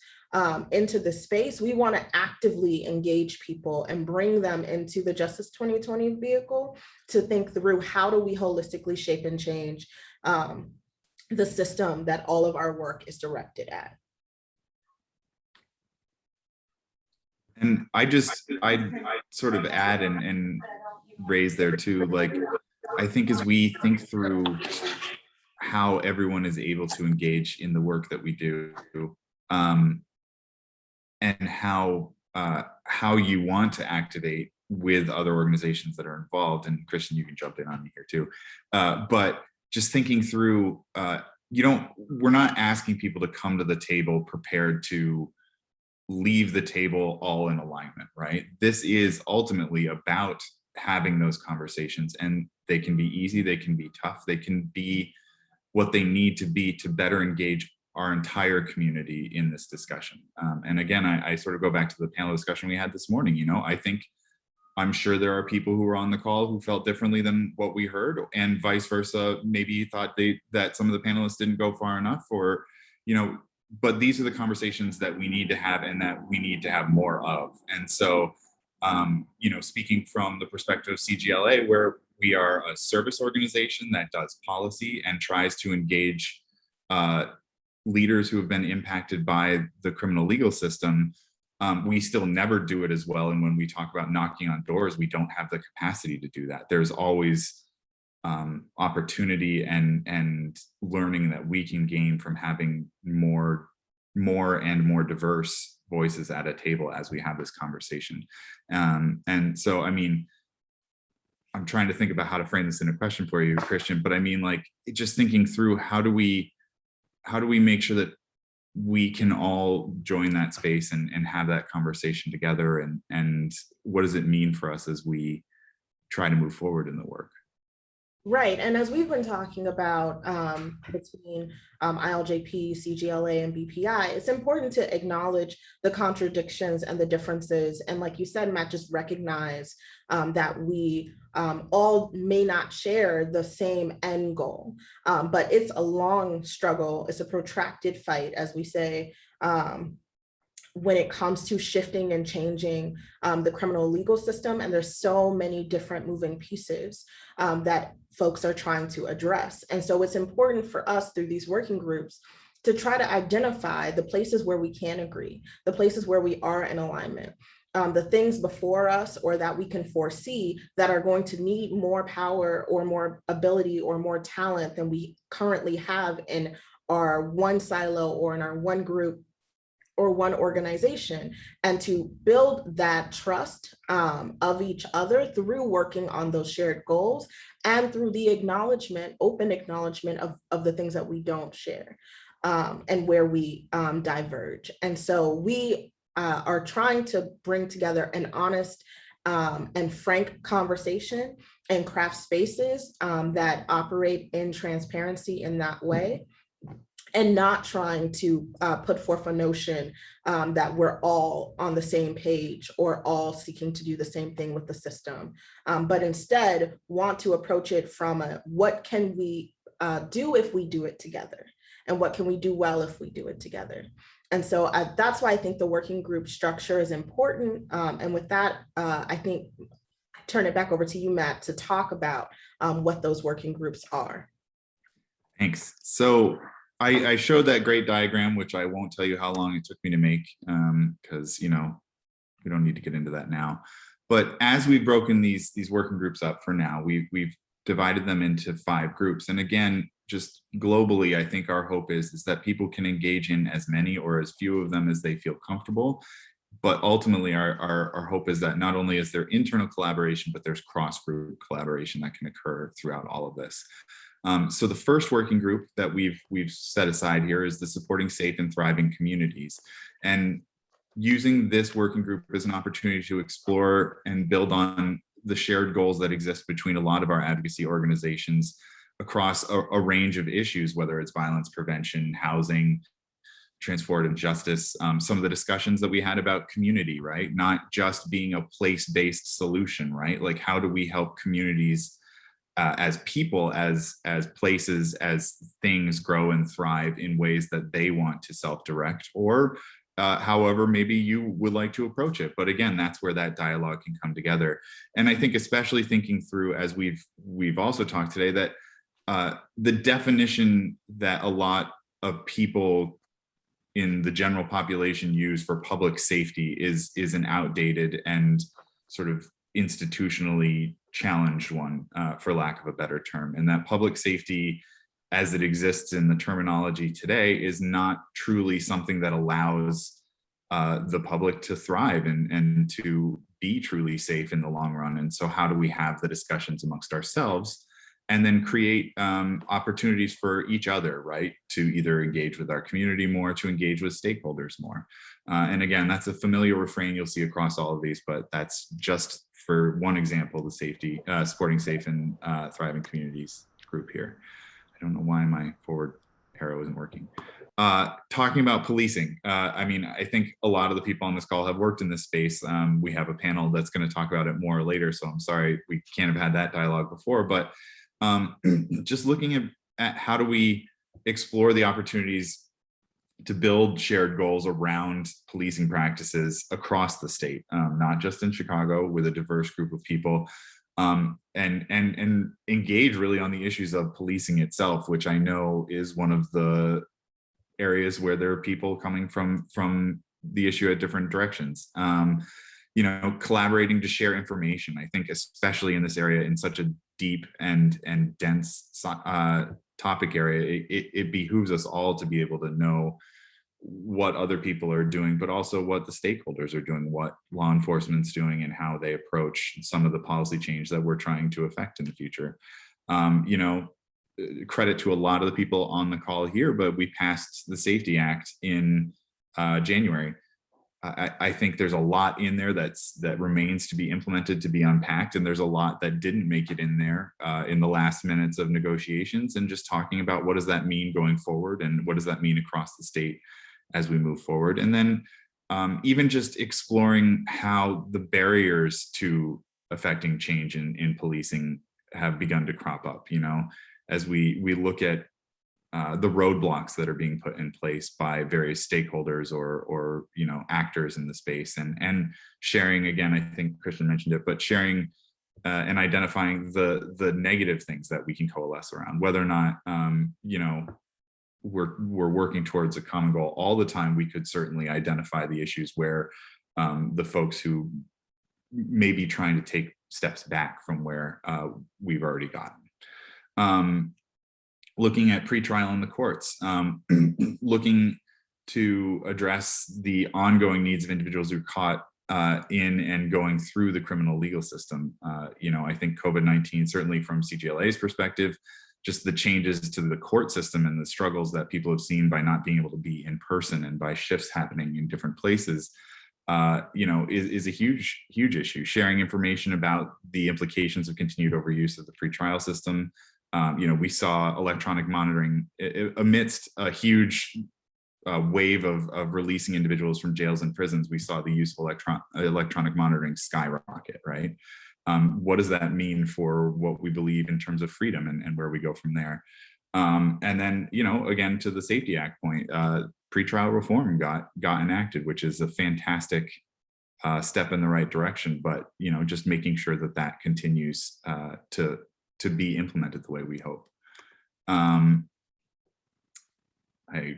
into the space, we want to actively engage people and bring them into the Justice 2020 vehicle to think through, how do we holistically shape and change the system that all of our work is directed at. And I'd sort of add and raise there too, like, I think as we think through how everyone is able to engage in the work that we do, and how you want to activate with other organizations that are involved. And Christian, you can jump in on me here too. But just thinking through, we're not asking people to come to the table prepared to leave the table all in alignment, right? This is ultimately about having those conversations, and they can be easy, they can be tough, they can be what they need to be to better engage our entire community in this discussion. And again, I sort of go back to the panel discussion we had this morning. I'm sure there are people who were on the call who felt differently than what we heard, and vice versa. Maybe thought that some of the panelists didn't go far enough, or but these are the conversations that we need to have and that we need to have more of. And so, you know, speaking from the perspective of CGLA, where we are a service organization that does policy and tries to engage leaders who have been impacted by the criminal legal system, we still never do it as well. And when we talk about knocking on doors, we don't have the capacity to do that. There's always opportunity and learning that we can gain from having more and more diverse voices at a table as we have this conversation. And so, I mean, I'm trying to think about how to frame this in a question for you, Christian, but I mean, like, just thinking through how do we make sure that we can all join that space and have that conversation together, and what does it mean for us as we try to move forward in the work? Right, and as we've been talking about between ILJP, CGLA, and BPI, it's important to acknowledge the contradictions and the differences. And like you said, Matt, just recognize that we all may not share the same end goal, but it's a long struggle. It's a protracted fight, as we say, when it comes to shifting and changing the criminal legal system. And there's so many different moving pieces that folks are trying to address. And so it's important for us through these working groups to try to identify the places where we can agree, the places where we are in alignment, the things before us or that we can foresee that are going to need more power or more ability or more talent than we currently have in our one silo or in our one group or one organization, and to build that trust of each other through working on those shared goals and through the acknowledgement, open acknowledgement of the things that we don't share and where we diverge. And so we are trying to bring together an honest and frank conversation and craft spaces that operate in transparency in that way, and not trying to put forth a notion that we're all on the same page or all seeking to do the same thing with the system, but instead want to approach it from what can we do if we do it together, and what can we do well if we do it together. And so that's why I think the working group structure is important. And with that, I think I turn it back over to you, Matt, to talk about what those working groups are. Thanks. So I showed that great diagram, which I won't tell you how long it took me to make, because, you know, we don't need to get into that now. But as we've broken these working groups up for now, we've divided them into 5 groups. And again, just globally, I think our hope is that people can engage in as many or as few of them as they feel comfortable. But ultimately, our hope is that not only is there internal collaboration, but there's cross-group collaboration that can occur throughout all of this. So the first working group that we've set aside here is the Supporting Safe and Thriving Communities. And using this working group as an opportunity to explore and build on the shared goals that exist between a lot of our advocacy organizations across a range of issues, whether it's violence prevention, housing, transformative justice, some of the discussions that we had about community, right? Not just being a place-based solution, right? Like, how do we help communities as people, as places, as things grow and thrive in ways that they want to self-direct, or however maybe you would like to approach it. But again, that's where that dialogue can come together. And I think especially thinking through, as we've also talked today, that the definition that a lot of people in the general population use for public safety is an outdated and sort of institutionally challenged one, for lack of a better term. And that public safety, as it exists in the terminology today, is not truly something that allows the public to thrive and to be truly safe in the long run. And so how do we have the discussions amongst ourselves and then create opportunities for each other, right? To either engage with our community more, to engage with stakeholders more. And again, that's a familiar refrain you'll see across all of these, but that's just for one example, the Supporting Safe and Thriving Communities group here. I don't know why my forward arrow isn't working. Talking about policing. I mean, I think a lot of the people on this call have worked in this space. We have a panel that's going to talk about it more later, so I'm sorry we can't have had that dialogue before, but just looking at how do we explore the opportunities build shared goals around policing practices across the state, not just in Chicago, with a diverse group of people, and engage really on the issues of policing itself, which I know is one of the areas where there are people coming from the issue at different directions. Collaborating to share information. I think especially in this area, in such a deep and dense topic area, it behooves us all to be able to know what other people are doing, but also what the stakeholders are doing, what law enforcement's doing, and how they approach some of the policy change that we're trying to affect in the future. Credit to a lot of the people on the call here, but we passed the Safety Act in January. I think there's a lot in there that remains to be implemented, to be unpacked, and there's a lot that didn't make it in there in the last minutes of negotiations, and just talking about what does that mean going forward, and what does that mean across the state as we move forward. And then even just exploring how the barriers to affecting change in policing have begun to crop up, as we look at the roadblocks that are being put in place by various stakeholders or actors in the space, and sharing, again, I think Christian mentioned it, but sharing and identifying the negative things that we can coalesce around, whether or not we're working towards a common goal all the time. We could certainly identify the issues where the folks who may be trying to take steps back from where we've already gotten. Looking at pretrial in the courts, looking to address the ongoing needs of individuals who are caught in and going through the criminal legal system. I think COVID-19, certainly from CGLA's perspective, just the changes to the court system and the struggles that people have seen by not being able to be in person and by shifts happening in different places, is a huge issue. Sharing information about the implications of continued overuse of the pretrial system. We saw electronic monitoring amidst a huge wave of releasing individuals from jails and prisons. We saw the use of electronic monitoring skyrocket, right? What does that mean for what we believe in terms of freedom and where we go from there? And then, again, to the Safety Act point, pretrial reform got enacted, which is a fantastic step in the right direction. But, just making sure that continues to be implemented the way we hope. I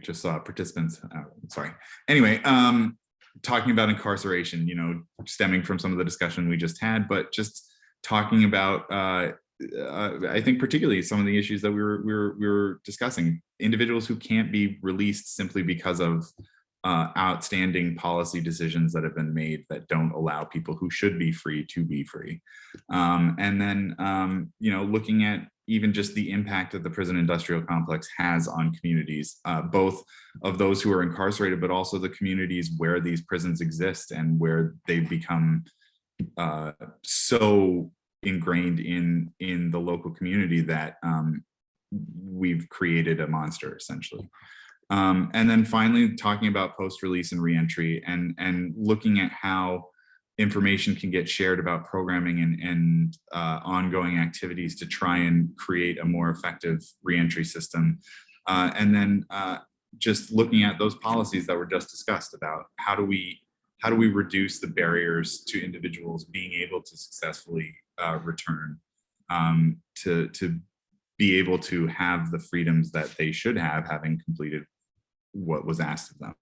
just saw participants, sorry. Anyway, talking about incarceration, stemming from some of the discussion we just had, but just talking about, I think particularly some of the issues that we were discussing, individuals who can't be released simply because of outstanding policy decisions that have been made that don't allow people who should be free to be free. And then, looking at even just the impact that the prison industrial complex has on communities, both of those who are incarcerated, but also the communities where these prisons exist and where they've become so ingrained in the local community that we've created a monster, essentially. And then finally, talking about post-release and reentry, and looking at how information can get shared about programming and ongoing activities to try and create a more effective reentry system. And then just looking at those policies that were just discussed about how do we reduce the barriers to individuals being able to successfully return, to be able to have the freedoms that they should have, having completed what was asked of them.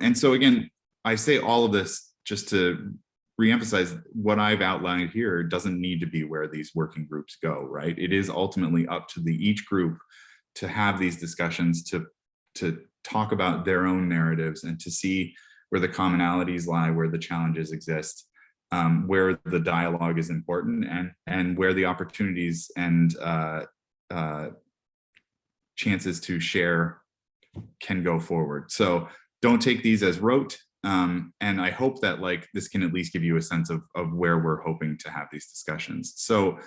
And so again, I say all of this just to reemphasize what I've outlined here doesn't need to be where these working groups go, right? It is ultimately up to each group to have these discussions, to talk about their own narratives, and to see where the commonalities lie, where the challenges exist, where the dialogue is important, and where the opportunities and chances to share can go forward. So don't take these as rote. And I hope that this can at least give you a sense of where we're hoping to have these discussions. So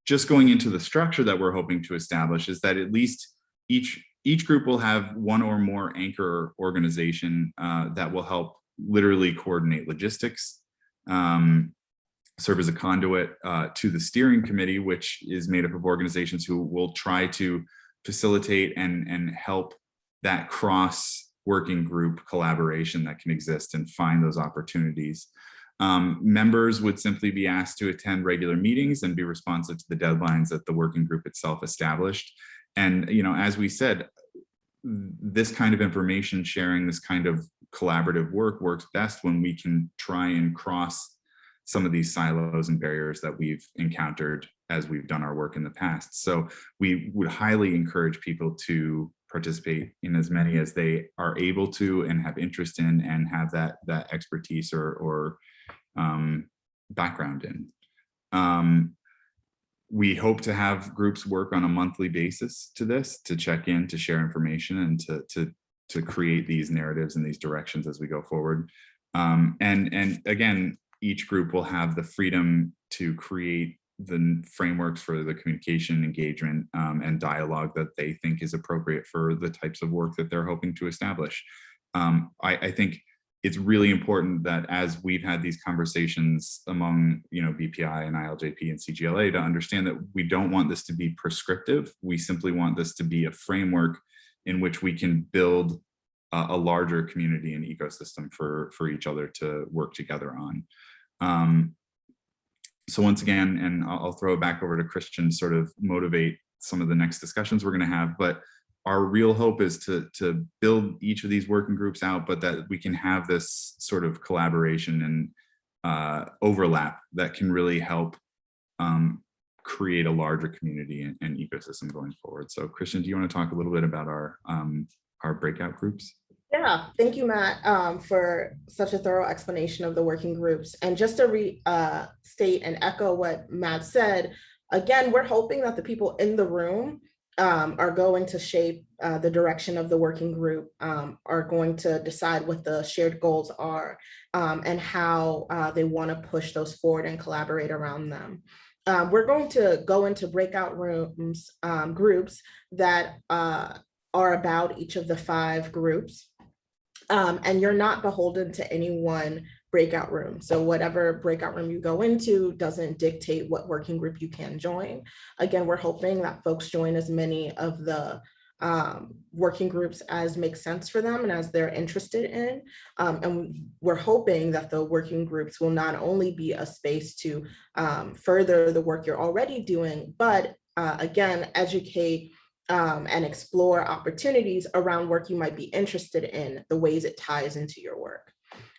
just going into the structure that we're hoping to establish is that at least each group will have one or more anchor organization that will help literally coordinate logistics, serve as a conduit to the steering committee, which is made up of organizations who will try to facilitate and help that cross working group collaboration that can exist and find those opportunities. Members would simply be asked to attend regular meetings and be responsive to the deadlines that the working group itself established. And, you know, as we said, this kind of information sharing, this kind of collaborative work works best when we can try and cross some of these silos and barriers that we've encountered as we've done our work in the past. So we would highly encourage people to participate in as many as they are able to and have interest in and have that expertise or background in. We hope to have groups work on a monthly basis to this, to check in, to share information, and to create these narratives and these directions as we go forward. And again, each group will have the freedom to create the frameworks for the communication, engagement, and dialogue that they think is appropriate for the types of work that they're hoping to establish. I think it's really important that as we've had these conversations among, you know, BPI and ILJP and CGLA, to understand that we don't want this to be prescriptive. We simply want this to be a framework in which we can build a larger community and ecosystem for each other to work together on. So once again, and I'll throw it back over to Christian to sort of motivate some of the next discussions we're going to have, but our real hope is to build each of these working groups out, but that we can have this sort of collaboration and overlap that can really help create a larger community and ecosystem going forward. So Christian, do you want to talk a little bit about our breakout groups? Yeah, thank you, Matt, for such a thorough explanation of the working groups. And just to restate and echo what Matt said, again, we're hoping that the people in the room are going to shape the direction of the working group, are going to decide what the shared goals are, and how they want to push those forward and collaborate around them. We're going to go into breakout rooms, groups that are about each of the 5 groups. And you're not beholden to any one breakout room. So whatever breakout room you go into doesn't dictate what working group you can join. Again, we're hoping that folks join as many of the working groups as makes sense for them and as they're interested in. And we're hoping that the working groups will not only be a space to further the work you're already doing, but again, educate and explore opportunities around work you might be interested in, the ways it ties into your work.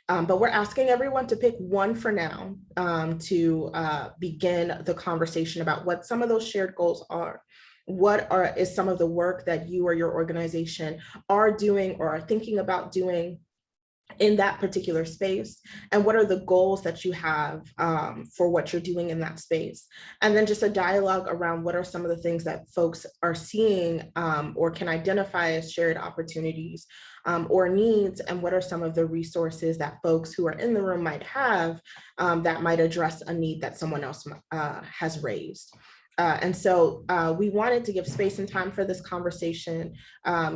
But we're asking everyone to pick one for now to begin the conversation about what some of those shared goals are. What is some of the work that you or your organization are doing or are thinking about doing in that particular space, and what are the goals that you have for what you're doing in that space? And then just a dialogue around what are some of the things that folks are seeing or can identify as shared opportunities or needs, and what are some of the resources that folks who are in the room might have that might address a need that someone else has raised. And so we wanted to give space and time for this conversation.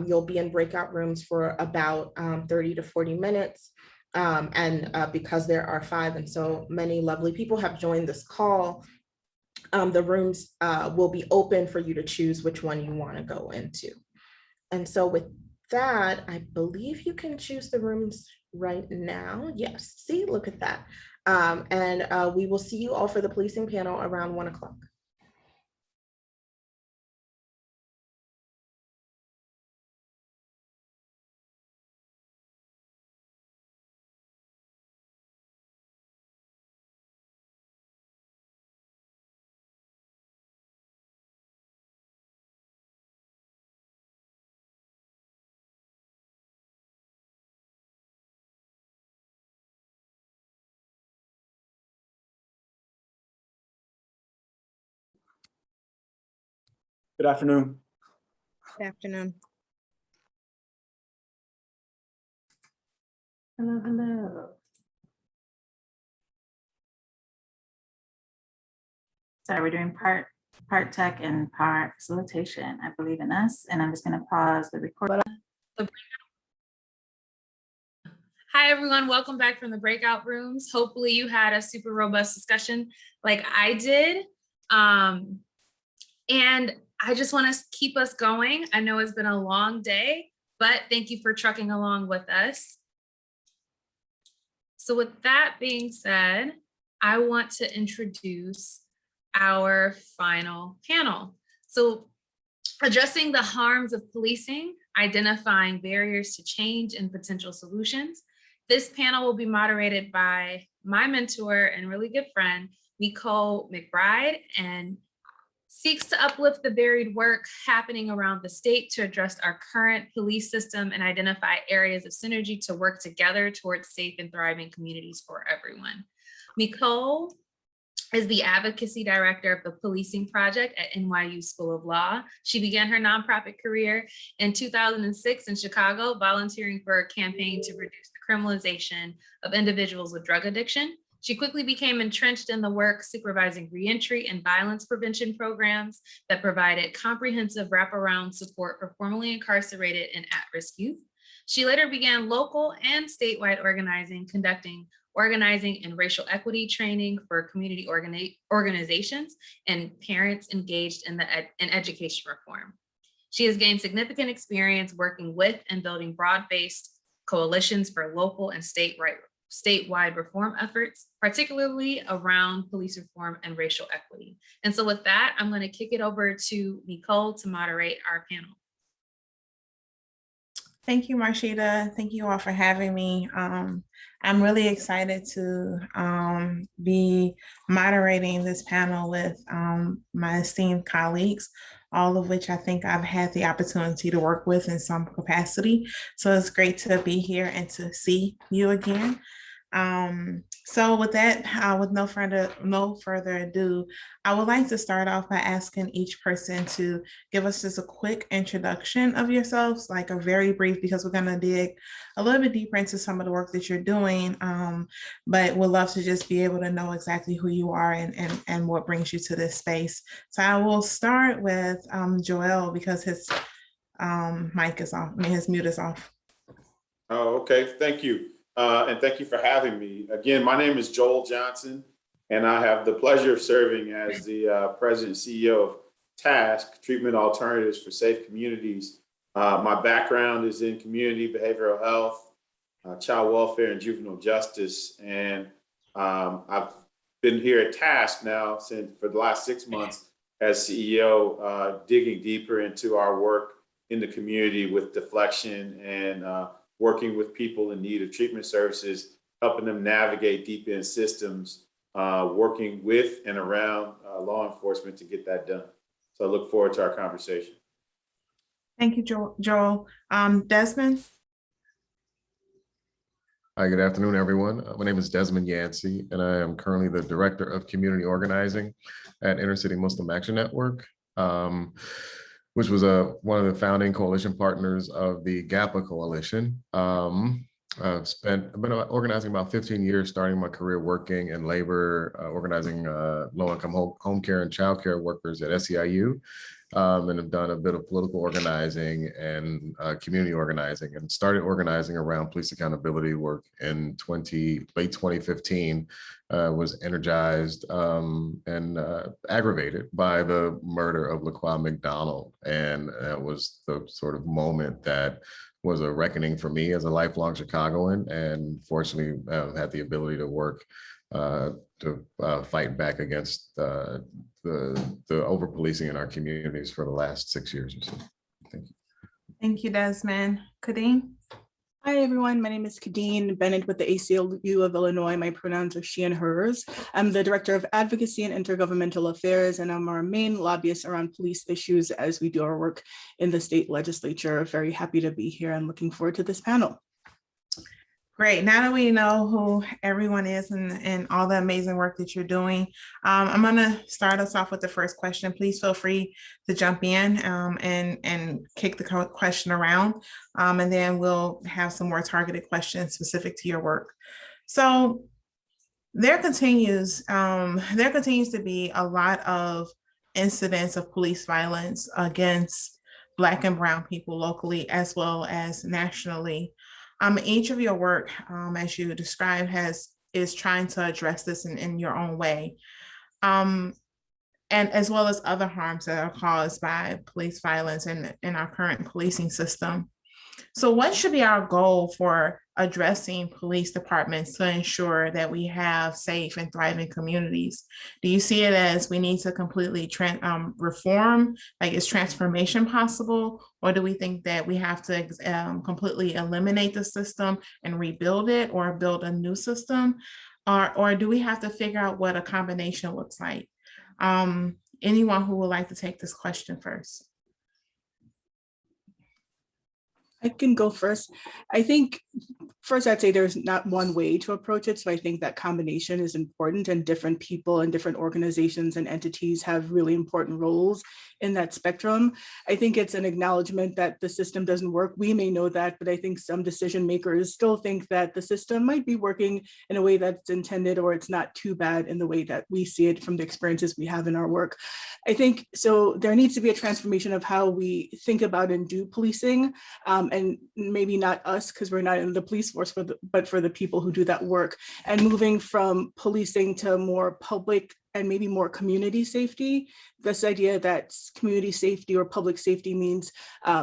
You'll be in breakout rooms for about 30 to 40 minutes. And because there are 5 and so many lovely people have joined this call, the rooms will be open for you to choose which one you want to go into. And so with that, I believe you can choose the rooms right now. Yes, see, look at that. And we will see you all for the policing panel around 1 o'clock. Good afternoon. Good afternoon. Hello, hello. Sorry, we're doing part tech and part facilitation. I believe in us, and I'm just going to pause the recording. Hi, everyone. Welcome back from the breakout rooms. Hopefully you had a super robust discussion like I did. And I just want to keep us going. I know it's been a long day, but thank you for trucking along with us. So with that being said, I want to introduce our final panel. So addressing the harms of policing, identifying barriers to change and potential solutions. This panel will be moderated by my mentor and really good friend, Nicole McBride, and seeks to uplift the varied work happening around the state to address our current police system and identify areas of synergy to work together towards safe and thriving communities for everyone. Nicole is the advocacy director of the Policing Project at NYU School of Law. She began her nonprofit career in 2006 in Chicago, volunteering for a campaign to reduce the criminalization of individuals with drug addiction. She quickly became entrenched in the work supervising reentry and violence prevention programs that provided comprehensive wraparound support for formerly incarcerated and at-risk youth. She later began local and statewide organizing, conducting organizing and racial equity training for community organizations and parents engaged in education reform. She has gained significant experience working with and building broad-based coalitions for local and statewide reform efforts, particularly around police reform and racial equity. And so with that, I'm going to kick it over to Nicole to moderate our panel. Thank you, Marshita. Thank you all for having me. I'm really excited to be moderating this panel with my esteemed colleagues, all of which I think I've had the opportunity to work with in some capacity. So it's great to be here and to see you again. So with that, with no further ado, I would like to start off by asking each person to give us just a quick introduction of yourselves, like a very brief, because we're going to dig a little bit deeper into some of the work that you're doing, but we'd love to just be able to know exactly who you are and what brings you to this space. So I will start with Joel, because his mic is off, his mute is off. Oh, okay, thank you. And thank you for having me. Again, my name is Joel Johnson, and I have the pleasure of serving as the President and CEO of TASK, Treatment Alternatives for Safe Communities. My background is in community behavioral health, child welfare, and juvenile justice. And I've been here at TASK now for the last 6 months as CEO, digging deeper into our work in the community with deflection and working with people in need of treatment services, helping them navigate deep end systems, working with and around law enforcement to get that done. So I look forward to our conversation. Thank you, Joel. Desmond? Hi, good afternoon, everyone. My name is Desmond Yancey, and I am currently the Director of Community Organizing at Inner City Muslim Action Network, which was one of the founding coalition partners of the GAPA Coalition. I've been organizing about 15 years, starting my career working in labor, organizing low-income home care and child care workers at SEIU, and have done a bit of political organizing and community organizing, and started organizing around police accountability work in late 2015. Was energized and aggravated by the murder of LaQuan McDonald. And that was the sort of moment that was a reckoning for me as a lifelong Chicagoan, and fortunately had the ability to work to fight back against the over-policing in our communities for the last 6 years or so. Thank you. Thank you, Desmond. Kadeen? Hi, everyone. My name is Kadeen Bennett with the ACLU of Illinois. My pronouns are she and hers. I'm the Director of Advocacy and Intergovernmental Affairs, and I'm our main lobbyist around police issues as we do our work in the state legislature. Very happy to be here and looking forward to this panel. Great. Now that we know who everyone is and all the amazing work that you're doing, I'm going to start us off with the first question. Please feel free to jump in and kick the question around, and then we'll have some more targeted questions specific to your work. So there continues to be a lot of incidents of police violence against Black and Brown people locally as well as nationally. Each of your work, as you described, is trying to address this in your own way, and as well as other harms that are caused by police violence in our current policing system. So what should be our goal for addressing police departments to ensure that we have safe and thriving communities? Do you see it as we need to completely reform? Like, is transformation possible? Or do we think that we have to completely eliminate the system and rebuild it, or build a new system? Or do we have to figure out what a combination looks like? Anyone who would like to take this question first? I can go first. I think first I'd say there's not one way to approach it. So I think that combination is important, and different people and different organizations and entities have really important roles in that spectrum. I think it's an acknowledgement that the system doesn't work. We may know that, but I think some decision makers still think that the system might be working in a way that's intended, or it's not too bad in the way that we see it from the experiences we have in our work. I think so there needs to be a transformation of how we think about and do policing, and maybe not us, because we're not in the police force, but for the people who do that work, and moving from policing to more public and maybe more community safety. This idea that community safety or public safety means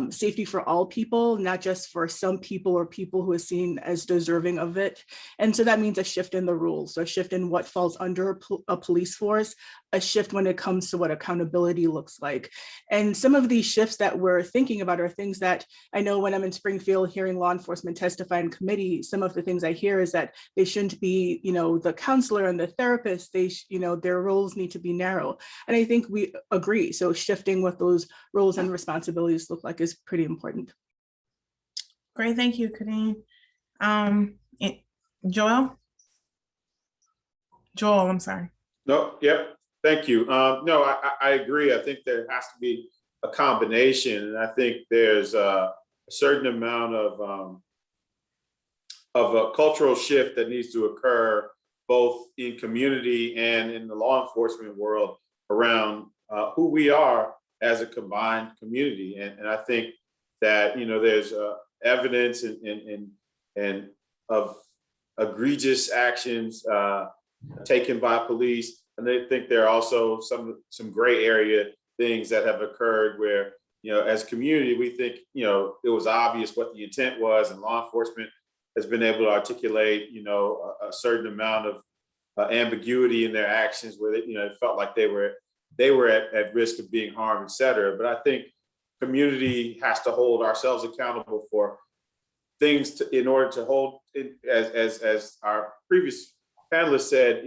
safety for all people, not just for some people or people who are seen as deserving of it. And so that means a shift in the rules, a shift in what falls under a police force, a shift when it comes to what accountability looks like. And some of these shifts that we're thinking about are things that I know when I'm in Springfield hearing law enforcement testify in committee, some of the things I hear is that they shouldn't be, the counselor and the therapist, their roles need to be narrow. And I think we agree. So shifting what those roles and responsibilities look like is pretty important. Great, thank you, Kadeen. Joel, I'm sorry. No, yep, thank you. No, I agree. I think there has to be a combination, and I think there's a certain amount of a cultural shift that needs to occur both in community and in the law enforcement world around who we are as a combined community. And I think that, there's evidence and of egregious actions taken by police. And they think there are also some gray area things that have occurred where, as a community, we think, it was obvious what the intent was, and law enforcement has been able to articulate, a certain amount of ambiguity in their actions where they, it felt like they were at risk of being harmed, et cetera. But I think community has to hold ourselves accountable for things in order to hold it, as our previous panelists said,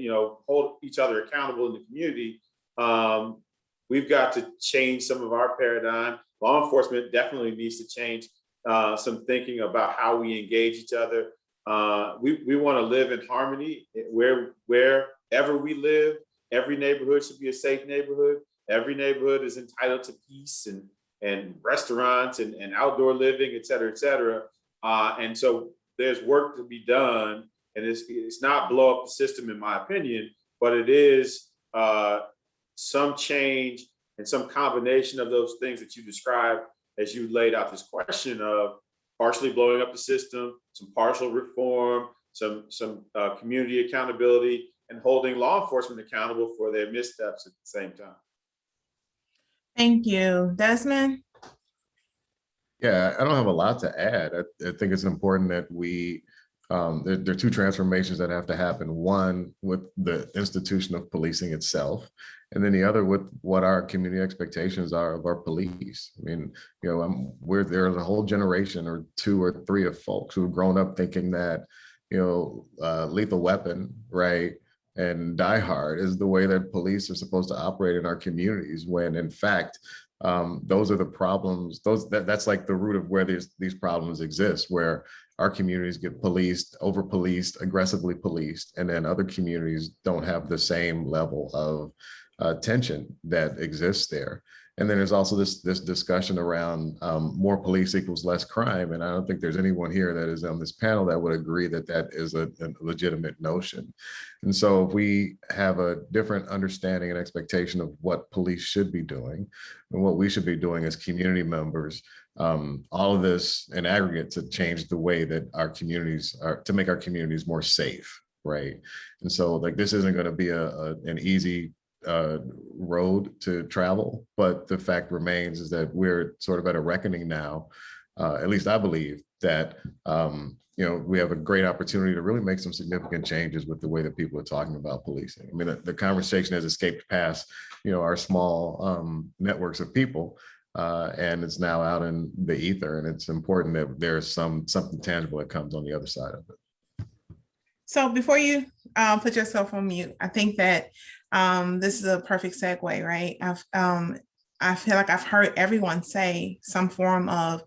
hold each other accountable in the community. We've got to change some of our paradigm. Law enforcement definitely needs to change some thinking about how we engage each other. We want to live in harmony wherever we live. Every neighborhood should be a safe neighborhood. Every neighborhood is entitled to peace and restaurants and outdoor living, et cetera, et cetera. And so there's work to be done, and it's not blow up the system, in my opinion, but it is some change and some combination of those things that you described as you laid out this question of partially blowing up the system, some partial reform, some community accountability, and holding law enforcement accountable for their missteps at the same time. Thank you. Desmond? Yeah, I don't have a lot to add. I think it's important that we, there are two transformations that have to happen. One with the institution of policing itself, and then the other with what our community expectations are of our police. I mean, there's a whole generation or two or three of folks who've grown up thinking that, Lethal Weapon, right, and Die Hard is the way that police are supposed to operate in our communities, when in fact, those are the problems. That's like the root of where these problems exist, where our communities get policed, over-policed, aggressively policed, and then other communities don't have the same level of tension that exists there. And then there's also this discussion around more police equals less crime. And I don't think there's anyone here that is on this panel that would agree that that is a legitimate notion. And so if we have a different understanding and expectation of what police should be doing and what we should be doing as community members, all of this in aggregate to change the way that our communities are, to make our communities more safe, right? And so like this isn't going to be an easy road to travel, but the fact remains is that we're sort of at a reckoning now at least I believe that, we have a great opportunity to really make some significant changes with the way that people are talking about policing. I mean, the conversation has escaped past, our small networks of people, and it's now out in the ether, and it's important that there's something tangible that comes on the other side of it. So before you put yourself on mute, I think that this is a perfect segue, right? I feel like I've heard everyone say some form of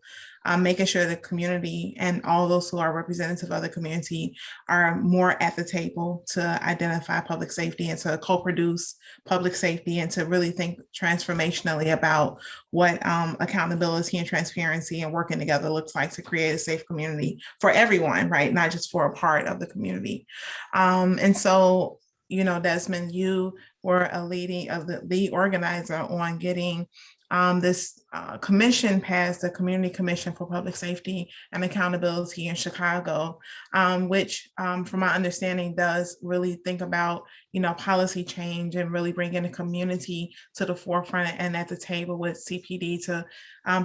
making sure the community and all those who are representative of the community are more at the table to identify public safety and to co-produce public safety and to really think transformationally about what accountability and transparency and working together looks like to create a safe community for everyone, right? Not just for a part of the community. And so, Desmond, you were a lead organizer on getting this commission passed, the Community Commission for Public Safety and Accountability in Chicago, which from my understanding does really think about, policy change and really bringing the community to the forefront and at the table with CPD to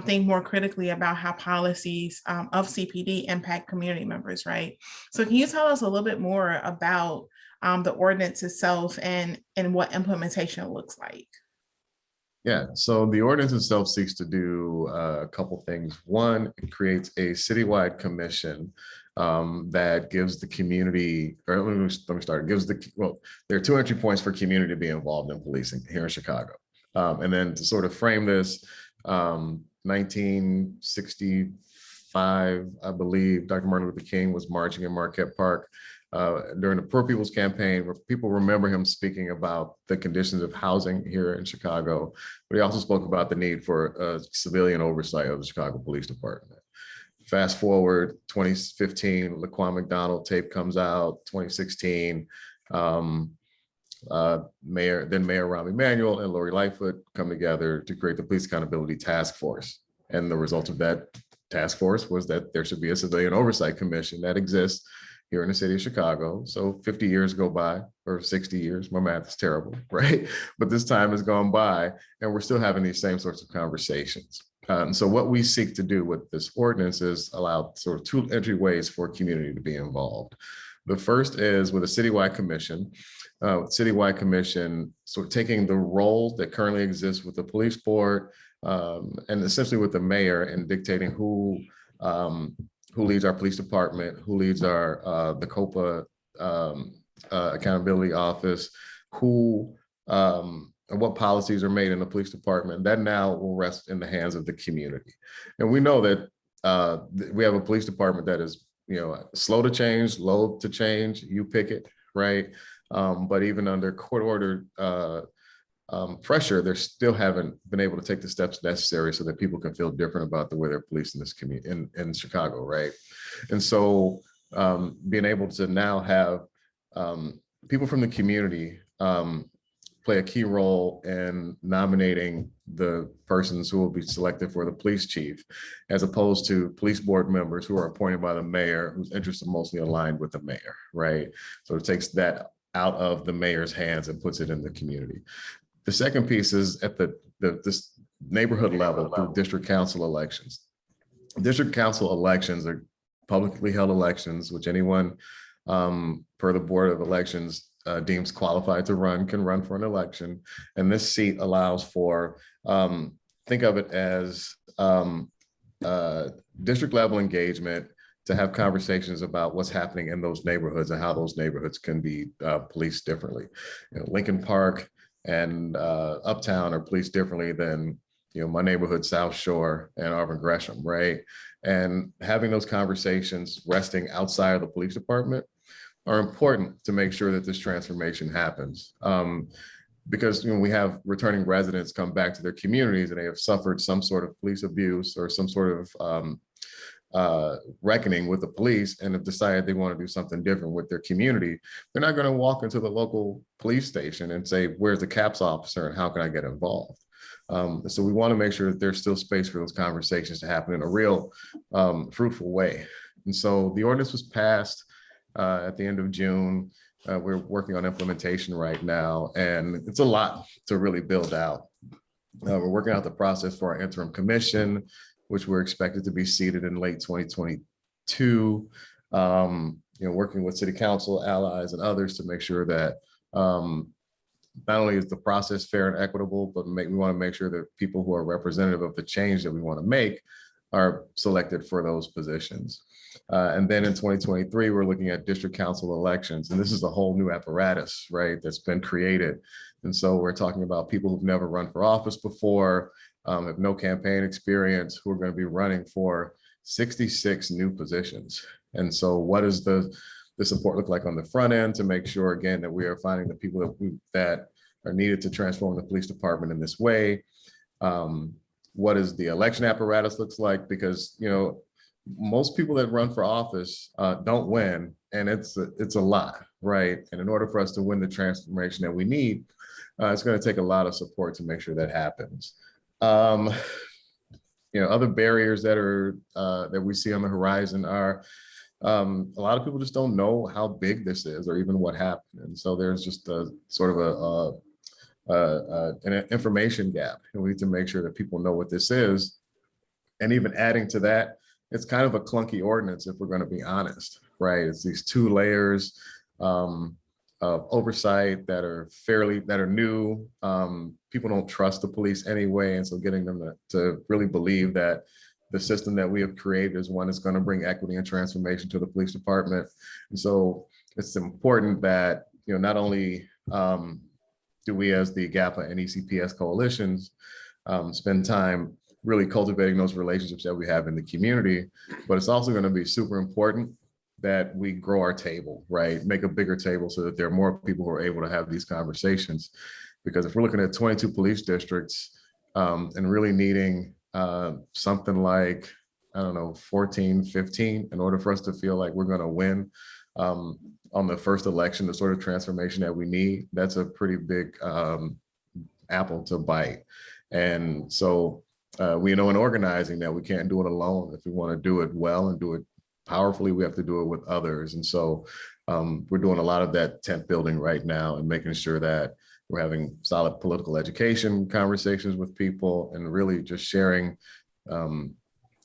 think more critically about how policies of CPD impact community members, right? So can you tell us a little bit more about the ordinance itself and what implementation looks like? Yeah, so the ordinance itself seeks to do a couple things. One, it creates a citywide commission that gives the community, or let me start, there are 2 entry points for community to be involved in policing here in Chicago. And then to sort of frame this, 1965, I believe, Dr. Martin Luther King was marching in Marquette Park during the Poor People's Campaign, where people remember him speaking about the conditions of housing here in Chicago, but he also spoke about the need for civilian oversight of the Chicago Police Department. Fast forward 2015, Laquan McDonald tape comes out, 2016, Mayor Rahm Emanuel and Lori Lightfoot come together to create the Police Accountability Task Force. And the result of that task force was that there should be a civilian oversight commission that exists here in the city of Chicago. So 50 years go by, or 60 years, my math is terrible, right? But this time has gone by and we're still having these same sorts of conversations. And so what we seek to do with this ordinance is allow sort of 2 entryways for community to be involved. The first is with a citywide commission. Sort of taking the role that currently exists with the police board and essentially with the mayor and dictating who leads our police department, who leads the COPA accountability office, and what policies are made in the police department. That now will rest in the hands of the community. And we know that we have a police department that is, slow to change, loath to change. You pick it, right? But even under court order pressure, they still haven't been able to take the steps necessary so that people can feel different about the way they're policing this community in Chicago, right? And so being able to now have people from the community play a key role in nominating the persons who will be selected for the police chief, as opposed to police board members who are appointed by the mayor, whose interests are mostly aligned with the mayor, right? So it takes that out of the mayor's hands and puts it in the community. The second piece is at this neighborhood level through district council elections. District council elections are publicly held elections, which anyone per the Board of Elections deems qualified to run can run for an election. And this seat allows for, think of it as district level engagement to have conversations about what's happening in those neighborhoods and how those neighborhoods can be policed differently. Lincoln Park and Uptown are policed differently than my neighborhood, South Shore and Auburn Gresham, right? And having those conversations resting outside of the police department are important to make sure that this transformation happens. Because we have returning residents come back to their communities and they have suffered some sort of police abuse or some sort of reckoning with the police and have decided they want to do something different with their community. They're not going to walk into the local police station and say, where's the CAPS officer and how can I get involved? So we want to make sure that there's still space for those conversations to happen in a real fruitful way. And so the ordinance was passed at the end of June. We're working on implementation right now, and it's a lot to really build out. We're working out the process for our interim commission. which we're expected to be seated in late 2022. Working with city council allies and others to make sure that not only is the process fair and equitable, but we want to make sure that people who are representative of the change that we want to make are selected for those positions. And then in 2023, we're looking at district council elections, and this is a whole new apparatus, right, that's been created. And so we're talking about people who've never run for office before, have no campaign experience, who are going to be running for 66 new positions. And so what does the support look like on the front end to make sure, again, that we are finding the people that are needed to transform the police department in this way? What does the election apparatus looks like? Because, most people that run for office don't win, and it's a lot, right? And in order for us to win the transformation that we need, it's going to take a lot of support to make sure that happens. Other barriers that we see on the horizon are a lot of people just don't know how big this is or even what happened. And so there's just a sort of an information gap. And we need to make sure that people know what this is. And even adding to that, it's kind of a clunky ordinance if we're going to be honest, right? It's these 2 layers of oversight that are new. People don't trust the police anyway. And so getting them to really believe that the system that we have created is one that's going to bring equity and transformation to the police department. And so it's important that, not only do we as the GAPA and ECPS coalitions spend time really cultivating those relationships that we have in the community, but it's also going to be super important that we grow our table, right? Make a bigger table so that there are more people who are able to have these conversations. Because if we're looking at 22 police districts and really needing something like, 14, 15, in order for us to feel like we're going to win on the first election, the sort of transformation that we need, that's a pretty big apple to bite. And so we know in organizing that we can't do it alone. If we want to do it well and do it powerfully, we have to do it with others. And so we're doing a lot of that tent building right now and making sure that we're having solid political education conversations with people and really just sharing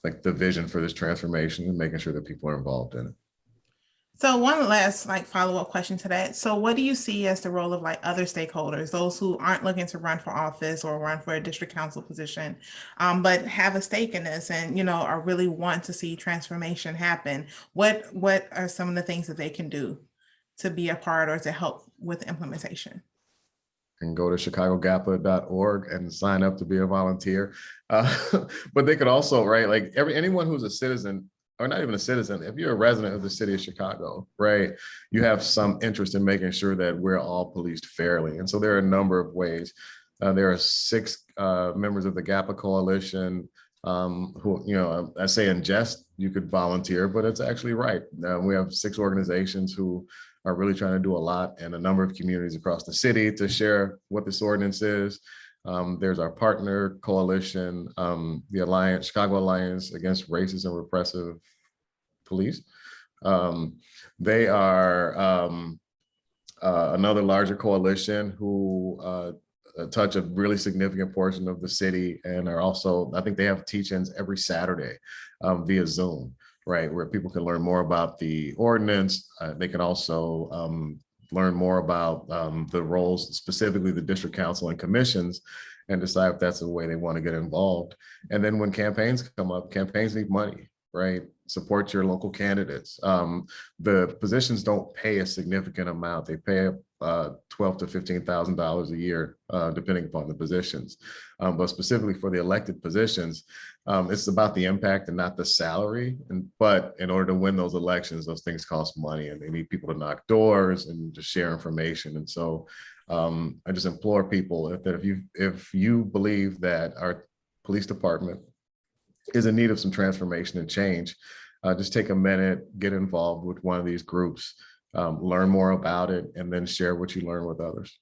like the vision for this transformation and making sure that people are involved in it. So one last follow-up question to that. So what do you see as the role of other stakeholders, those who aren't looking to run for office or run for a district council position, but have a stake in this and, are really want to see transformation happen? What are some of the things that they can do to be a part or to help with implementation? And go to chicagogapa.org and sign up to be a volunteer. But they could also, right, anyone who's a citizen, or not even a citizen, if you're a resident of the city of Chicago, right, you have some interest in making sure that we're all policed fairly. And so there are a number of ways. There are 6 members of the GAPA coalition who, I say in jest, you could volunteer, but it's actually right. We have 6 organizations who are really trying to do a lot in a number of communities across the city to share what this ordinance is. There's our partner coalition, the Alliance, Chicago Alliance Against Racist and Repressive Police. They are another larger coalition who touch a really significant portion of the city and are also, I think they have teach-ins every Saturday via Zoom, right, where people can learn more about the ordinance. They can also learn more about the roles, specifically the district council and commissions, and decide if that's the way they want to get involved. And then when campaigns come up, campaigns need money, right? Support your local candidates. The positions don't pay a significant amount. They pay $12,000 to $15,000 a year, depending upon the positions. But specifically for the elected positions, it's about the impact and not the salary. But in order to win those elections, those things cost money, and they need people to knock doors and to share information. And so I just implore people that if you believe that our police department is in need of some transformation and change, just take a minute, get involved with one of these groups, learn more about it, and then share what you learn with others.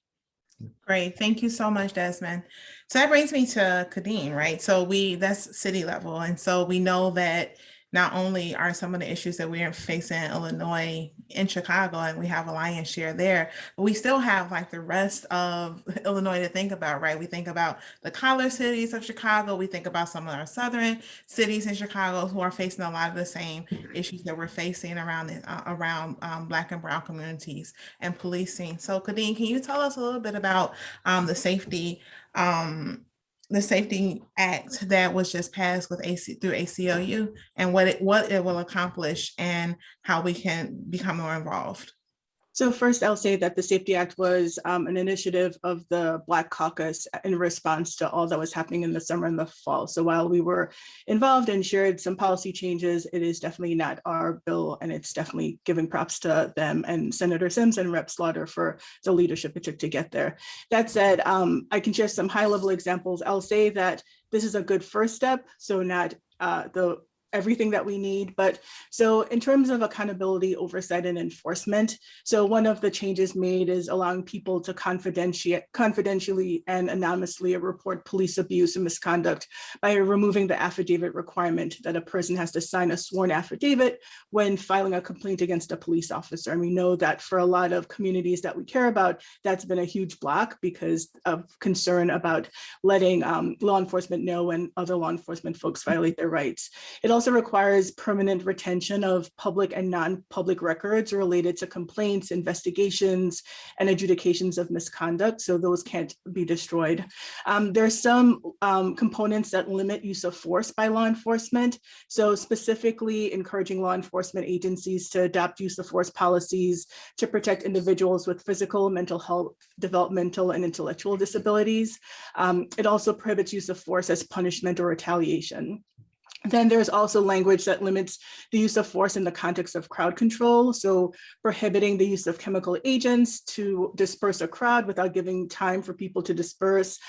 Great. Thank you so much, Desmond. So that brings me to Kadeen, right? So that's city level. And so we know that not only are some of the issues that we're facing in Illinois in Chicago, and we have a lion's share there, but we still have like the rest of Illinois to think about, right? We think about the collar cities of Chicago. We think about some of our southern cities in Chicago who are facing a lot of the same issues that we're facing around Black and Brown communities and policing. So Kadeen, can you tell us a little bit about the Safety Act that was just passed with through ACLU, and what it will accomplish and how we can become more involved? So first, I'll say that the Safety Act was an initiative of the Black Caucus in response to all that was happening in the summer and the fall. So while we were involved and shared some policy changes, it is definitely not our bill, and it's definitely giving props to them and Senator Sims and Rep. Slaughter for the leadership it took to get there. That said, I can share some high-level examples. I'll say that this is a good first step, so not everything that we need. But so in terms of accountability, oversight, and enforcement, so one of the changes made is allowing people to confidentially and anonymously report police abuse and misconduct by removing the affidavit requirement that a person has to sign a sworn affidavit when filing a complaint against a police officer. And we know that for a lot of communities that we care about, that's been a huge block because of concern about letting law enforcement know when other law enforcement folks violate their rights. It also requires permanent retention of public and non-public records related to complaints, investigations, and adjudications of misconduct, so those can't be destroyed. There are some components that limit use of force by law enforcement, so specifically encouraging law enforcement agencies to adopt use of force policies to protect individuals with physical, mental health, developmental, and intellectual disabilities. It also prohibits use of force as punishment or retaliation. Then there's also language that limits the use of force in the context of crowd control. So prohibiting the use of chemical agents to disperse a crowd without giving time for people to disperse,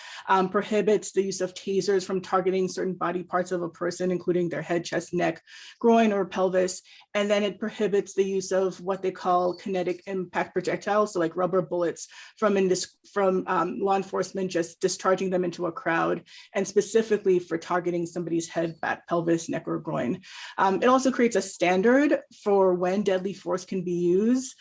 prohibits the use of tasers from targeting certain body parts of a person, including their head, chest, neck, groin, or pelvis. And then it prohibits the use of what they call kinetic impact projectiles, so like rubber bullets from law enforcement just discharging them into a crowd, and specifically for targeting somebody's head, back, pelvis, neck, or groin. It also creates a standard for when deadly force can be used,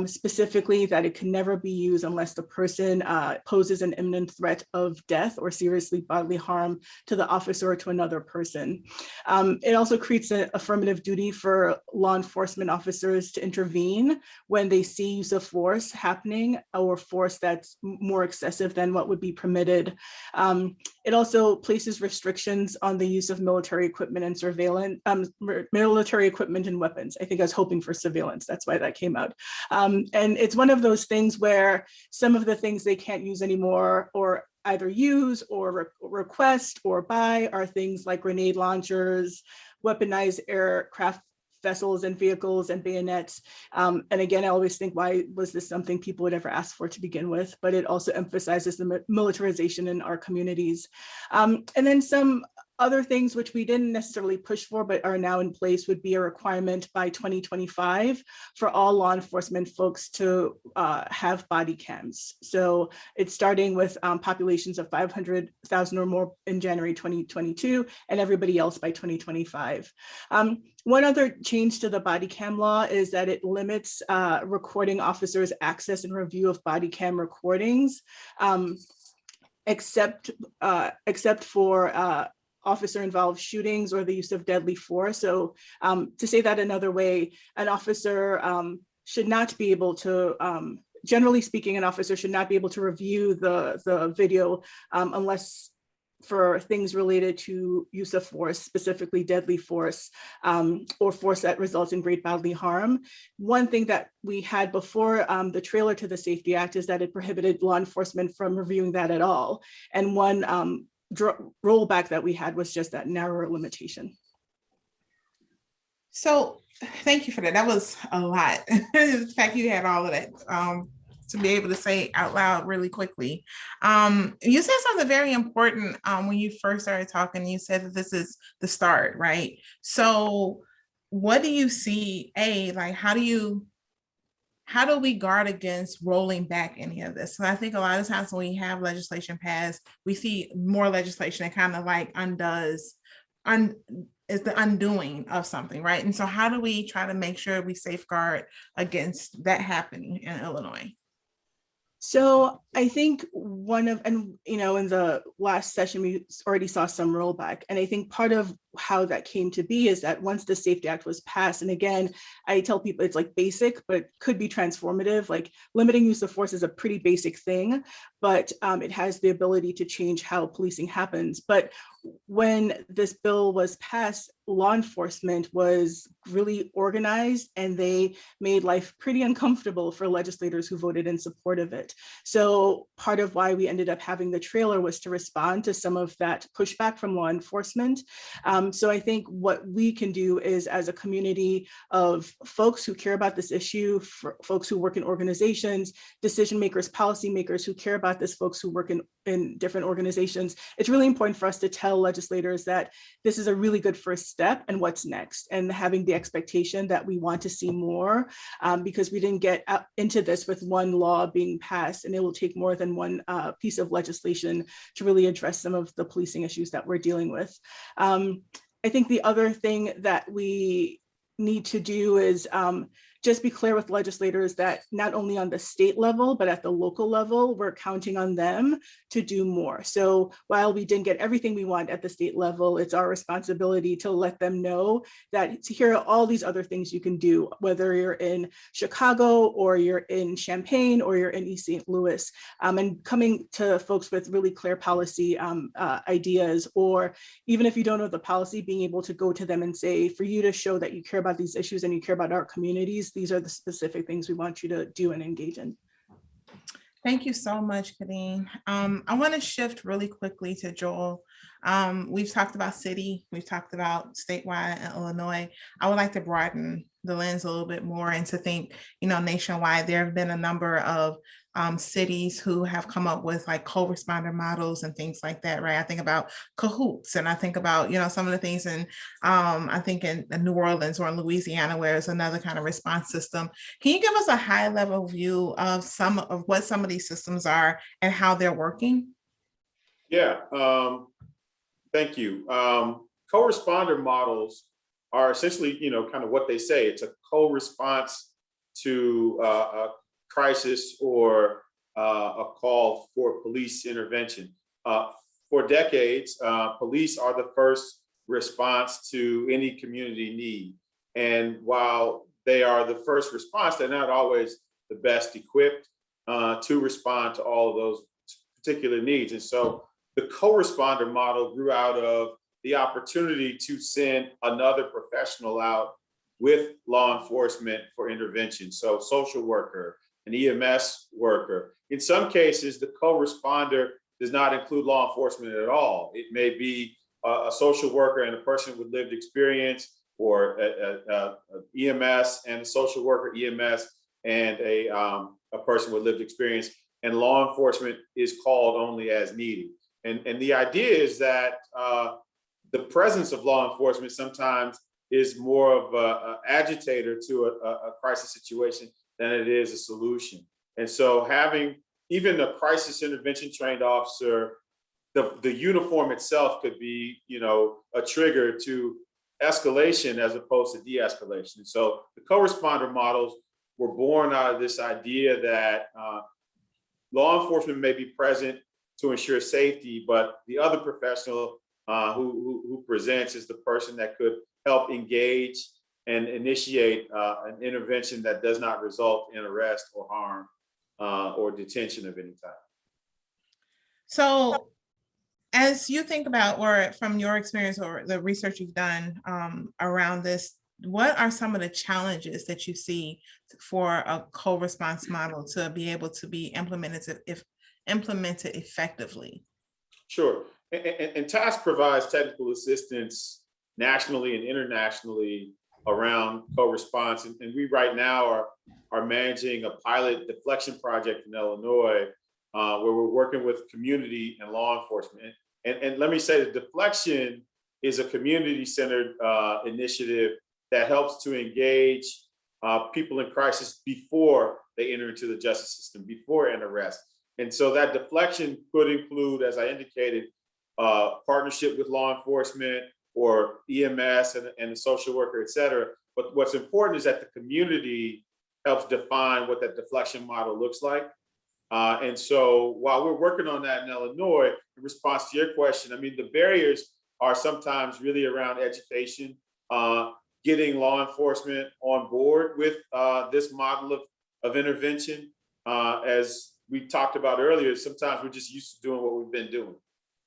specifically that it can never be used unless the person poses an imminent threat of death or seriously bodily harm to the officer or to another person. It also creates an affirmative duty for law enforcement officers to intervene when they see use of force happening or force that's more excessive than what would be permitted. It also places restrictions on the use of military equipment and surveillance, military equipment and weapons. I think I was hoping for surveillance. That's why that came out. And it's one of those things where some of the things they can't use anymore or either use or request or buy are things like grenade launchers, weaponized aircraft vessels and vehicles and bayonets. And again, I always think, why was this something people would ever ask for to begin with? But it also emphasizes the militarization in our communities. And then some other things which we didn't necessarily push for, but are now in place, would be a requirement by 2025 for all law enforcement folks to have body cams. So it's starting with populations of 500,000 or more in January 2022, and everybody else by 2025. One other change to the body cam law is that it limits recording officers' access and review of body cam recordings, except for officer-involved shootings or the use of deadly force. So to say that another way, an officer should not be able to, generally speaking, an officer should not be able to review the video unless for things related to use of force, specifically deadly force, or force that results in great bodily harm. One thing that we had before the trailer to the Safety Act is that it prohibited law enforcement from reviewing that at all. And one rollback that we had was just that narrower limitation. So thank you for that. That was a lot. The fact you had all of that to be able to say out loud really quickly. You said something very important when you first started talking. You said that this is the start, right? So what do you see, like how do we guard against rolling back any of this? So I think a lot of times when we have legislation passed, we see more legislation that kind of like undoes is the undoing of something, right? And so how do we try to make sure we safeguard against that happening in Illinois? So I think in the last session, we already saw some rollback. And I think part of how that came to be is that once the Safety Act was passed, and again, I tell people it's like basic, but could be transformative. Like limiting use of force is a pretty basic thing, but it has the ability to change how policing happens. But when this bill was passed, law enforcement was really organized and they made life pretty uncomfortable for legislators who voted in support of it. So part of why we ended up having the trailer was to respond to some of that pushback from law enforcement. So I think what we can do is, as a community of folks who care about this issue, for folks who work in organizations, decision makers, policymakers who care about this, folks who work in different organizations, it's really important for us to tell legislators that this is a really good first step and what's next, and having the expectation that we want to see more, because we didn't get into this with one law being passed, and it will take more than one piece of legislation to really address some of the policing issues that we're dealing with. I think the other thing that we need to do is just be clear with legislators that not only on the state level, but at the local level, we're counting on them to do more. So while we didn't get everything we want at the state level, it's our responsibility to let them know that here are all these other things you can do, whether you're in Chicago or you're in Champaign or you're in East St. Louis, and coming to folks with really clear policy ideas, or even if you don't know the policy, being able to go to them and say, for you to show that you care about these issues and you care about our communities, these are the specific things we want you to do and engage in. Thank you so much, Kadeen. I want to shift really quickly to Joel. We've talked about city, we've talked about statewide in Illinois. I would like to broaden the lens a little bit more and to think, nationwide. There have been a number of cities who have come up with like co-responder models and things like that, right? I think about cahoots, and I think about, some of the things in, I think in New Orleans or in Louisiana, where it's another kind of response system. Can you give us a high level view of what some of these systems are and how they're working? Yeah, thank you. Co-responder models are essentially, kind of what they say. It's a co-response to a crisis or a call for police intervention. For decades, police are the first response to any community need. And while they are the first response, they're not always the best equipped to respond to all of those particular needs. And so the co-responder model grew out of the opportunity to send another professional out with law enforcement for intervention. So social worker, an EMS worker. In some cases, the co-responder does not include law enforcement at all. It may be a social worker and a person with lived experience, or a EMS and a social worker, EMS and a person with lived experience, and law enforcement is called only as needed. And the idea is that the presence of law enforcement sometimes is more of an agitator to a crisis situation than it is a solution. And so having even a crisis intervention trained officer, the uniform itself could be, a trigger to escalation as opposed to de-escalation. And so the co-responder models were born out of this idea that law enforcement may be present to ensure safety, but the other professional who presents is the person that could help engage and initiate an intervention that does not result in arrest or harm or detention of any type. So as you think about, or from your experience or the research you've done around this, what are some of the challenges that you see for a co-response model to be able to be implemented effectively? Sure. And TASK provides technical assistance nationally and internationally around co-response. And we right now are managing a pilot deflection project in Illinois where we're working with community and law enforcement. And let me say that deflection is a community-centered initiative that helps to engage people in crisis before they enter into the justice system, before an arrest. And so that deflection could include, as I indicated, partnership with law enforcement, or EMS and the social worker, et cetera. But what's important is that the community helps define what that deflection model looks like. And so while we're working on that in Illinois, in response to your question, I mean, the barriers are sometimes really around education, getting law enforcement on board with this model of intervention. As we talked about earlier, sometimes we're just used to doing what we've been doing.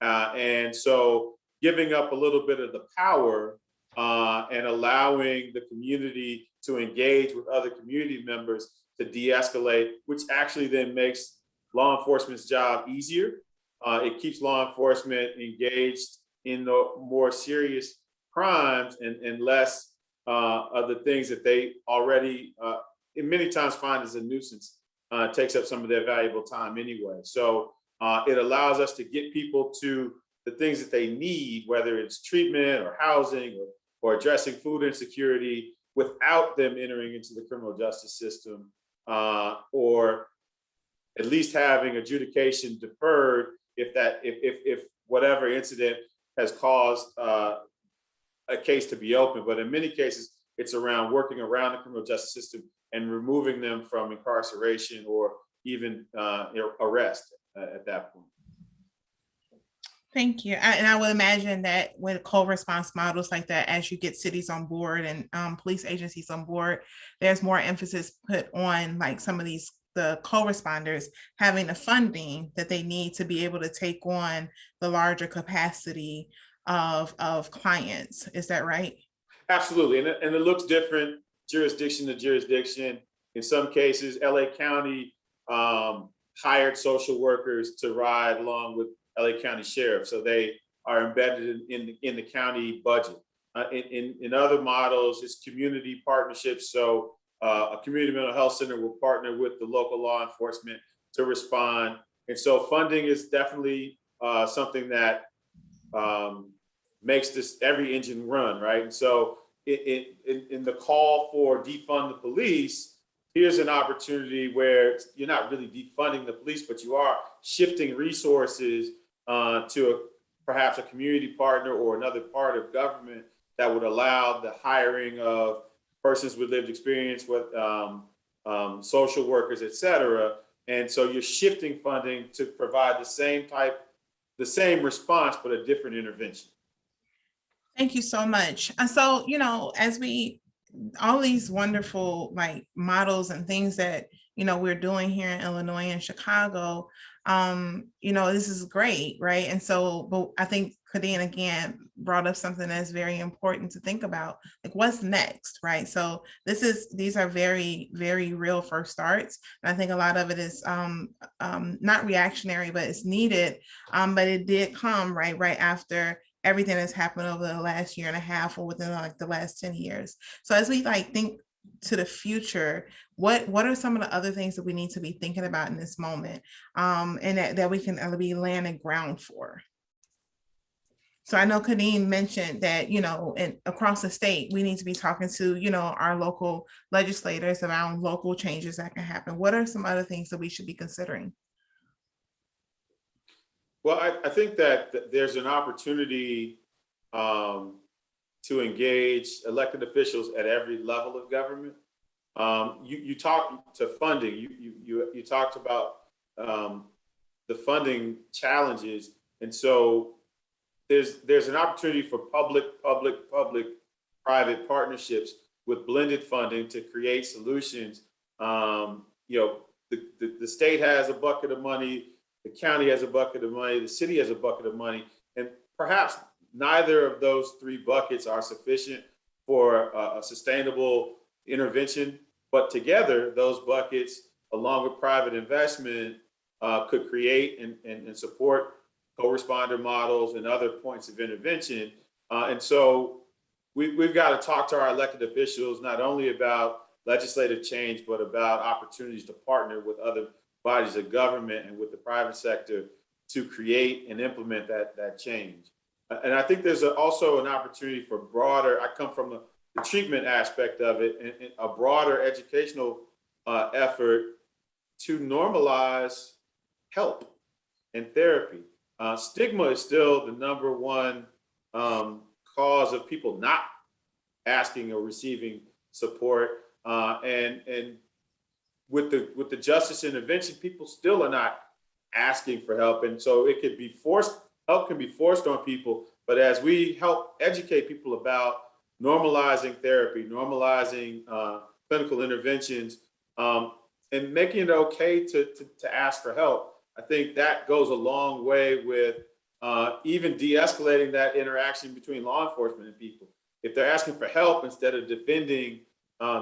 And so giving up a little bit of the power and allowing the community to engage with other community members to de-escalate, which actually then makes law enforcement's job easier. It keeps law enforcement engaged in the more serious crimes and less of the things that they already many times find as a nuisance. Takes up some of their valuable time anyway. So it allows us to get people to the things that they need, whether it's treatment or housing or addressing food insecurity, without them entering into the criminal justice system, or at least having adjudication deferred if whatever incident has caused a case to be open. But in many cases, it's around working around the criminal justice system and removing them from incarceration or even arrest at that point. Thank you. And I would imagine that with co-response models like that, as you get cities on board and police agencies on board, there's more emphasis put on like some of the co-responders having the funding that they need to be able to take on the larger capacity of clients. Is that right? Absolutely. And it looks different jurisdiction to jurisdiction. In some cases, LA County hired social workers to ride along with LA County Sheriff. So they are embedded in the county budget. In other models, it's community partnerships. So a community mental health center will partner with the local law enforcement to respond. And so funding is definitely something that makes this every engine run, right? And so in the call for defund the police, here's an opportunity where you're not really defunding the police, but you are shifting resources to perhaps a community partner or another part of government that would allow the hiring of persons with lived experience, with social workers, et cetera. And so you're shifting funding to provide the same response, but a different intervention. Thank you so much. And so, as all these wonderful like models and things that, we're doing here in Illinois and Chicago, this is great, right? And so, but I think Kadeen again brought up something that's very important to think about, like what's next, right? So these are very, very real first starts. And I think a lot of it is not reactionary, but it's needed. But it did come right after everything that's happened over the last year and a half or within like the last 10 years. So as we think to the future, what are some of the other things that we need to be thinking about in this moment, and that we can be laying ground for? So I know Kadeen mentioned that, across the state, we need to be talking to, our local legislators around local changes that can happen. What are some other things that we should be considering? Well, I think that there's an opportunity to engage elected officials at every level of government. You talked to funding. You talked about the funding challenges, and so there's an opportunity for public-private partnerships with blended funding to create solutions. The state has a bucket of money. The county has a bucket of money, the city has a bucket of money, and perhaps neither of those three buckets are sufficient for a sustainable intervention, but together those buckets, along with private investment, could create and support co-responder models and other points of intervention. And so we've got to talk to our elected officials, not only about legislative change, but about opportunities to partner with other bodies of government and with the private sector to create and implement that change. And I think there's also an opportunity for broader, I come from the treatment aspect of it, and a broader educational effort to normalize help and therapy. Stigma is still the number one cause of people not asking or receiving support. And with the justice intervention, people still are not asking for help. And so it could be forced, help can be forced on people. But as we help educate people about normalizing therapy, normalizing clinical interventions, and making it okay to ask for help, I think that goes a long way with even de-escalating that interaction between law enforcement and people. If they're asking for help instead of defending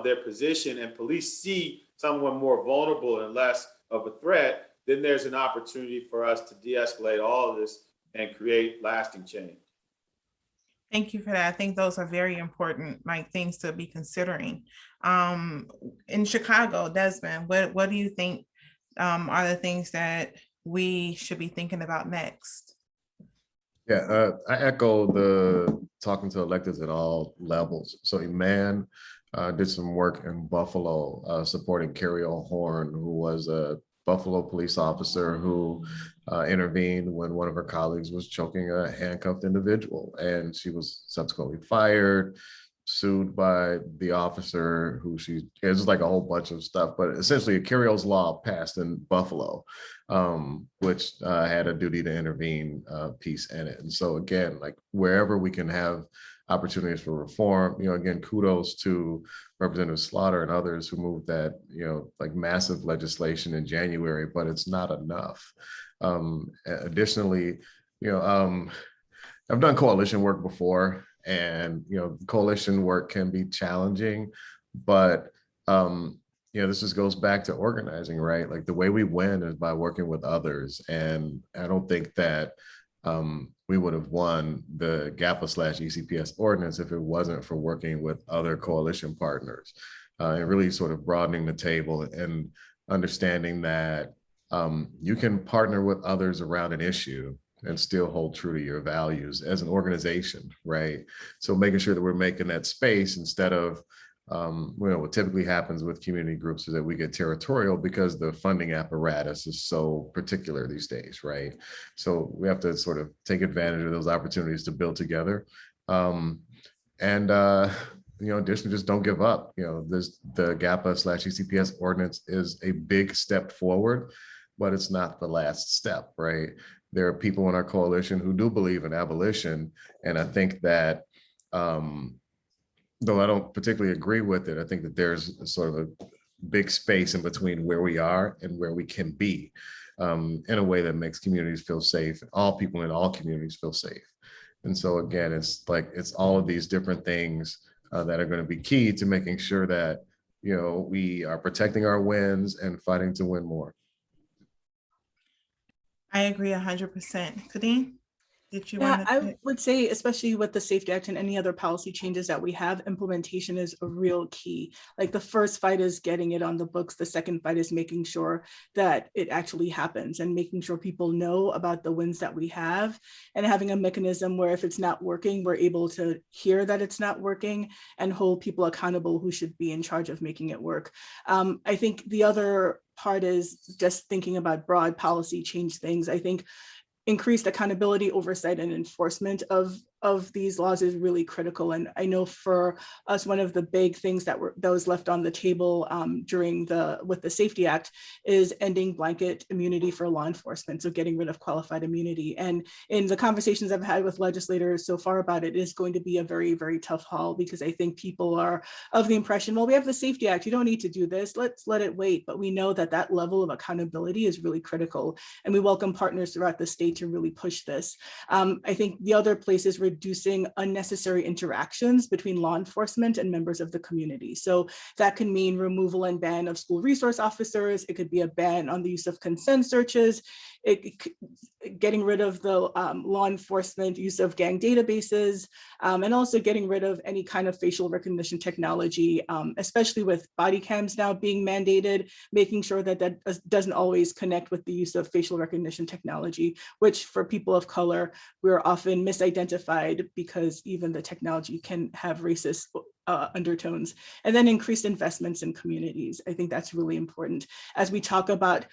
their position, and police see someone more vulnerable and less of a threat, then there's an opportunity for us to de-escalate all of this and create lasting change. Thank you for that. I think those are very important, like, things to be considering. In Chicago, Desmond, what do you think are the things that we should be thinking about next? Yeah, I echo the talking to electeds at all levels. So Iman did some work in Buffalo supporting Carrie O'Horn, who was a Buffalo police officer who intervened when one of her colleagues was choking a handcuffed individual, and she was subsequently fired, sued by the officer who it was like a whole bunch of stuff, but essentially a Carrio's Law passed in Buffalo, which had a duty to intervene piece in it. And so again, like wherever we can have opportunities for reform, again, kudos to Representative Slaughter and others who moved that, like massive legislation in January, but it's not enough. Additionally, I've done coalition work before, and coalition work can be challenging, but this just goes back to organizing, right? Like the way we win is by working with others, and I don't think that we would have won the GAPA/ECPS ordinance if it wasn't for working with other coalition partners, and really sort of broadening the table and understanding that you can partner with others around an issue and still hold true to your values as an organization, right? So making sure that we're making that space instead of, what typically happens with community groups is that we get territorial because the funding apparatus is so particular these days, right? So we have to sort of take advantage of those opportunities to build together. Additionally, just don't give up. The GAPA/ECPS ordinance is a big step forward, but it's not the last step, right? There are people in our coalition who do believe in abolition. And I think that, though I don't particularly agree with it, I think that there's sort of a big space in between where we are and where we can be, in a way that makes communities feel safe. All people in all communities feel safe. And so again, it's all of these different things that are going to be key to making sure that, we are protecting our wins and fighting to win more. I agree 100%. Kadeen, did you Yeah, want to? I would say, especially with the Safety Act and any other policy changes that we have, implementation is a real key. Like the first fight is getting it on the books. The second fight is making sure that it actually happens and making sure people know about the wins that we have, and having a mechanism where if it's not working, we're able to hear that it's not working and hold people accountable who should be in charge of making it work. I think the other part is just thinking about broad policy change things. I think increased accountability, oversight, and enforcement of these laws is really critical. And I know for us, one of the big things that was left on the table with the Safety Act is ending blanket immunity for law enforcement. So getting rid of qualified immunity. And in the conversations I've had with legislators so far about it, is going to be a very, very tough haul, because I think people are of the impression, well, we have the Safety Act, you don't need to do this, let's let it wait. But we know that that level of accountability is really critical. And we welcome partners throughout the state to really push this. I think the other place is reducing unnecessary interactions between law enforcement and members of the community. So that can mean removal and ban of school resource officers. It could be a ban on the use of consent searches. Getting rid of the law enforcement use of gang databases, and also getting rid of any kind of facial recognition technology, especially with body cams now being mandated, making sure that that doesn't always connect with the use of facial recognition technology, which for people of color, we're often misidentified because even the technology can have racist undertones, and then increased investments in communities. I think that's really important as we talk about,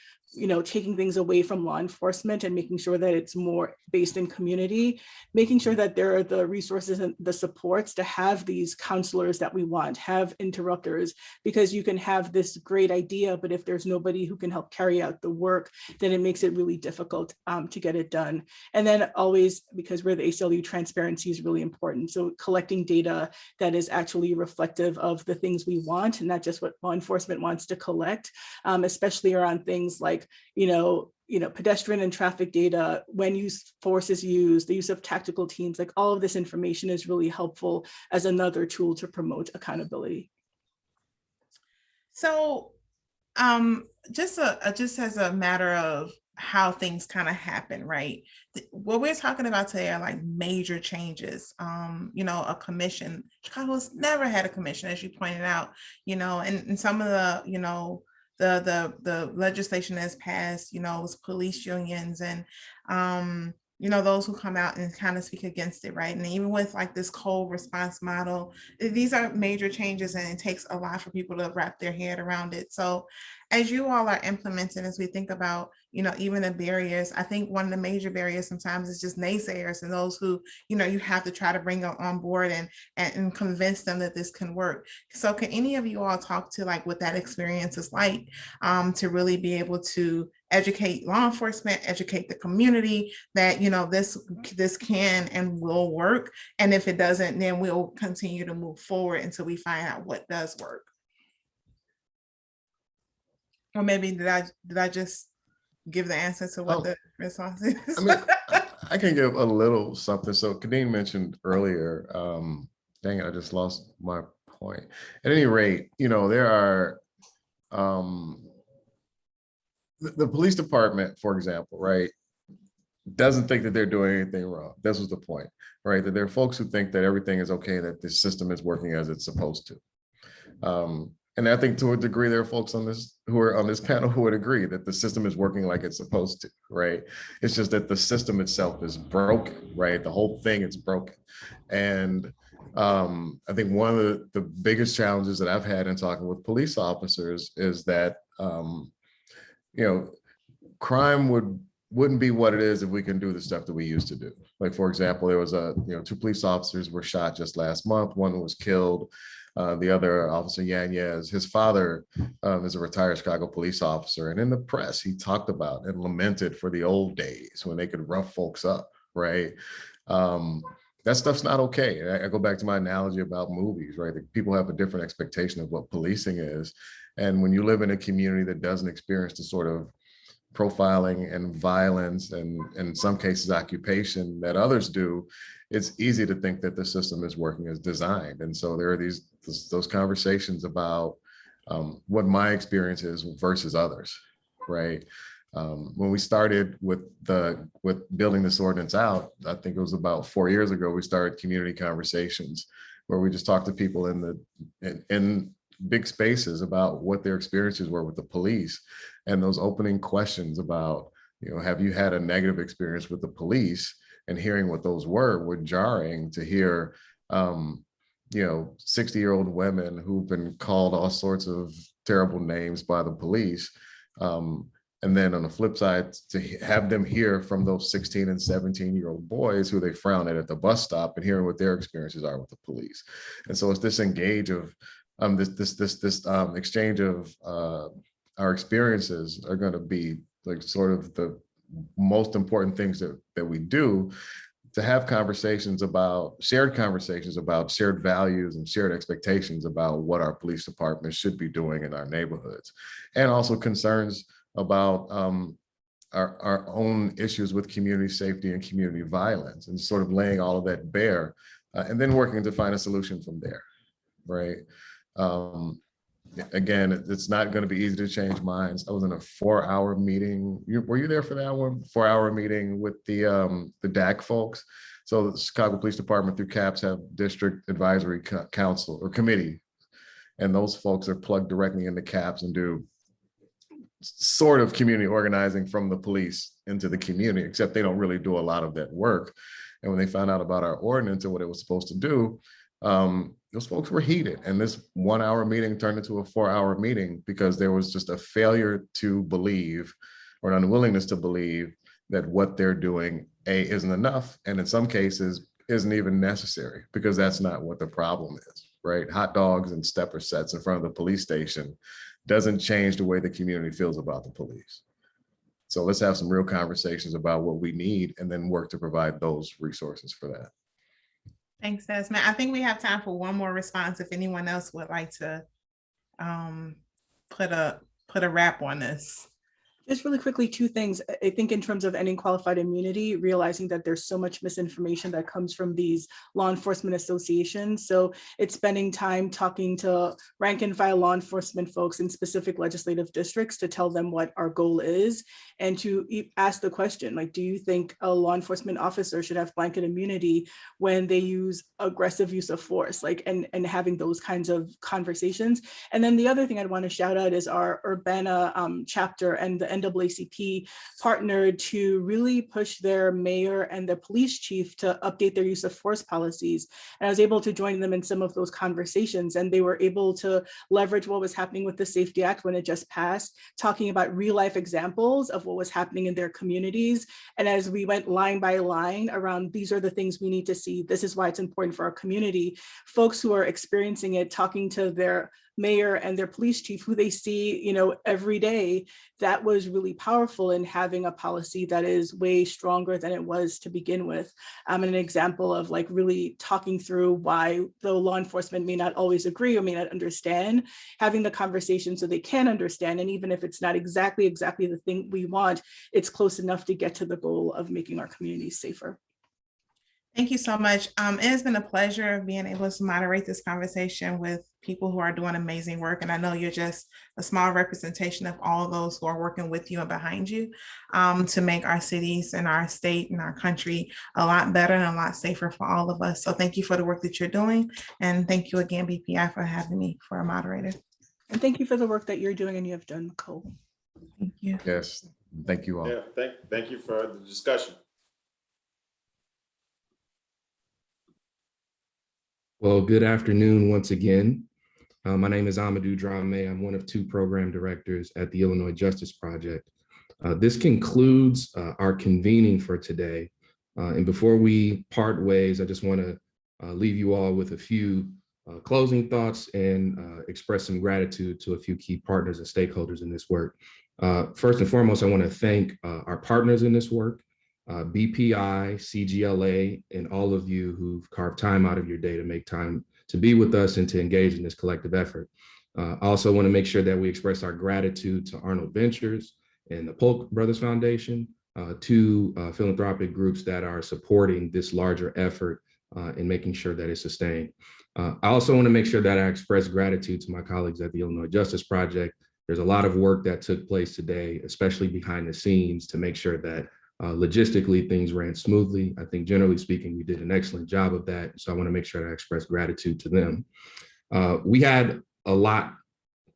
taking things away from law enforcement and making sure that it's more based in community, making sure that there are the resources and the supports to have these counselors that we want, have interrupters, because you can have this great idea, but if there's nobody who can help carry out the work, then it makes it really difficult to get it done. And then always, because we're the ACLU, transparency is really important. So collecting data that is actually reflective of the things we want, and not just what law enforcement wants to collect, especially around things like, pedestrian and traffic data, when force is used, the use of tactical teams, like all of this information is really helpful as another tool to promote accountability. So just as a matter of how things kind of happen, right? What we're talking about today are like major changes. A commission. Chicago's never had a commission, as you pointed out, and some of the, the legislation that's passed, was police unions and, those who come out and kind of speak against it, right? And even with like this cold response model, these are major changes and it takes a lot for people to wrap their head around it. So as you all are implementing, as we think about, even the barriers, I think one of the major barriers sometimes is just naysayers and those who, you have to try to bring on board and convince them that this can work. So can any of you all talk to like what that experience is like to really be able to educate law enforcement, educate the community that, this can and will work. And if it doesn't, then we'll continue to move forward until we find out what does work. Or maybe did I just give the answer to what the response is? I mean, I can give a little something. So Kadeen mentioned earlier, dang it, I just lost my point. At any rate, there are the police department, for example, right, doesn't think that they're doing anything wrong. This was the point, right? That there are folks who think that everything is okay, that the system is working as it's supposed to. And I think to a degree, there are folks who are on this panel who would agree that the system is working like it's supposed to, right? It's just that the system itself is broken, right? The whole thing is broken. And I think one of the biggest challenges that I've had in talking with police officers is that, crime wouldn't be what it is if we can do the stuff that we used to do. Like, for example, there was 2 police officers were shot just last month. One was killed. The other officer, Yanez, his father is a retired Chicago police officer. And in the press, he talked about and lamented for the old days when they could rough folks up, right? That stuff's not okay. I go back to my analogy about movies, right? People have a different expectation of what policing is. And when you live in a community that doesn't experience the sort of profiling and violence and in some cases occupation that others do, it's easy to think that the system is working as designed. And so there are those conversations about what my experience is versus others, right? When we started with building this ordinance out, I think it was about 4 years ago, we started community conversations where we just talked to people in big spaces about what their experiences were with the police. And those opening questions about, have you had a negative experience with the police, and hearing what those were jarring to hear, 60-year-old women who've been called all sorts of terrible names by the police. And then on the flip side, to have them hear from those 16 and 17-year-old boys who they frown at the bus stop and hearing what their experiences are with the police. And so it's this exchange of our experiences are going to be like sort of the most important things that we do, to have shared conversations about shared values and shared expectations about what our police department should be doing in our neighborhoods, and also concerns about our own issues with community safety and community violence, and sort of laying all of that bare, and then working to find a solution from there, right? Again, it's not going to be easy to change minds. I was in a 4-hour meeting. Were you there for that one? 4-hour meeting with the DAC folks. So the Chicago Police Department through CAPS have District Advisory Council or Committee, and those folks are plugged directly into CAPS and do sort of community organizing from the police into the community, except they don't really do a lot of that work. And when they found out about our ordinance and what it was supposed to do, those folks were heated, and this 1 hour meeting turned into a 4 hour meeting because there was just a failure to believe or an unwillingness to believe that what they're doing, A, isn't enough, and in some cases isn't even necessary, because that's not what the problem is, right? Hot dogs and stepper sets in front of the police station doesn't change the way the community feels about the police. So let's have some real conversations about what we need and then work to provide those resources for that. Thanks, Desmond. I think we have time for one more response if anyone else would like to put a wrap on this. Just really quickly, two things. I think in terms of ending qualified immunity, realizing that there's so much misinformation that comes from these law enforcement associations. So it's spending time talking to rank and file law enforcement folks in specific legislative districts to tell them what our goal is, and to ask the question, like, do you think a law enforcement officer should have blanket immunity when they use aggressive use of force, like, and having those kinds of conversations. And then the other thing I'd want to shout out is our Urbana chapter and the NAACP partnered to really push their mayor and their police chief to update their use of force policies. And I was able to join them in some of those conversations, and they were able to leverage what was happening with the Safety Act when it just passed, talking about real life examples of what was happening in their communities. And as we went line by line around, these are the things we need to see, this is why it's important for our community, folks who are experiencing it, talking to their mayor and their police chief who they see, you know, every day, that was really powerful in having a policy that is way stronger than it was to begin with. And an example of like really talking through why the law enforcement may not always agree or may not understand, having the conversation so they can understand. And even if it's not exactly the thing we want, it's close enough to get to the goal of making our communities safer. Thank you so much. It has been a pleasure being able to moderate this conversation with people who are doing amazing work. And I know you're just a small representation of all those who are working with you and behind you to make our cities and our state and our country a lot better and a lot safer for all of us. So thank you for the work that you're doing. And thank you again, BPI, for having me for a moderator. And thank you for the work that you're doing and you have done, Nicole. Thank you. Yes, thank you all. Yeah, thank you for the discussion. Well, good afternoon once again. My name is Amadou Dramé. I'm one of two program directors at the Illinois Justice Project. This concludes our convening for today. And before we part ways, I just want to leave you all with a few closing thoughts and express some gratitude to a few key partners and stakeholders in this work. First and foremost, I want to thank our partners in this work, BPI, CGLA, and all of you who've carved time out of your day to make time to be with us and to engage in this collective effort. I also want to make sure that we express our gratitude to Arnold Ventures and the Polk Brothers Foundation, two philanthropic groups that are supporting this larger effort in making sure that it's sustained. I also want to make sure that I express gratitude to my colleagues at the Illinois Justice Project. There's a lot of work that took place today, especially behind the scenes, to make sure that logistically things ran smoothly. I think generally speaking, we did an excellent job of that. So I want to make sure that I express gratitude to them. We had a lot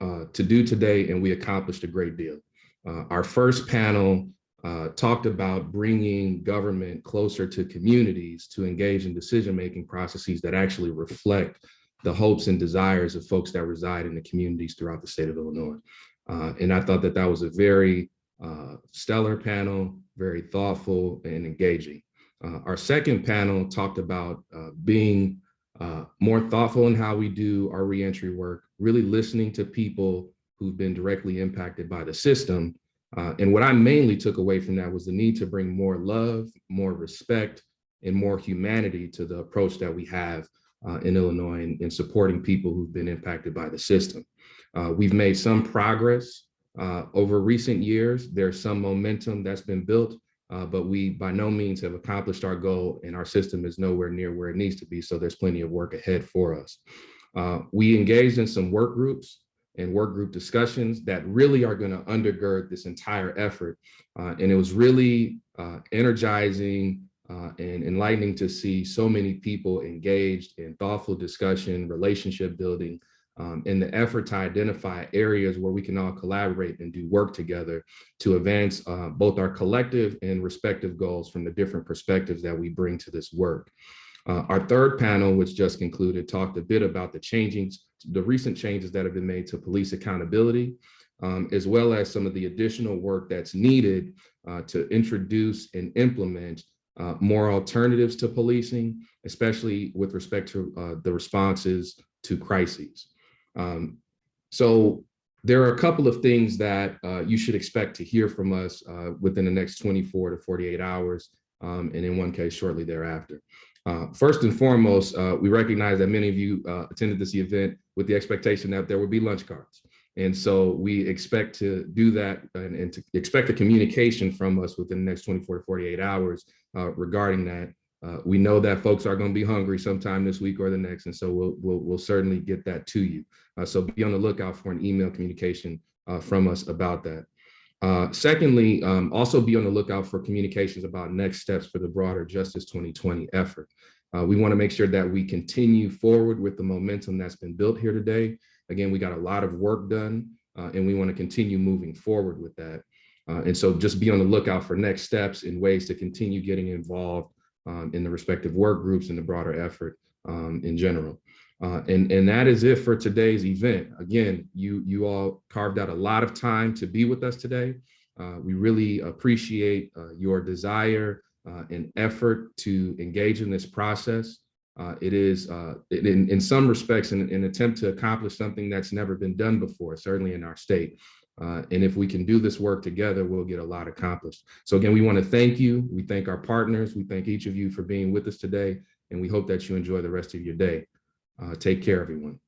to do today and we accomplished a great deal. Our first panel talked about bringing government closer to communities to engage in decision-making processes that actually reflect the hopes and desires of folks that reside in the communities throughout the state of Illinois. And I thought that that was a very stellar panel, very thoughtful and engaging. Our second panel talked about being more thoughtful in how we do our reentry work, really listening to people who've been directly impacted by the system. And what I mainly took away from that was the need to bring more love, more respect, and more humanity to the approach that we have in Illinois in supporting people who've been impacted by the system. We've made some progress over recent years. There's some momentum that's been built, but we by no means have accomplished our goal, and our system is nowhere near where it needs to be. So there's plenty of work ahead for us. We engaged in some work groups and work group discussions that really are going to undergird this entire effort. And it was really energizing and enlightening to see so many people engaged in thoughtful discussion, relationship building, in the effort to identify areas where we can all collaborate and do work together to advance both our collective and respective goals from the different perspectives that we bring to this work. Our third panel, which just concluded, talked a bit about the recent changes that have been made to police accountability, as well as some of the additional work that's needed to introduce and implement more alternatives to policing, especially with respect to the responses to crises. So there are a couple of things that you should expect to hear from us within the next 24 to 48 hours, and in one case shortly thereafter. First and foremost, we recognize that many of you attended this event with the expectation that there would be lunch cards. And so we expect to do that and to expect a communication from us within the next 24 to 48 hours regarding that. We know that folks are going to be hungry sometime this week or the next, and so we'll certainly get that to you. So be on the lookout for an email communication from us about that. Secondly, also be on the lookout for communications about next steps for the broader Justice 2020 effort. We want to make sure that we continue forward with the momentum that's been built here today. Again, we got a lot of work done, and we want to continue moving forward with that. And so just be on the lookout for next steps and ways to continue getting involved in the respective work groups and the broader effort in general. And that is it for today's event. Again, you all carved out a lot of time to be with us today. We really appreciate your desire and effort to engage in this process. It is, in some respects, an attempt to accomplish something that's never been done before, certainly in our state. And if we can do this work together, we'll get a lot accomplished. So again, we want to thank you. We thank our partners. We thank each of you for being with us today, and we hope that you enjoy the rest of your day. Take care, everyone.